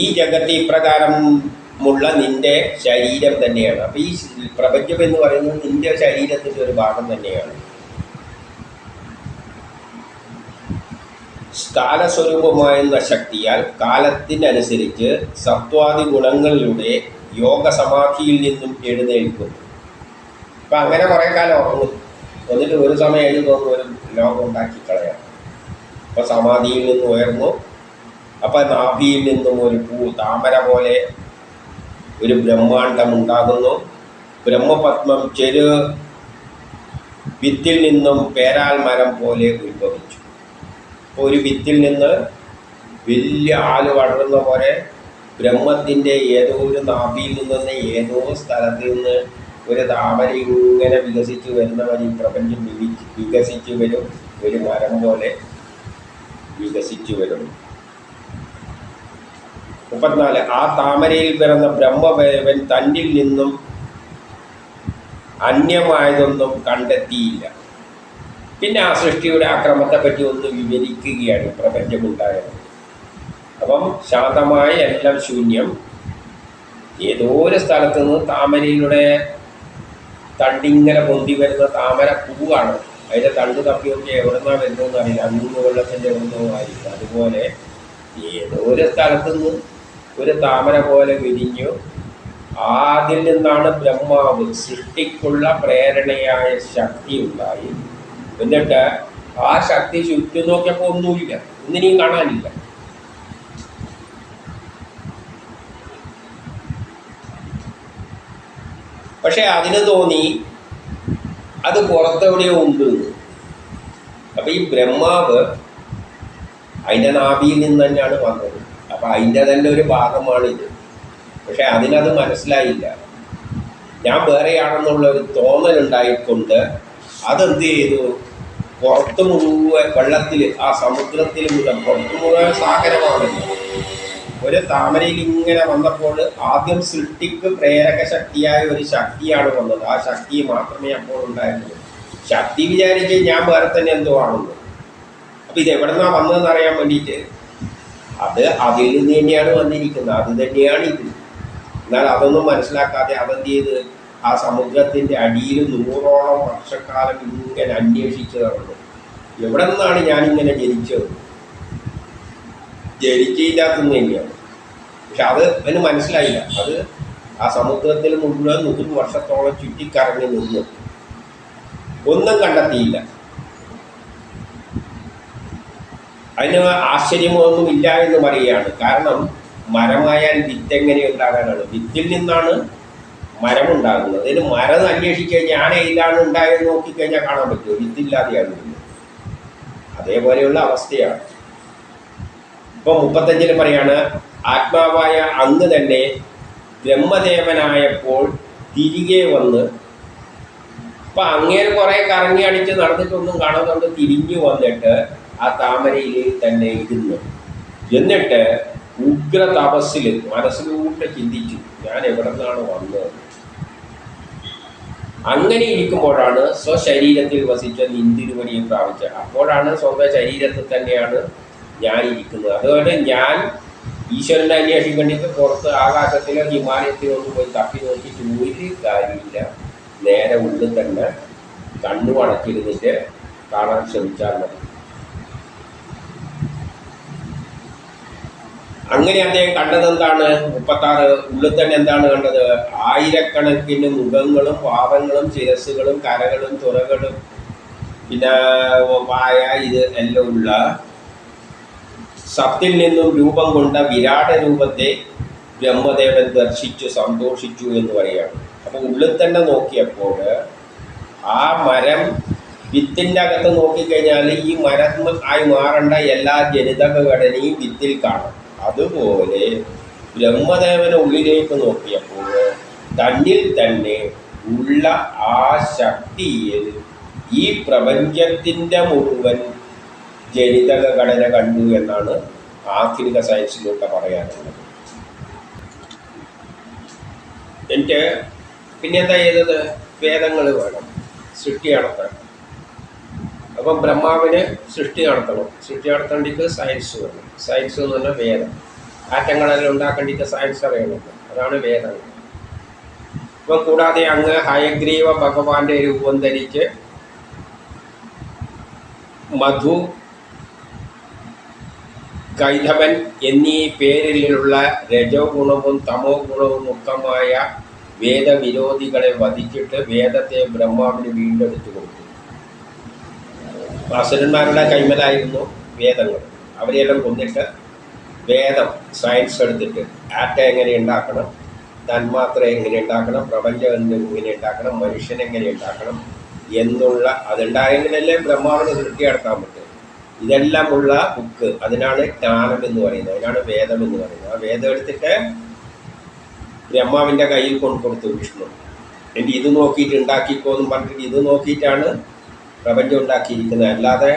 ഈ ജഗത്ത് ഇപ്രകാരമുള്ള നിന്റെ ശരീരം തന്നെയാണ്. അപ്പം ഈ പ്രപഞ്ചം എന്ന് പറയുന്നത് നിന്റെ ശരീരത്തിൻ്റെ ഒരു ഭാഗം തന്നെയാണ്. കാലസ്വരൂപമായിരുന്ന ശക്തിയാൽ കാലത്തിനനുസരിച്ച് സത്വാദി ഗുണങ്ങളിലൂടെ യോഗസമാധിയിൽ നിന്നും എഴുന്നേൽക്കുന്നു. അപ്പം അങ്ങനെ കുറേ കാലം ഉറങ്ങും, എന്നിട്ട് ഒരു സമയം എഴുതുന്നു, ഒരു ലോകം ഉണ്ടാക്കി കളയാം. അപ്പോൾ സമാധിയിൽ നിന്നും ഉയർന്നു. അപ്പം നാഭിയിൽ നിന്നും ഒരു താമര പോലെ ഒരു ബ്രഹ്മാണ്ടം ഉണ്ടാകുന്നു. ബ്രഹ്മപത്മം ചെറു വിത്തിൽ നിന്നും പേരാൽ മരം പോലെ ഉത്ഭവിച്ചു. ഒരു വിത്തിൽ നിന്ന് വലിയ ആല് വളരുന്ന പോലെ ബ്രഹ്മത്തിൻ്റെ ഏതോ ഒരു നാഭിയിൽ നിന്ന്, ഏതോ സ്ഥലത്ത് നിന്ന് ഒരു താമര ഇങ്ങനെ വികസിച്ച് വരുന്ന വഴി പ്രപഞ്ചം വികസിച്ച് വരും. ഒരു മരം പോലെ വികസിച്ചു വരും. 34 ആ താമരയിൽ പിറന്ന ബ്രഹ്മദേവൻ തന്നിൽ നിന്നും അന്യമായതൊന്നും കണ്ടെത്തിയില്ല. പിന്നെ ആ സൃഷ്ടിയുടെ ആക്രമത്തെപ്പറ്റി ഒന്ന് വിവരിക്കുകയാണ് പ്രപഞ്ചമുണ്ടായത്. അപ്പം ശാന്തമായ എല്ലാം ശൂന്യം. ഏതോ ഒരു സ്ഥലത്ത് നിന്ന് താമരയിലൂടെ തണ്ടിങ്ങനെ പൊന്തി വരുന്ന താമര പൂവാണ്. അതിൻ്റെ തണ്ട് തപ്പിയൊക്കെ എവിടുന്നാ വരുന്നതെന്ന് അറിയില്ല, അങ്ങ് വെള്ളത്തിൻ്റെ എവിടുന്നോ ആയിരിക്കും. അതുപോലെ ഏതോ ഒരു സ്ഥലത്ത് നിന്ന് ഒരു താമര പോലെ വിരിഞ്ഞു. അതിൽ നിന്നാണ് ബ്രഹ്മാവ് സൃഷ്ടിക്കുള്ള പ്രേരണയായ ശക്തി ഉണ്ടായി. എന്നിട്ട് ആ ശക്തി ചുറ്റും നോക്കിയപ്പോൾ ഒന്നുമില്ല, ഒന്നിനെയും കാണാനില്ല. പക്ഷെ അതിന് തോന്നി അത് പുറത്തെവിടെയോ ഉണ്ട്. അപ്പം ഈ ബ്രഹ്മാവ് അതിൻ്റെ നാഭിയിൽ നിന്ന് തന്നെയാണ് വന്നത്. അപ്പം അതിൻ്റെ തന്നെ ഒരു ഭാഗമാണിത്. പക്ഷെ അതിനത് മനസ്സിലായില്ല. ഞാൻ വേറെയാണെന്നുള്ള ഒരു തോന്നലുണ്ടായിക്കൊണ്ട് അതെന്ത് ചെയ്തു, പുറത്ത് മുഴുവൻ വെള്ളത്തിൽ, ആ സമുദ്രത്തിൽ മുഴുവൻ, പുറത്ത് മുഴുവൻ സാഗരമാണല്ലോ. ഒരു താമരയിൽ ഇങ്ങനെ വന്നപ്പോൾ ആദ്യം സൃഷ്ടിക്ക് പ്രേരക ശക്തിയായ ഒരു ശക്തിയാണ് വന്നത്. ആ ശക്തി മാത്രമേ അപ്പോൾ ഉണ്ടായിരുന്നുള്ളൂ. ശക്തി വിചാരിച്ച് ഞാൻ വേറെ തന്നെ എന്തോ ആണെന്ന്. അപ്പം ഇത് എവിടെ നിന്നാണ് വന്നതെന്ന് അറിയാൻ വേണ്ടിയിട്ട് അത് അതിൽ നിന്ന് തന്നെയാണ് വന്നിരിക്കുന്നത്, അത് തന്നെയാണ് ഇത്. എന്നാൽ അതൊന്നും മനസ്സിലാക്കാതെ അതെന്ത് ചെയ്ത് ആ സമുദ്രത്തിൻ്റെ അടിയിൽ 100ഓളം വർഷക്കാലം ഇങ്ങനെ അന്വേഷിച്ച് നടന്നു. എവിടെ നിന്നാണ് ഞാനിങ്ങനെ ജനിച്ചത്? ജനിച്ചില്ലാത്തത് തന്നെയാണ്. പക്ഷെ അത് അതിന് മനസ്സിലായില്ല. അത് ആ സമുദ്രത്തിൽ മുഴുവൻ 100 വർഷത്തോളം ചുറ്റിക്കറങ്ങി നിന്നു. ഒന്നും കണ്ടെത്തിയില്ല. അതിന് ആശ്ചര്യമൊന്നും ഇല്ല എന്ന് പറയുകയാണ്. കാരണം മരമായാൽ വിത്ത് എങ്ങനെ ഉണ്ടാകാനാണ്? വിത്തിൽ നിന്നാണ് മരമുണ്ടാകുന്നത്. അതിന് മരം അന്വേഷിക്കഴിഞ്ഞാൽ ഞാൻ ഏതാണ് ഉണ്ടായെന്ന് നോക്കിക്കഴിഞ്ഞാൽ കാണാൻ പറ്റുമോ? വിത്തില്ലാതെയാകുന്നില്ല. അതേപോലെയുള്ള അവസ്ഥയാണ്. ഇപ്പം 35 പറയാണ്, ആത്മാവായ അങ്ങ് തന്നെ ബ്രഹ്മദേവനായപ്പോൾ തിരികെ വന്ന്, അപ്പം അങ്ങേര് കുറേ കറങ്ങി അടിച്ച് നടന്നിട്ടൊന്നും കാണാതുകൊണ്ട് തിരിഞ്ഞു വന്നിട്ട് ആ താമരയിൽ തന്നെ ഇരുന്നു. എന്നിട്ട് ഉഗ്ര തപസ്സിൽ മനസ്സിലൂടെ ചിന്തിച്ചു, ഞാൻ എവിടെ നിന്നാണ് വന്നത്. അങ്ങനെ ഇരിക്കുമ്പോഴാണ് സ്വശരീരത്തിൽ വസിച്ച നിന്തിരുവടിയും പ്രാപിച്ചത്. അപ്പോഴാണ് സ്വന്തം ശരീരത്തിൽ തന്നെയാണ് ഞാൻ ഇരിക്കുന്നത്. അതുകൊണ്ട് ഞാൻ ഈശ്വരനെ അന്വേഷിക്കേണ്ടിട്ട് പുറത്ത് ആകാശത്തിലോ ഹിമാലയത്തിലോ ഒന്നും പോയി തപ്പി നോക്കിയിട്ട് ഒരു കാര്യമില്ല. നേരെ ഉള്ളിൽ തന്നെ കണ്ണു അടച്ചിരുന്നിട്ട് കാണാൻ ശ്രമിച്ചാൽ മതി. അങ്ങനെ അദ്ദേഹം കണ്ടത് എന്താണ്? 36 ഉള്ളിൽ തന്നെ എന്താണ് കണ്ടത്? ആയിരക്കണക്കിന് മുഖങ്ങളും പാദങ്ങളും ശിരസ്സുകളും കരകളും തുറകളും പിന്നെ വായ ഇത് എല്ലാം ഉള്ള സത്തിൽ നിന്നും രൂപം കൊണ്ട വിരാട രൂപത്തെ ബ്രഹ്മദേവൻ ദർശിച്ചു സന്തോഷിച്ചു എന്ന് പറയുകയാണ്. അപ്പോൾ ഉള്ളിൽ തന്നെ നോക്കിയപ്പോൾ ആ മരം വിത്തിൻ്റെ അകത്ത് നോക്കിക്കഴിഞ്ഞാൽ ഈ മരം ആയി മാറേണ്ട എല്ലാ ജനിതക ഘടനയും വിത്തിൽ കാണാം. അതുപോലെ ബ്രഹ്മദേവന് ഉള്ളിലേക്ക് നോക്കിയപ്പോൾ തന്നിൽ തന്നെ ഉള്ള ആ ശക്തിയിൽ ഈ പ്രപഞ്ചത്തിൻ്റെ മുഴുവൻ ജനിതക ഘടന കണ്ടു എന്നാണ് ആധുനിക സയൻസിലൂടെ പറയാനുള്ളത്. എനിക്ക് പിന്നെ എന്താ ചെയ്തത്? വേദങ്ങൾ വേണം സൃഷ്ടി നടത്താൻ. അപ്പം ബ്രഹ്മാവിന് സൃഷ്ടി നടത്തണം. സൃഷ്ടി നടത്തേണ്ടിക്ക് സയൻസ് വേണം. സയൻസ് എന്ന് പറഞ്ഞാൽ വേദം. ആറ്റങ്ങളെല്ലാം ഉണ്ടാക്കേണ്ടിക്ക് സയൻസ് അറിയണം. അതാണ് വേദങ്ങൾ. അപ്പം കൂടാതെ അങ്ങ് ഹയഗ്രീവ ഭഗവാന്റെ രൂപം ധരിച്ച് മധു, കൈധവൻ എന്നീ പേരിലുള്ള രജോ ഗുണവും തമോ ഗുണവും മുക്തമായ വേദവിരോധികളെ വധിച്ചിട്ട് വേദത്തെ ബ്രഹ്മാവിന് വീണ്ടെടുത്തു കൊടുത്തു. അസുരന്മാരുടെ കൈമലായിരുന്നു വേദങ്ങൾ. അവരെയെല്ലാം കൊന്നിട്ട് വേദം സയൻസ് എടുത്തിട്ട് ആറ്റ എങ്ങനെ ഉണ്ടാക്കണം, തന്മാത്ര എങ്ങനെ ഉണ്ടാക്കണം, പ്രപഞ്ചം എങ്ങനെ ഉണ്ടാക്കണം, മനുഷ്യനെങ്ങനെ ഉണ്ടാക്കണം എന്നുള്ള അതുണ്ടായെങ്കിലല്ലേ ബ്രഹ്മാവിന് സൃഷ്ടി നടത്താൻ പറ്റും. ഇതെല്ലാം ഉള്ള ബുക്ക്, അതിനാണ് ജ്ഞാനം എന്ന് പറയുന്നത്, അതിനാണ് വേദം എന്ന് പറയുന്നത്. ആ വേദം എടുത്തിട്ട് ബ്രഹ്മാവിൻ്റെ കയ്യിൽ കൊണ്ടുകൊടുത്തു വിഷ്ണു. എന്നിട്ട് ഇത് നോക്കിയിട്ട് ഉണ്ടാക്കിക്കോന്നും പറഞ്ഞിട്ട് ഇത് നോക്കിയിട്ടാണ് പ്രപഞ്ചം ഉണ്ടാക്കിയിരിക്കുന്നത്. അല്ലാതെ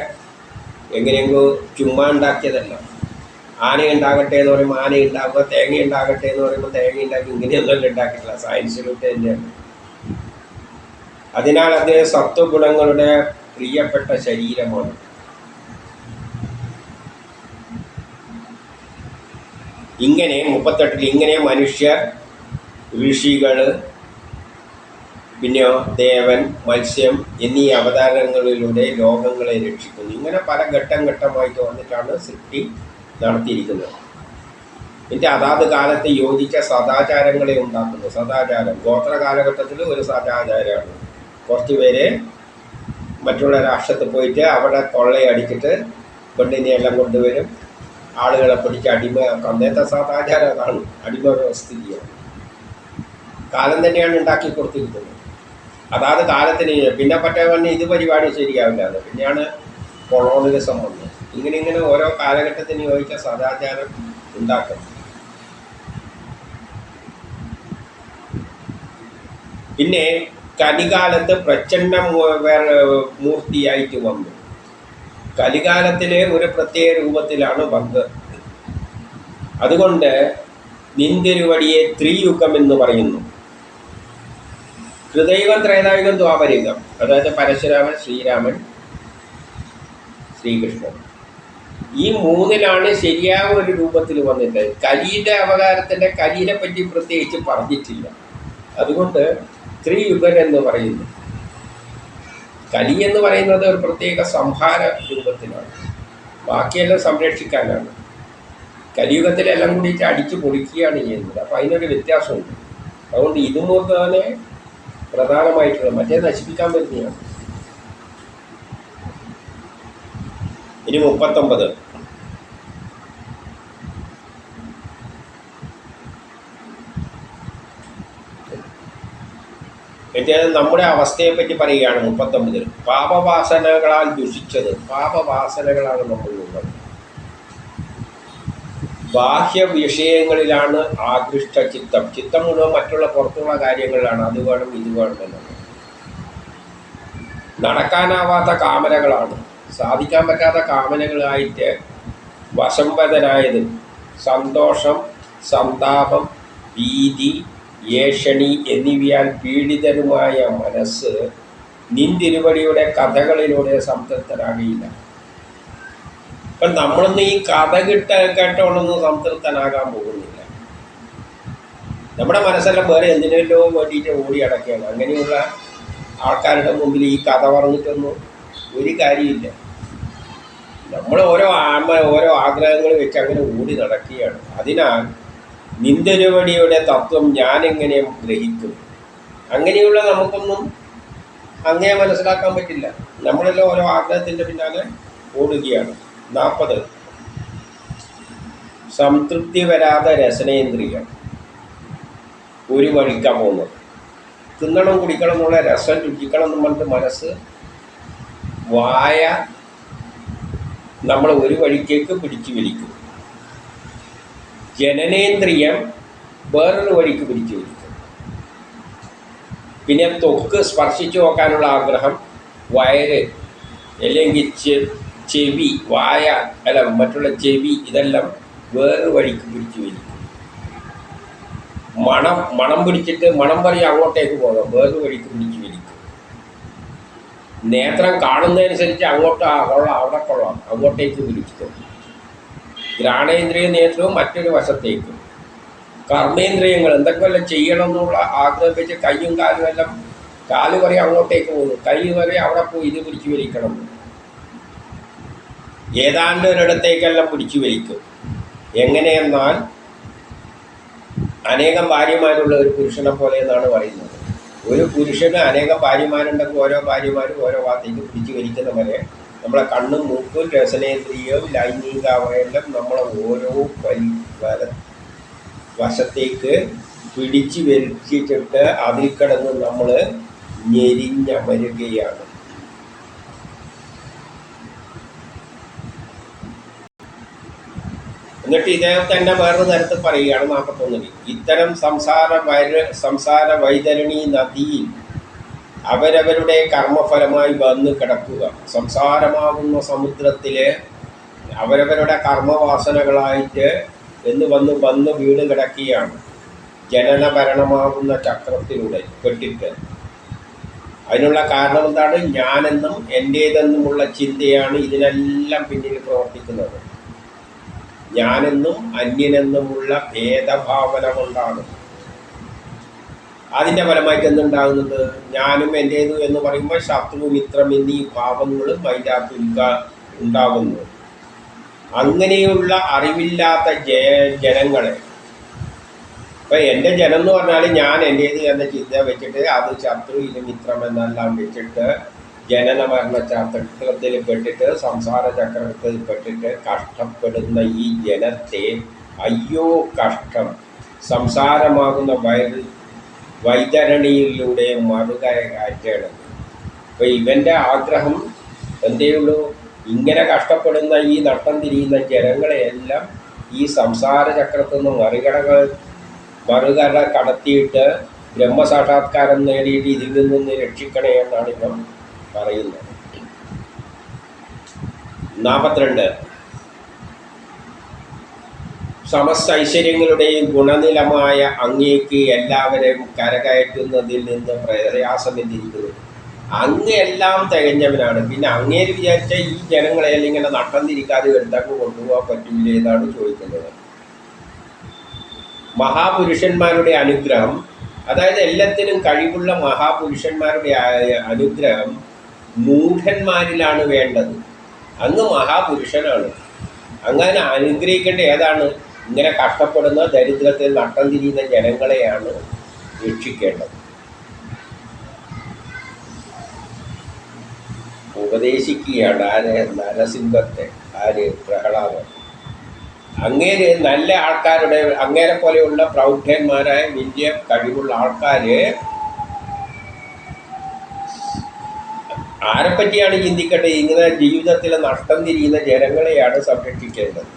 എങ്ങനെയെങ്കിലും ചുമ്മാ ഉണ്ടാക്കിയതല്ല. ആന ഉണ്ടാകട്ടെ എന്ന് പറയുമ്പോൾ ആന ഉണ്ടാകുക, തേങ്ങ ഉണ്ടാകട്ടെ എന്ന് പറയുമ്പോൾ തേങ്ങ ഉണ്ടാക്കി, ഇങ്ങനെയൊന്നും ഉണ്ടാക്കിയിട്ടില്ല. സയൻസിലൂടെ തന്നെയാണ്. അതിനാൽ അദ്ദേഹം സത്വഗുണങ്ങളുടെ പ്രിയപ്പെട്ട ശരീരമാണ്. ഇങ്ങനെ 38 ഇങ്ങനെ മനുഷ്യർ, ഋഷികൾ, പിന്നെയോ ദേവൻ, മത്സ്യം എന്നീ അവതാരങ്ങളിലൂടെ ലോകങ്ങളെ രക്ഷിക്കുന്നു. ഇങ്ങനെ പല ഘട്ടം ഘട്ടമായിട്ട് വന്നിട്ടാണ് സൃഷ്ടി നടത്തിയിരിക്കുന്നത്. എന്നിട്ട് അതാത് കാലത്ത് യോജിച്ച സദാചാരങ്ങളെ ഉണ്ടാക്കുന്നു. സദാചാരം ഗോത്ര കാലഘട്ടത്തിൽ ഒരു സദാചാരമാണ്. കുറച്ച് പേര് മറ്റുള്ള രാഷ്ട്രത്തിൽ പോയിട്ട് അവിടെ കൊള്ളയടിച്ചിട്ട് പെണ്ണിനെയെല്ലാം കൊണ്ടുവരും, ആളുകളെ പിടിച്ച് അടിമയാക്കും. അന്നത്തെ സദാചാരം അതാണ്, അടിമ വ്യവസ്ഥിതിയാണ്. കാലം തന്നെയാണ് ഉണ്ടാക്കി കൊടുത്തിരിക്കുന്നത്. അതാത് കാലത്തിന് പിന്നെ പറ്റവന്നെ ഇത് പരിപാടി ശരിയാവില്ല. പിന്നെയാണ് കൊളോണിയലിസം വന്നത്. ഇങ്ങനെ ഓരോ കാലഘട്ടത്തിന് യോജിച്ച സദാചാരം ഉണ്ടാക്കും. പിന്നെ കലികാലത്ത് പ്രചണ്ഡ മൂർത്തിയായിട്ട് വന്നു. കലികാലത്തിലെ ഒരു പ്രത്യേക രൂപത്തിലാണ് വന്നത്. അതുകൊണ്ട് നിന്തിരുവടിയെ ത്രിയുഗം എന്ന് പറയുന്നു. ഹൃദയുഗം, ത്രേതായുഗം, ദ്വാപരയുഗം. അതായത് പരശുരാമൻ, ശ്രീരാമൻ, ശ്രീകൃഷ്ണൻ. ഈ മൂന്നിലാണ് ശരിയായ ഒരു രൂപത്തിൽ വന്നിട്ട്. കലിയുടെ അവതാരത്തിൻ്റെ കലിയെ പറ്റി പ്രത്യേകിച്ച് പറഞ്ഞിട്ടില്ല. അതുകൊണ്ട് ത്രിയുഗൻ എന്ന് പറയുന്നു. കലി എന്ന് പറയുന്നത് ഒരു പ്രത്യേക സംഹാര രൂപത്തിലാണ്, ബാക്കിയെല്ലാം സംരക്ഷിക്കാനാണ്. കലിയുഗത്തിലെല്ലാം കൂടിയിട്ട് അടിച്ചു പൊളിക്കുകയാണ് ചെയ്യുന്നത്. അപ്പോൾ അതിനൊരു വ്യത്യാസമുണ്ട്. അതുകൊണ്ട് ഇതുമൂർത്തനെ പ്രധാനമായിട്ടുള്ള മറ്റേ നശിപ്പിക്കാൻ പറ്റുന്നതാണ്. ഇനി 39. നമ്മുടെ അവസ്ഥയെപ്പറ്റി പറയുകയാണ് 39. പാപവാസനകളാൽ ദുഷിച്ചത്. പാപവാസനകളാണ് നമ്മളിലുള്ളത്. ബാഹ്യ വിഷയങ്ങളിലാണ് ആകൃഷ്ട ചിത്തം. ചിത്തം മുഴുവൻ മറ്റുള്ള പുറത്തുള്ള കാര്യങ്ങളിലാണ്. അത് വേണം ഇത് വേണം എന്നുള്ളത്. നടക്കാനാവാത്ത കാമനകളാണ്. സാധിക്കാൻ പറ്റാത്ത കാമനകളായിട്ട് വശംവദനായത്. സന്തോഷം, സന്താപം, ഭീതി, ഏഷണി എന്നിവയാൽ പീഡിതനുമായ മനസ്സ് നിന്തിരുവടിയുടെ കഥകളിലൂടെ സംതൃപ്തനാകില്ല. ഇപ്പം നമ്മളൊന്നും ഈ കഥ കേട്ടോണ്ടൊന്നും സംതൃപ്തനാകാൻ പോകുന്നില്ല. നമ്മുടെ മനസ്സെല്ലാം വേറെ എന്തിനല്ലോ വേണ്ടിയിട്ട് ഓടി അടക്കുകയാണ്. അങ്ങനെയുള്ള ആൾക്കാരുടെ മുമ്പിൽ ഈ കഥ പറഞ്ഞിട്ടൊന്നും ഒരു കാര്യമില്ല. നമ്മൾ ഓരോ ആഗ്രഹങ്ങൾ വെച്ച് അങ്ങനെ ഓടി നടക്കുകയാണ്. അതിനാൽ നിന്തിരുവടിയുടെ തത്വം ഞാനെങ്ങനെ ഗ്രഹിക്കും? അങ്ങനെയുള്ള നമുക്കൊന്നും അങ്ങനെ മനസ്സിലാക്കാൻ പറ്റില്ല. നമ്മളെല്ലാം ഓരോ ആഗ്രഹത്തിൻ്റെ പിന്നാലെ ഓടുകയാണ്. 40. സംതൃപ്തി വരാതെ രസനേന്ദ്രിയം ഒരു വഴിക്കാൻ പോകുന്നത്. തിന്നണം കുടിക്കണം എന്നുള്ള രസം രുചിക്കണം എന്ന് പറഞ്ഞിട്ട് മനസ്സ് വായ നമ്മൾ ഒരു വഴിക്കേക്ക് പിടിച്ചു വലിക്കും. ജനനേന്ദ്രിയം വേറൊരു വഴിക്ക് പിടിച്ചു വലിക്കും. പിന്നെ ത്വക്ക് സ്പർശിച്ചു നോക്കാനുള്ള ആഗ്രഹം, വയറ് അല്ലെങ്കിൽ ചെവി, വായ അല്ല മറ്റുള്ള ചെവി, ഇതെല്ലാം വേറൊരു വഴിക്ക് പിടിച്ചു വലിക്കും. മണം പിടിച്ചിട്ട് മണം പറയും അങ്ങോട്ടേക്ക് പോകാം, വേറൊരു വഴിക്ക് പിടിച്ചു വലിക്കും. നേത്രം കാണുന്നതനുസരിച്ച് അങ്ങോട്ട് കൊള്ളാം, അവിടെ കൊള്ളാം, അങ്ങോട്ടേക്ക് പിടിച്ചു. ഘ്രാണേന്ദ്രിയ നേത്രവും മറ്റൊരു വശത്തേക്കും. കർമ്മേന്ദ്രിയങ്ങൾ എന്തൊക്കെയല്ല ചെയ്യണം എന്നുള്ള ആഗ്രഹം വെച്ച് കയ്യും കാലും എല്ലാം, കാല് പറയും അങ്ങോട്ടേക്ക് പോകുന്നു, കൈ പറയും അവിടെ പോയി ഇത് പിടിച്ചു വലിക്കണം. ഏതാണ്ട് ഒരിടത്തേക്കെല്ലാം പിടിച്ചു വലിക്കും. എങ്ങനെയെന്നാൽ അനേകം ഭാര്യമാരുള്ള ഒരു പുരുഷനെ പോലെ എന്നാണ് പറയുന്നത്. ഒരു പുരുഷന് അനേകം ഭാര്യമാരുണ്ടെങ്കിൽ ഓരോ ഭാര്യമാരും ഓരോ ഭാഗത്തേക്ക് പിടിച്ചു വലിക്കുന്ന പോലെ നമ്മളെ കണ്ണും മൂക്കും രസനേന്ദ്രിയവും ലൈംഗിക അവയെല്ലാം നമ്മളെ ഓരോ വശത്തേക്ക് പിടിച്ചു വലിച്ചിട്ട് അതിൽ കിടന്ന് നമ്മൾ ഞെരിഞ്ഞമരുകയാണ്. എന്നിട്ട് ഇദ്ദേഹം തന്നെ വേറൊരു തരത്തിൽ പറയുകയാണ് 41. ഇത്തരം സംസാര വൈതരണി നദിയിൽ അവരവരുടെ കർമ്മഫലമായി വന്ന് കിടക്കുക. സംസാരമാകുന്ന സമുദ്രത്തിലെ അവരവരുടെ കർമ്മവാസനകളായിട്ട് വന്ന് വീട് കിടക്കുകയാണ്. ജനനഭരണമാകുന്ന ചക്രത്തിലൂടെ പെട്ടിട്ട്. അതിനുള്ള കാരണം എന്താണ്? ഞാനെന്നും എൻ്റേതെന്നുമുള്ള ചിന്തയാണ് ഇതിനെല്ലാം പിന്നിൽ പ്രവർത്തിക്കുന്നത്. ഞാനെന്നും അന്യനെന്നുമുള്ള ഭേദഭാവന കൊണ്ടാണ്. അതിൻ്റെ ഫലമായിട്ട് എന്തുണ്ടാകുന്നത്? ഞാനും എൻ്റേതു എന്ന് പറയുമ്പോൾ ശത്രു മിത്രം എന്നീ ഭാവങ്ങളും അതിൻ്റെ അകത്ത് ഉണ്ടാകുന്നു. അങ്ങനെയുള്ള അറിവില്ലാത്ത ജനങ്ങളെ, ഇപ്പം എൻ്റെ ജനം എന്ന് പറഞ്ഞാൽ ഞാൻ എൻ്റേത് എന്ന ചിന്ത വെച്ചിട്ട് അത് ശത്രു ഇത് മിത്രം എന്നെല്ലാം വെച്ചിട്ട് ജനന മരണ ചക്രത്തിൽ പെട്ടിട്ട് സംസാര ചക്രത്തിൽ പെട്ടിട്ട് കഷ്ടപ്പെടുന്ന ഈ ജനത്തെ അയ്യോ കഷ്ടം, സംസാരമാകുന്ന വൈതരണിയിലൂടെ മറുകര കയറ്റണം. അപ്പോൾ ഇവൻ്റെ ആഗ്രഹം എന്തേയുള്ളൂ? ഇങ്ങനെ കഷ്ടപ്പെടുന്ന ഈ നട്ടം തിരിയുന്ന ജനങ്ങളെയെല്ലാം ഈ സംസാര ചക്രത്തിൽ നിന്ന് മറുകര കടത്തിയിട്ട് ബ്രഹ്മസാക്ഷാത്കാരം നേടിയിട്ട് ഇതിൽ നിന്നൊന്ന് രക്ഷിക്കണേ എന്നാണ് ഇപ്പം പറയുന്നത്. 42. സമസ്ത ഐശ്വര്യങ്ങളുടെയും ഗുണനിലമായ അങ്ങേക്ക് എല്ലാവരെയും കരകയറ്റുന്നതിൽ നിന്ന് പ്രയാസമെന്നിരിക്കുന്നു. അങ്ങ് എല്ലാം തികഞ്ഞവനാണ്. പിന്നെ അങ്ങേര് വിചാരിച്ച ഈ ജനങ്ങളെല്ലാം ഇങ്ങനെ നട്ടം തിരിക്കാതെ എടുത്തങ്ങ് കൊണ്ടുപോകാൻ പറ്റില്ല എന്നാണ് ചോദിക്കുന്നത്. മഹാപുരുഷന്മാരുടെ അനുഗ്രഹം, അതായത് എല്ലാത്തിനും കഴിവുള്ള മഹാപുരുഷന്മാരുടെ അനുഗ്രഹം മൂഢന്മാരിലാണ് വേണ്ടത്. അങ്ങ് മഹാപുരുഷനാണ്. അങ്ങനെ അനുഗ്രഹിക്കേണ്ട ഏതാണ്? ഇങ്ങനെ കഷ്ടപ്പെടുന്ന ദരിദ്രത്തിൽ നട്ടം തിരിയുന്ന ജനങ്ങളെയാണ് രക്ഷിക്കേണ്ടത്. ഉപദേശിക്കുകയാണ് ആരെ? നരസിംഹത്തെ. ആര്? പ്രഹ്ലാദൻ. അങ്ങേര് നല്ല ആൾക്കാരുടെ, അങ്ങേരെ പോലെയുള്ള പ്രൗഢന്മാരായ വലിയ കഴിവുള്ള ആൾക്കാര് ആരെപ്പറ്റിയാണ് ചിന്തിക്കേണ്ടത്? ഇങ്ങനെ ജീവിതത്തിൽ നഷ്ടം തിരിയുന്ന ജനങ്ങളെയാണ് സംരക്ഷിക്കേണ്ടത്.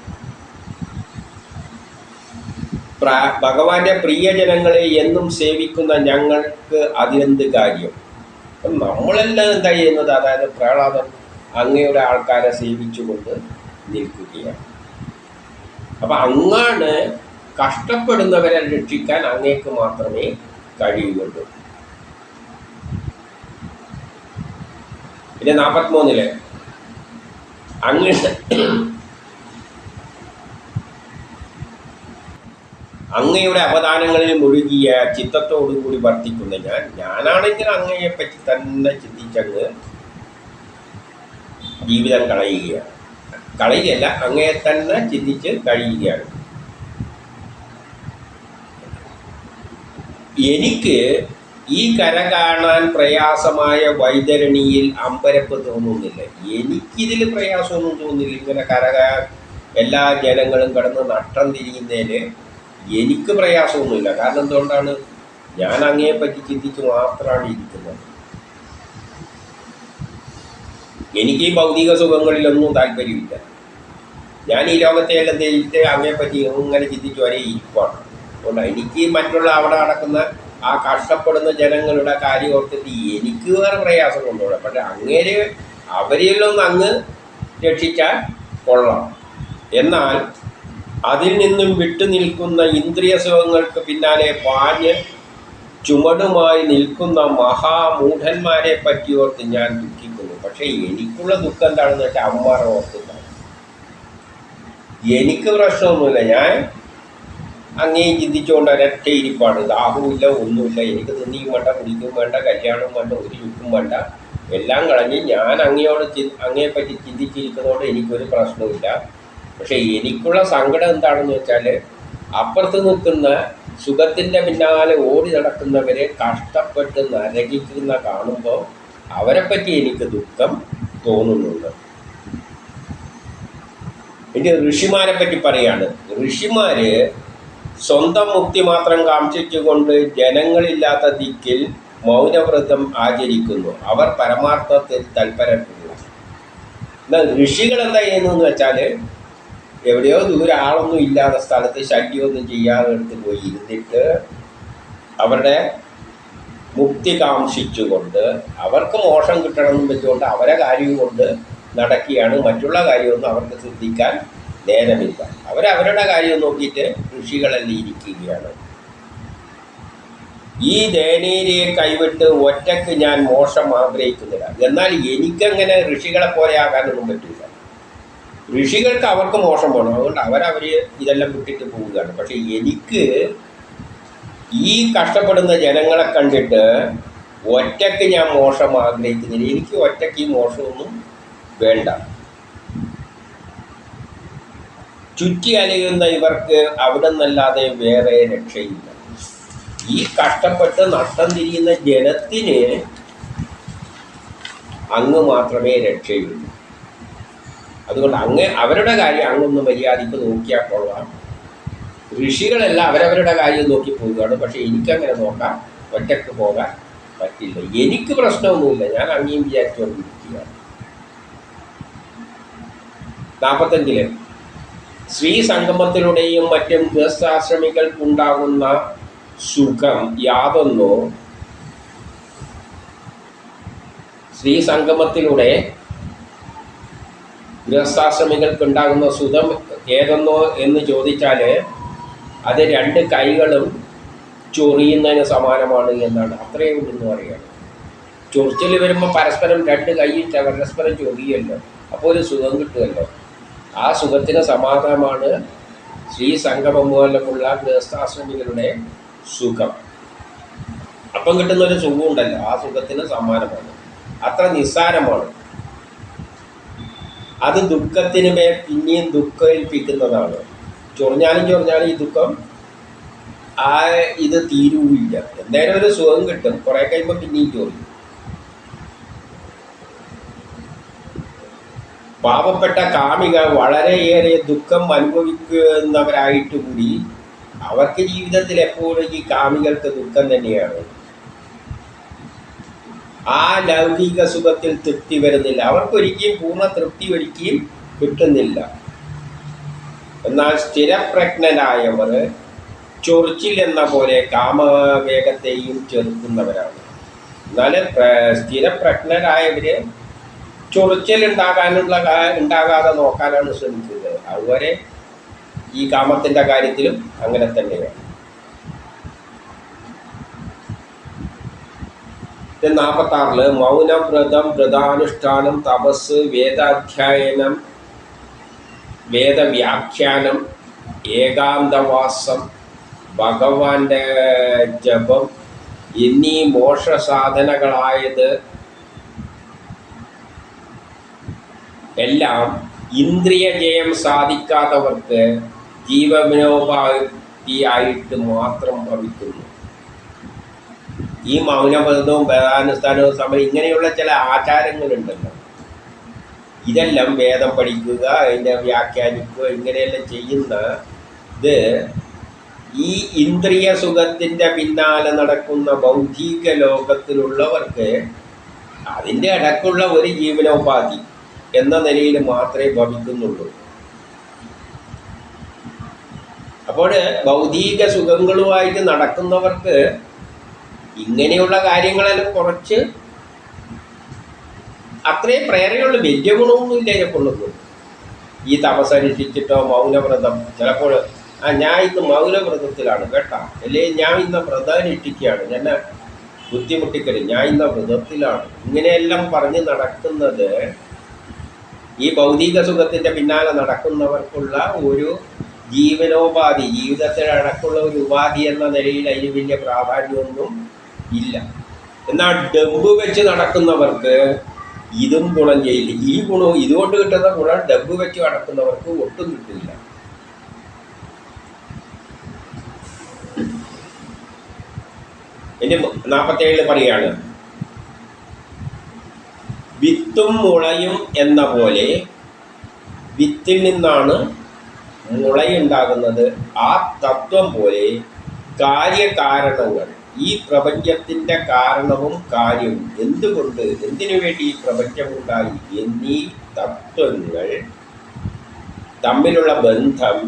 ഭഗവാന്റെ പ്രിയജനങ്ങളെ എന്നും സേവിക്കുന്ന ഞങ്ങൾക്ക് അതിനെന്ത് കാര്യം? അപ്പം നമ്മളെല്ലാം എന്താ ചെയ്യുന്നത്? അതായത് പ്രഹ്ലാദൻ അങ്ങയുടെ ആൾക്കാരെ സേവിച്ചുകൊണ്ട് നിൽക്കുകയാണ്. അപ്പം അങ്ങാണ് കഷ്ടപ്പെടുന്നവരെ രക്ഷിക്കാൻ അങ്ങേക്ക് മാത്രമേ കഴിയുകയുള്ളൂ. പിന്നെ 43 അങ്ങയുടെ അവദാനങ്ങളിൽ മുഴുകിയ ചിത്തത്തോടുകൂടി വർത്തിക്കുന്ന ഞാനാണെങ്കിൽ അങ്ങയെപ്പറ്റി തന്നെ ചിന്തിച്ചങ്ങ് ജീവിതം കളയുകയല്ല, അങ്ങയെ തന്നെ ചിന്തിച്ച് കഴിയുകയാണ്. എനിക്ക് ഈ കര കാണാൻ പ്രയാസമായ വൈതരണിയിൽ അമ്പരപ്പ് തോന്നുന്നില്ല. എനിക്കിതിൽ പ്രയാസമൊന്നും തോന്നുന്നില്ല. ഇങ്ങനെ എല്ലാ ജനങ്ങളും കടന്ന് നഷ്ടം തിരിയുന്നതിന് എനിക്ക് പ്രയാസമൊന്നുമില്ല. കാരണം എന്തുകൊണ്ടാണ്? ഞാൻ അങ്ങയെപ്പറ്റി ചിന്തിച്ച് മാത്രമാണ് ഇരിക്കുന്നത്. എനിക്ക് ഈ ഭൗതിക സുഖങ്ങളിലൊന്നും താല്പര്യമില്ല. ഞാൻ ഈ ലോകത്തെയെല്ലാം തേച്ചിട്ട് അങ്ങയെപ്പറ്റി ഇങ്ങനെ ചിന്തിച്ച് വരെ ഇരിപ്പാണ്. അതുകൊണ്ട് എനിക്ക് മറ്റുള്ള അവിടെ നടക്കുന്ന ആ കഷ്ടപ്പെടുന്ന ജനങ്ങളുടെ കാര്യം ഓർത്തിട്ട് എനിക്ക് വേറെ പ്രയാസം കൊണ്ടുപോകണം. പക്ഷെ അങ്ങേര് അവരിലൊന്ന് അങ്ങ് രക്ഷിച്ചാൽ കൊള്ളാം. എന്നാൽ അതിൽ നിന്നും വിട്ടു നിൽക്കുന്ന ഇന്ദ്രിയ സുഖങ്ങൾക്ക് പിന്നാലെ പാഞ്ഞ് ചുമടുമായി നിൽക്കുന്ന മഹാമൂഢന്മാരെ പറ്റി ഓർത്ത് ഞാൻ ദുഃഖിക്കുന്നു. പക്ഷെ എനിക്കുള്ള ദുഃഖം എന്താണെന്ന് വെച്ചാൽ അമ്മമാരെ ഓർത്തിട്ടാണ്. എനിക്ക് പ്രശ്നമൊന്നുമില്ല. ഞാൻ അങ്ങേ ചിന്തിച്ചുകൊണ്ട് ഒരൊറ്റ ഇരിപ്പാണ്. ദാഹവുമില്ല, ഒന്നുമില്ല. എനിക്ക് തിന്നിയും വേണ്ട, കുടിക്കും വേണ്ട, കല്യാണവും വേണ്ട, ഒരു ചുക്കും വേണ്ട. എല്ലാം കളഞ്ഞ് ഞാൻ അങ്ങയെപ്പറ്റി ചിന്തിച്ചിരിക്കുന്നതുകൊണ്ട് എനിക്കൊരു പ്രശ്നവുമില്ല. പക്ഷെ എനിക്കുള്ള സങ്കടം എന്താണെന്ന് വെച്ചാൽ അപ്പുറത്ത് നിൽക്കുന്ന സുഖത്തിൻ്റെ പിന്നാലെ ഓടി നടക്കുന്നവരെ കഷ്ടപ്പെട്ട് നരകിക്കുന്ന കാണുമ്പോൾ അവരെപ്പറ്റി എനിക്ക് ദുഃഖം തോന്നുന്നുണ്ട്. ഇനി ഋഷിമാരെ പറ്റി പറയാണ്. ഋഷിമാർ സ്വന്തം മുക്തി മാത്രം കാക്ഷിച്ചുകൊണ്ട് ജനങ്ങളില്ലാത്ത ദിക്കിൽ മൗനവ്രതം ആചരിക്കുന്നു. അവർ പരമാർത്ഥത്തിൽ തൽപരരില്ല. എന്നാൽ ഋഷികൾ എന്താ ചെയ്യുന്നതെന്ന് വെച്ചാൽ എവിടെയോ ദൂരെ ആളൊന്നും ഇല്ലാത്ത സ്ഥലത്ത് ശല്യമൊന്നും ചെയ്യാതെ എടുത്ത് പോയി ഇരുന്നിട്ട് അവരുടെ മുക്തി കാക്ഷിച്ചുകൊണ്ട് അവർക്ക് മോശം കിട്ടണമെന്നും വെച്ചുകൊണ്ട് അവരെ കാര്യം കൊണ്ട് നടക്കുകയാണ്. മറ്റുള്ള കാര്യമൊന്നും അവർക്ക് ശ്രദ്ധിക്കാൻ നേരമില്ല. അവരവരുടെ കാര്യം നോക്കിയിട്ട് ഋഷികളെല്ലാം ഇരിക്കുകയാണ്. ഈ ദയനീയരെ കൈവിട്ട് ഒറ്റയ്ക്ക് ഞാൻ മോശം ആഗ്രഹിക്കുന്നില്ല. എന്നാൽ എനിക്കങ്ങനെ ഋഷികളെ പോലെ ആകാനൊന്നും പറ്റില്ല. ഋഷികൾക്ക് അവർക്ക് മോശം വേണം, അതുകൊണ്ട് അവർ ഇതെല്ലാം വിട്ടിട്ട് പോവുകയാണ്. പക്ഷെ എനിക്ക് ഈ കഷ്ടപ്പെടുന്ന ജനങ്ങളെ കണ്ടിട്ട് ഒറ്റയ്ക്ക് ഞാൻ മോശം ആഗ്രഹിക്കുന്നില്ല. എനിക്ക് ഒറ്റയ്ക്ക് ഈ മോശമൊന്നും വേണ്ട. ചുറ്റി അലയുന്ന ഇവർക്ക് അവിടെ നിന്നല്ലാതെ വേറെ രക്ഷയില്ല. ഈ കഷ്ടപ്പെട്ട് നഷ്ടം തിരിയുന്ന ജനത്തിന് അങ്ങ് മാത്രമേ രക്ഷയുള്ളൂ. അതുകൊണ്ട് അവരുടെ കാര്യം അങ്ങൊന്ന് മര്യാദയ്ക്ക് നോക്കിയാൽ കൊള്ളാം. ഋഷികളെല്ലാം അവരവരുടെ കാര്യം നോക്കി പോവുകയാണ്. പക്ഷെ എനിക്കങ്ങനെ നോക്കാൻ ഒറ്റയ്ക്ക് പോകാൻ പറ്റില്ല. എനിക്ക് പ്രശ്നമൊന്നുമില്ല. ഞാൻ അങ്ങേയും വിചാരിച്ചുകൊണ്ടിരിക്കുകയാണ്. 45 സ്ത്രീ സംഗമത്തിലൂടെയും മറ്റും ഗൃഹസ്ഥാശ്രമികൾക്കുണ്ടാകുന്ന സുഖം യാതൊന്നോ. സ്ത്രീ സംഗമത്തിലൂടെ ഗൃഹസ്ഥാശ്രമികൾക്കുണ്ടാകുന്ന സുഖം ഏതെന്നോ എന്ന് ചോദിച്ചാൽ അത് 2 കൈകളും ചൊറിയുന്നതിന് സമാനമാണ് എന്നാണ്. അത്രയേ ഉള്ളൂ പറയുകയാണ്. ചൊറിച്ചിൽ വരുമ്പോൾ പരസ്പരം 2 കൈയും പരസ്പരം ചൊറിയല്ലോ, അപ്പോൾ ഒരു സുഖം കിട്ടുമല്ലോ. ആ സുഖത്തിന് സമാധാനമാണ് ശ്രീ സംഗമം മൂലമുള്ള ഗൃഹസ്ഥാശ്രമികളുടെ സുഖം. അപ്പം കിട്ടുന്നൊരു സുഖമുണ്ടല്ലോ, ആ സുഖത്തിന് സമാനമാണ്. അത്ര നിസ്സാരമാണ്. അത് ദുഃഖത്തിന് മേൽ പിന്നെയും ദുഃഖം ഏൽപ്പിക്കുന്നതാണ്. ചൊറിഞ്ഞാലും ഈ ദുഃഖം ഇത് തീരുവില്ല. എന്തായാലും ഒരു സുഖം കിട്ടും, കുറേ കഴിയുമ്പോൾ പിന്നെയും ചൊറിയും. പാവപ്പെട്ട കാമികൾ വളരെയേറെ ദുഃഖം അനുഭവിക്കുന്നവരായിട്ട് കൂടി അവർക്ക് ജീവിതത്തിൽ എപ്പോഴും ഈ കാമികൾക്ക് ദുഃഖം തന്നെയാണ്. ആ ലൗകിക സുഖത്തിൽ തൃപ്തി വരുന്നില്ല, അവർക്കൊരിക്കലും പൂർണ്ണ തൃപ്തി ഒരിക്കലും കിട്ടുന്നില്ല. എന്നാൽ സ്ഥിരപ്രജ്ഞനായവർ ചൊറിച്ചിൽ എന്ന പോലെ കാമവേഗത്തെയും ചെറുക്കുന്നവരാണ്. എന്നാൽ സ്ഥിരപ്രജ്ഞരായവര് ചൊറിച്ചൽ ഉണ്ടാകാതെ നോക്കാനാണ് ശ്രമിക്കുന്നത്. അതുവരെ ഈ കാമത്തിൻ്റെ കാര്യത്തിലും അങ്ങനെ തന്നെയാണ്. 46 മൗനം, വ്രതം, വ്രതാനുഷ്ഠാനം, തപസ്, വേദാധ്യയനം, വേദവ്യാഖ്യാനം, ഏകാന്തവാസം, ഭഗവാന്റെ ജപം എന്നീ മോക്ഷസാധനകളായത് എല്ലാം ഇന്ദ്രിയ ജയം സാധിക്കാത്തവർക്ക് ജീവനോപാധിയായിട്ട് മാത്രം ഭവിക്കുന്നു. ഈ മൗനവ്രതവും വേദാനുഷ്ഠാനവും സമയം ഇങ്ങനെയുള്ള ചില ആചാരങ്ങളുണ്ടല്ലോ, ഇതെല്ലാം വേദം പഠിക്കുക, അതിൻ്റെ വ്യാഖ്യാനിക്കുക, ഇങ്ങനെയെല്ലാം ചെയ്യുന്ന ഇത് ഈ ഇന്ദ്രിയ സുഖത്തിൻ്റെ പിന്നാലെ നടക്കുന്ന ബൗദ്ധിക ലോകത്തിലുള്ളവർക്ക് അതിൻ്റെ ഇടയ്ക്കുള്ള ഒരു ജീവനോപാധി എന്ന നിലയിൽ മാത്രമേ ഭവിക്കുന്നുള്ളൂ. അപ്പോൾ ഭൗതിക സുഖങ്ങളുമായിട്ട് നടക്കുന്നവർക്ക് ഇങ്ങനെയുള്ള കാര്യങ്ങളെല്ലാം കുറച്ച് അത്രയും പ്രേരണയുള്ളൂ, വലിയ ഗുണമൊന്നുമില്ല ഇതിനെക്കൊണ്ടൊന്നും. ഈ തപസ്സനുഷ്ഠിച്ചിട്ടോ മൗനവ്രതം, ചിലപ്പോൾ ഞാൻ ഇന്ന് മൗനവ്രതത്തിലാണ് കേട്ടാ, അല്ലെങ്കിൽ ഞാൻ ഇന്ന് വ്രതാനുഷ്ഠിക്കുകയാണ്, എന്നെ ബുദ്ധിമുട്ടിക്കല്, ഞാൻ ഇന്ന് വ്രതത്തിലാണ്, ഇങ്ങനെയെല്ലാം പറഞ്ഞ് നടക്കുന്നത് ഈ ഭൗതിക സുഖത്തിൻ്റെ പിന്നാലെ നടക്കുന്നവർക്കുള്ള ഒരു ജീവനോപാധി, ജീവിതത്തിലടക്കമുള്ള ഒരു ഉപാധി എന്ന നിലയിൽ അതിന് വലിയ പ്രാധാന്യമൊന്നും ഇല്ല. എന്നാൽ ഡബ്ബ് വെച്ച് നടക്കുന്നവർക്ക് ഇതും ഗുണം ചെയ്യില്ല. ഈ ഗുണവും ഇതുകൊണ്ട് കിട്ടുന്ന ഗുണം ഡബ്ബ് വെച്ച് നടക്കുന്നവർക്ക് ഒട്ടും കിട്ടില്ല. ഇനി 47 പറയാണ്, വിത്തും മുളയും എന്ന പോലെ വിത്തിൽ നിന്നാണ് മുളയുണ്ടാകുന്നത്. ആ തത്വം പോലെ കാര്യകാരണങ്ങൾ, ഈ പ്രപഞ്ചത്തിൻ്റെ കാരണവും കാര്യവും, എന്തുകൊണ്ട് എന്തിനു വേണ്ടി ഈ പ്രപഞ്ചമുണ്ടായി എന്നീ തത്വങ്ങൾ തമ്മിലുള്ള ബന്ധം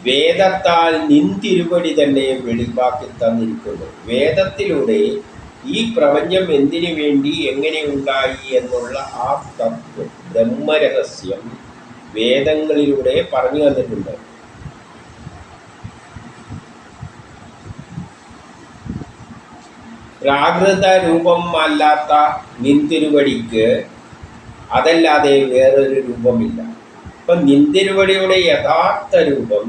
വേദത്താൽ നിന്തിരുവടി തന്നെ വെളിവാക്കി തന്നിരിക്കുന്നു. വേദത്തിലൂടെ ഈ പ്രപഞ്ചം എന്തിനു വേണ്ടി എങ്ങനെ ഉണ്ടായി എന്നുള്ള ആ തത്വം, ബ്രഹ്മരഹസ്യം വേദങ്ങളിലൂടെ പറഞ്ഞു തന്നിട്ടുണ്ട്. പ്രാകൃത രൂപം അല്ലാത്ത നിന്തിരുവടിക്ക് അതല്ലാതെ വേറൊരു രൂപമില്ല. അപ്പം നിന്തിരുവടിയുടെ യഥാർത്ഥ രൂപം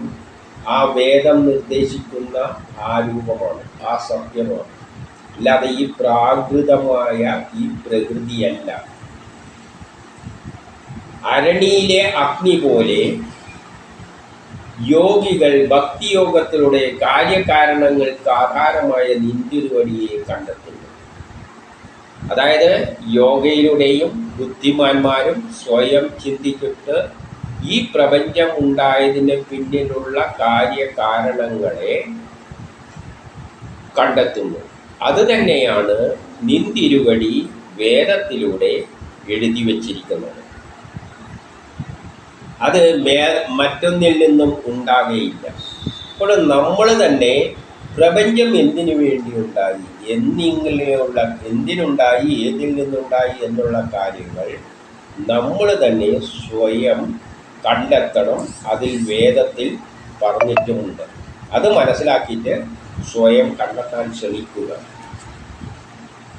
ആ വേദം നിർദ്ദേശിക്കുന്ന ആ രൂപമാണ്, ആ സത്യമാണ്, അല്ലാതെ ഈ പ്രാകൃതമായ ഈ പ്രകൃതിയല്ല. അരണിയിലെ അഗ്നി പോലെ യോഗികൾ ഭക്തിയോഗത്തിലൂടെ കാര്യകാരണങ്ങൾക്ക് ആധാരമായ നിന്തിരുവടിയെ കണ്ടെത്തുന്നു. അതായത് യോഗയിലൂടെയും ബുദ്ധിമാന്മാരും സ്വയം ചിന്തിച്ചിട്ട് ഈ പ്രപഞ്ചം ഉണ്ടായതിന് പിന്നിലുള്ള കാര്യകാരണങ്ങളെ കണ്ടെത്തുന്നു. അത് തന്നെയാണ് നിന്തിരുവടി വേദത്തിലൂടെ എഴുതി വച്ചിരിക്കുന്നത്. അത് മറ്റൊന്നിൽ നിന്നും ഉണ്ടാകുകയില്ല. അപ്പോൾ നമ്മൾ തന്നെ പ്രപഞ്ചം എന്തിനു വേണ്ടി ഉണ്ടായി, എന്തിനുണ്ടായി, ഏതിൽ നിന്നുണ്ടായി എന്നുള്ള കാര്യങ്ങൾ നമ്മൾ തന്നെ സ്വയം കണ്ടെത്തണം. അതിൽ വേദത്തിൽ പറഞ്ഞിട്ടുമുണ്ട്. അത് മനസ്സിലാക്കിയിട്ട് സ്വയം കണ്ടെത്താൻ ശ്രമിക്കുക.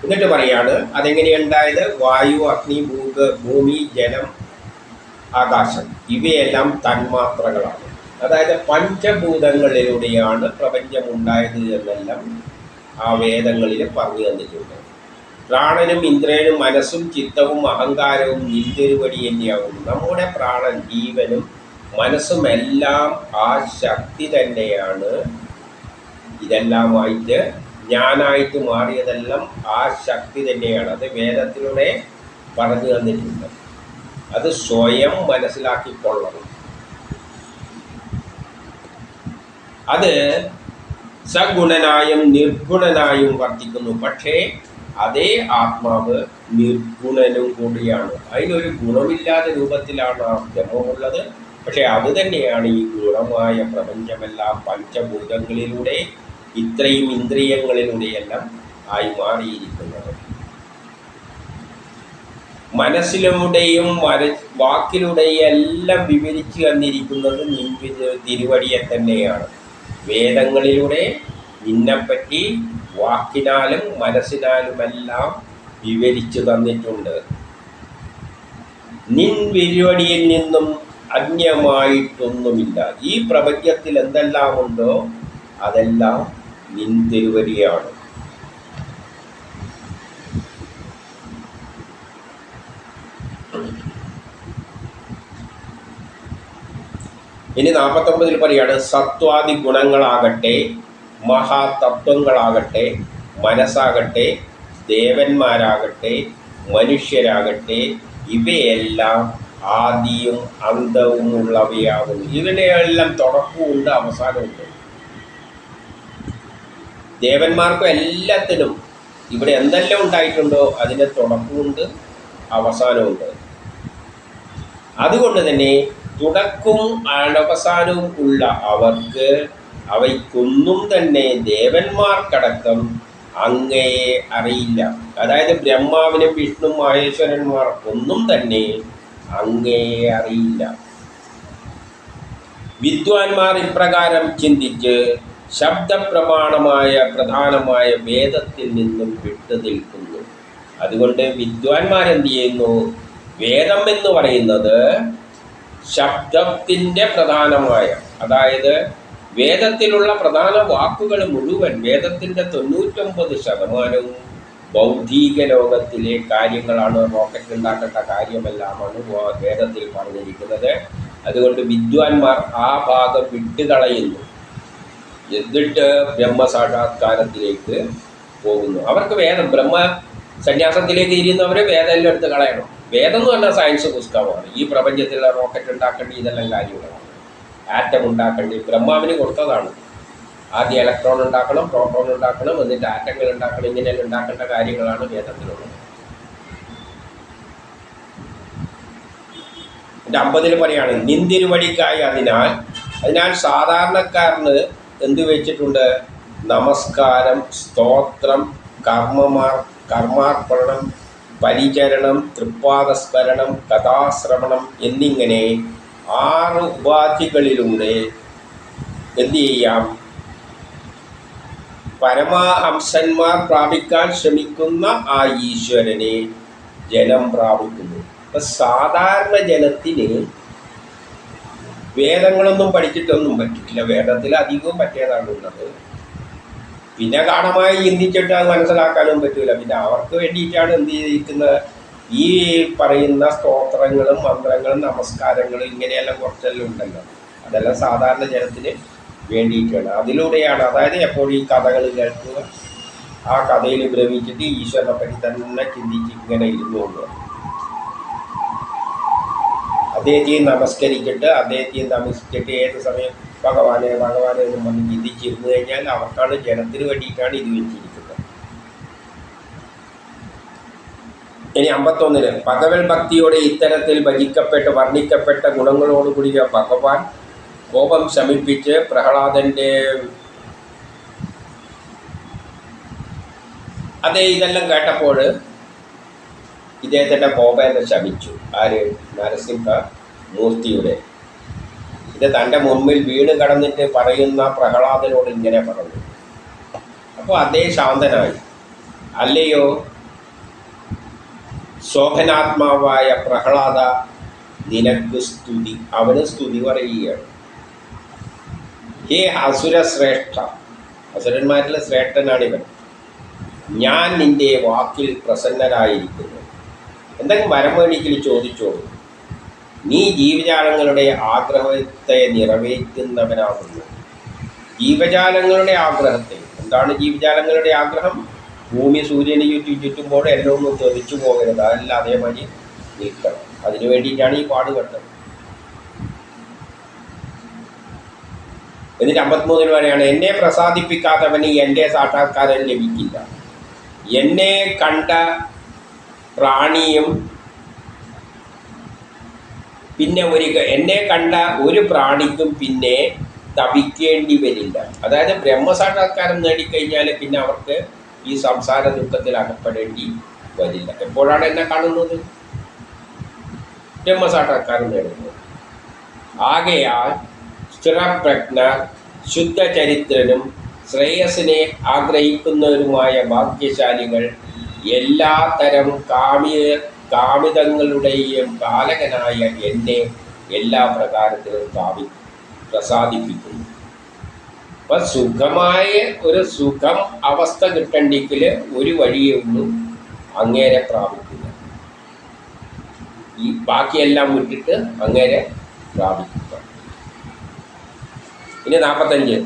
എന്നിട്ട് പറയാണ്, അതെങ്ങനെയുണ്ടായത്? വായു, അഗ്നി, ഭൂമി, ജലം, ആകാശം ഇവയെല്ലാം തന്മാത്രകളാണ്. അതായത് പഞ്ചഭൂതങ്ങളിലൂടെയാണ് പ്രപഞ്ചം ഉണ്ടായത് എന്നെല്ലാം ആ വേദങ്ങളിൽ പറഞ്ഞു തന്നിട്ടുണ്ട്. പ്രാണനും ഇന്ദ്രനും മനസ്സും ചിത്തവും അഹങ്കാരവും നിന്തിരുവടി തന്നെയാകുന്നു. നമ്മുടെ പ്രാണൻ, ജീവനും മനസ്സും എല്ലാം ആ ശക്തി തന്നെയാണ്. ഇതെല്ലാമായിട്ട് ഞാനായിട്ട് മാറിയതെല്ലാം ആ ശക്തി തന്നെയാണ്. അത് വേദത്തിലൂടെ പറഞ്ഞു തന്നിട്ടുണ്ട്. അത് സ്വയം മനസ്സിലാക്കിക്കൊള്ളണം. അത് സഗുണനായും നിർഗുണനായും വർത്തിക്കുന്നു. പക്ഷേ അതേ ആത്മാവ് നിർഗുണനും കൂടിയാണ്. അതിനൊരു ഗുണമില്ലാത്ത രൂപത്തിലാണ് ആ ബ്രഹ്മമുള്ളത്. പക്ഷെ അത് തന്നെയാണ് ഈ ഗുണമായ പ്രപഞ്ചമെല്ലാം പഞ്ചഭൂതങ്ങളിലൂടെ ഇത്രയും ഇന്ദ്രിയങ്ങളിലൂടെയെല്ലാം ആയി മാറിയിരിക്കുന്നത്. മനസ്സിലൂടെയും വാക്കിലൂടെയും എല്ലാം വിവരിച്ചു തന്നിരിക്കുന്നത് തിരുവടിയെ തന്നെയാണ്. വേദങ്ങളിലൂടെ നിന്നെപ്പറ്റി വാക്കിനാലും മനസ്സിനാലുമെല്ലാം വിവരിച്ചു തന്നിട്ടുണ്ട്. നിൻ തിരുവടിയിൽ നിന്നും അന്യമായിട്ടൊന്നുമില്ല. ഈ പ്രപഞ്ചത്തിൽ എന്തെല്ലാം ഉണ്ടോ അതെല്ലാം നിൻ തിരുവടിയാണ്. ഇനി 49 പറയാണ്, സത്വാദി ഗുണങ്ങളാകട്ടെ, മഹാതത്വങ്ങളാകട്ടെ, മനസ്സാകട്ടെ, ദേവന്മാരാകട്ടെ, മനുഷ്യരാകട്ടെ, ഇവയെല്ലാം ആദിയും അന്തവും ഉള്ളവയാകുന്നു. ഇതിനെയെല്ലാം തുടക്കമുണ്ട്, അവസാനമുണ്ട്. ദേവന്മാർക്കും എല്ലാത്തിനും ഇവിടെ എന്തെല്ലാം ഉണ്ടായിട്ടുണ്ടോ അതിന് തുടക്കമുണ്ട്, അവസാനമുണ്ട്. അതുകൊണ്ട് തന്നെ തുടക്കവും അവസാനവും ഉള്ള അവർക്ക് അവയ്ക്കൊന്നും തന്നെ ദേവന്മാർക്കടക്കം അങ്ങയെ അറിയില്ല. അതായത് ബ്രഹ്മാവിനും വിഷ്ണു മഹേശ്വരന്മാർക്കൊന്നും തന്നെ അങ്ങയെ അറിയില്ല. വിദ്വാൻമാർ ഇപ്രകാരം ചിന്തിച്ച് ശബ്ദപ്രമാണമായ പ്രധാനമായ വേദത്തിൽ നിന്നും വിട്ടു നിൽക്കുന്നു. അതുകൊണ്ട് വിദ്വാൻമാരെന്ത് ചെയ്യുന്നു? വേദം എന്ന് പറയുന്നത് ശബ്ദത്തിൻ്റെ പ്രധാനമായ, അതായത് വേദത്തിലുള്ള പ്രധാന വാക്കുകൾ മുഴുവൻ, വേദത്തിൻ്റെ 99% ഭൗതിക ലോകത്തിലെ കാര്യങ്ങളാണ്. റോക്കറ്റ് ഉണ്ടാക്കേണ്ട കാര്യമെല്ലാമാണ് വേദത്തിൽ പറഞ്ഞിരിക്കുന്നത്. അതുകൊണ്ട് വിദ്വാൻമാർ ആ ഭാഗം വിട്ടുകളയുന്നു. എന്നിട്ട് ബ്രഹ്മസാക്ഷാത്കാരത്തിലേക്ക് പോകുന്നു. അവർക്ക് വേദം, ബ്രഹ്മ സന്യാസത്തിലേക്ക് ഇരിക്കുന്നവരെ വേദം എല്ലാം എടുത്ത് കളയണം. വേദം എന്ന് പറഞ്ഞാൽ സയൻസ് പുസ്തകമാണ്. ഈ പ്രപഞ്ചത്തിലുള്ള റോക്കറ്റ് ഉണ്ടാക്കേണ്ടി ഇതെല്ലാം കാര്യങ്ങളാണ്. ആറ്റം ഉണ്ടാക്കേണ്ടി ബ്രഹ്മാവിന് കൊടുത്തതാണ്. ആദ്യം ഇലക്ട്രോൺ ഉണ്ടാക്കണം, പ്രോട്ടോൺ ഉണ്ടാക്കണം, എന്നിട്ട് ആറ്റങ്ങൾ ഉണ്ടാക്കണം. ഇങ്ങനെയെല്ലാം ഉണ്ടാക്കേണ്ട കാര്യങ്ങളാണ് വേദത്തിലുള്ളത്. 50 പറയാണ്, നിന്തിരുവടിക്കായി അതിനാൽ സാധാരണക്കാരന് എന്ത് വെച്ചിട്ടുണ്ട്? നമസ്കാരം, സ്തോത്രം, കർമാർപ്പണം, പരിചരണം, തൃപ്പാദസ്മരണം, കഥാശ്രവണം എന്നിങ്ങനെ 6 ഉപാധികളിലൂടെ എന്ത് ചെയ്യാം? പരമഹംസന്മാർ പ്രാപിക്കാൻ ശ്രമിക്കുന്ന ആ ഈശ്വരനെ ജനം പ്രാപിക്കുന്നു. അപ്പം സാധാരണ ജനത്തിന് വേദങ്ങളൊന്നും പഠിച്ചിട്ടൊന്നും പറ്റില്ല. വേദത്തിൽ അധികവും പറ്റിയതാണ് ഉള്ളത്. പിന്നെ ഗാഠമായി ചിന്തിച്ചിട്ട് അത് മനസ്സിലാക്കാനും പറ്റില്ല. പിന്നെ അവർക്ക് വേണ്ടിയിട്ടാണ് എന്ത് ചെയ്തിരിക്കുന്നത്? ഈ പറയുന്ന സ്തോത്രങ്ങളും മന്ത്രങ്ങളും നമസ്കാരങ്ങളും ഇങ്ങനെയെല്ലാം കുറച്ചെല്ലാം ഉണ്ടല്ലോ, അതെല്ലാം സാധാരണ ജനത്തിന് വേണ്ടിയിട്ടാണ്. അതിലൂടെയാണ്, അതായത് എപ്പോഴും ഈ കഥകൾ കേൾക്കുക, ആ കഥയിൽ ഭ്രമിച്ചിട്ട് ഈശ്വരനെ പറ്റി തന്നെ ചിന്തിച്ച് ഇങ്ങനെ ഇരുന്നുകൊണ്ട് അദ്ദേഹത്തെയും നമസ്കരിച്ചിട്ട് ഏത് സമയം ഭഗവാനെ എന്ന് പറഞ്ഞ് ചിന്തിച്ചിരുന്നു കഴിഞ്ഞാൽ അവർക്കാണ്, ജനത്തിന് വേണ്ടിയിട്ടാണ് ഇത് വെച്ചിരിക്കുന്നത്. ഇനി 51 ഭഗവത് ഭക്തിയോടെ ഇത്തരത്തിൽ ഭജിക്കപ്പെട്ട് വർണ്ണിക്കപ്പെട്ട ഗുണങ്ങളോടുകൂടിയ ഭഗവാൻ കോപം ശമിപ്പിച്ച് പ്രഹ്ലാദൻ്റെ ഇതെല്ലാം കേട്ടപ്പോൾ ഇദ്ദേഹത്തിൻ്റെ കോപം ശമിച്ചു. ആര്? നരസിംഹമൂർത്തിയുടെ. ഇത് തൻ്റെ മുമ്പിൽ വീണ് കടന്നിട്ട് പറയുന്ന പ്രഹ്ലാദനോട് ഇങ്ങനെ പറഞ്ഞു. അപ്പോൾ അദ്ദേഹം ശാന്തനായി. അല്ലയോ ശോഭനാത്മാവായ പ്രഹ്ലാദ, നിനക്ക് സ്തുതി. അവന് സ്തുതി പറയുകയാണ്. ഹേ അസുരശ്രേഷ്ഠ, അസുരന്മാരിലെ ശ്രേഷ്ഠനാണിവൻ, ഞാൻ നിൻ്റെ വാക്കിൽ പ്രസന്നനായിരിക്കുന്നു. എന്തെങ്കിലും വരം വേണമെങ്കിൽ ചോദിച്ചോളൂ. നീ ജീവജാലങ്ങളുടെ ആഗ്രഹത്തെ നിറവേറ്റുന്നവനാകുന്നു. ജീവജാലങ്ങളുടെ ആഗ്രഹത്തെ, എന്താണ് ജീവജാലങ്ങളുടെ ആഗ്രഹം? ഭൂമി സൂര്യന് ചുറ്റുമ്പോൾ എല്ലാം ഒന്നും തെറിച്ചു പോകരുത്. അതല്ല അതേമാതിരി നിൽക്കണം. അതിനു വേണ്ടിയിട്ടാണ് ഈ പാടുപെട്ടത്. എന്നിട്ട് 53 വരെയാണ്, എന്നെ പ്രസാദിപ്പിക്കാത്തവന് എൻ്റെ സാക്ഷാത്കാരം ലഭിക്കില്ല. എന്നെ കണ്ട പ്രാണിയും പിന്നെ എന്നെ കണ്ട ഒരു പ്രാണിക്കും പിന്നെ തപിക്കേണ്ടി വരില്ല. അതായത് ബ്രഹ്മസാക്ഷാത്കാരം നേടിക്കഴിഞ്ഞാൽ പിന്നെ അവർക്ക് ഈ സംസാര ദുഃഖത്തിൽ അകപ്പെടേണ്ടി വരില്ല. എപ്പോഴാണ് എന്നെ കാണുന്നത്? ബ്രഹ്മസാക്ഷാത്കാരം നേടുന്നത്. ആകയാൽ സ്ഥിരപ്രജ്ഞ ശുദ്ധചരിത്രനും ശ്രേയസിനെ ആഗ്രഹിക്കുന്നവരുമായ ഭാഗ്യശാലികൾ എല്ലാ തരം കാമിതങ്ങളുടെയും പാലകനായ എന്നെ എല്ലാ പ്രകാരത്തിലും പ്രസാദിപ്പിക്കുന്നു. അപ്പം സുഖമായ ഒരു സുഖം അവസ്ഥ കിട്ടണ്ടെങ്കിൽ ഒരു വഴിയേ ഉള്ളൂ, അങ്ങേരെ പ്രാപിക്കുക. ഈ ബാക്കിയെല്ലാം വിട്ടിട്ട് അങ്ങേരെ പ്രാപിക്കുക. ഇനി 45.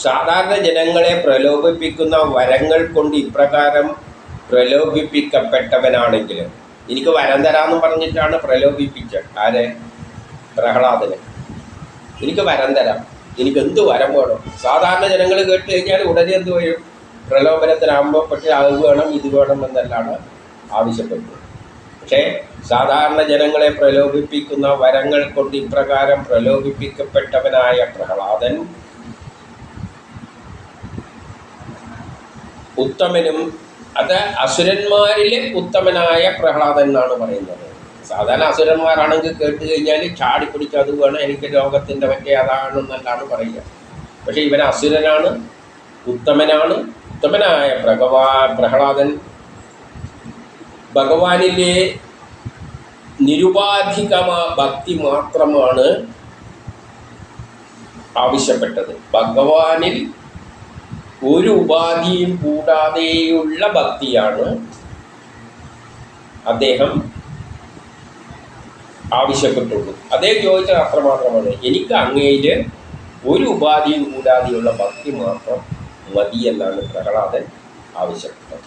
സാധാരണ ജനങ്ങളെ പ്രലോഭിപ്പിക്കുന്ന വരങ്ങൾ കൊണ്ട് ഇപ്രകാരം പ്രലോഭിപ്പിക്കപ്പെട്ടവനാണെങ്കിൽ, എനിക്ക് വരം തരാമെന്ന് പറഞ്ഞിട്ടാണ് പ്രലോഭിപ്പിച്ചത്. ആരെ? പ്രഹ്ലാദനെ. എനിക്ക് വരം തരാം, എനിക്ക് എന്ത് വരം വേണം? സാധാരണ ജനങ്ങൾ കേട്ട് കഴിഞ്ഞാൽ ഉടനെ എന്ത് വരും? പ്രലോഭനത്തിനാകുമ്പോൾ പക്ഷേ അത് വേണം ഇത് വേണം എന്നെല്ലാണ് ആവശ്യപ്പെട്ടത്. പക്ഷേ സാധാരണ ജനങ്ങളെ പ്രലോഭിപ്പിക്കുന്ന വരങ്ങൾ കൊണ്ട് ഇപ്രകാരം പ്രലോഭിപ്പിക്കപ്പെട്ടവനായ പ്രഹ്ലാദൻ ഉത്തമനും, അത് അസുരന്മാരിലെ ഉത്തമനായ പ്രഹ്ലാദൻ എന്നാണ് പറയുന്നത്. സാധാരണ അസുരന്മാരാണെങ്കിൽ കേട്ട് കഴിഞ്ഞാൽ ചാടിപ്പിടിച്ച് അത് വേണം, എനിക്ക് ലോകത്തിൻ്റെ മറ്റേ അതാണെന്നല്ലാണ് പറയുക. പക്ഷേ ഇവൻ അസുരനാണ്, ഉത്തമനാണ്. ഉത്തമനായ പ്രഹ്ലാദൻ ഭഗവാനിലെ നിരുപാധികമായ ഭക്തി മാത്രമാണ് ആവശ്യപ്പെട്ടത്. ഭഗവാനിൽ ഒരു ഉപാധിയും കൂടാതെയുള്ള ഭക്തിയാണ് അദ്ദേഹം ആവശ്യപ്പെട്ടുള്ളൂ. അദ്ദേഹം ചോദിച്ചത് അത്രമാത്രമാണ്, എനിക്ക് അങ്ങയിൽ ഒരു ഉപാധിയും കൂടാതെയുള്ള ഭക്തി മാത്രം മതി എന്നാണ് പ്രഹ്ലാദൻ ആവശ്യപ്പെട്ടത്.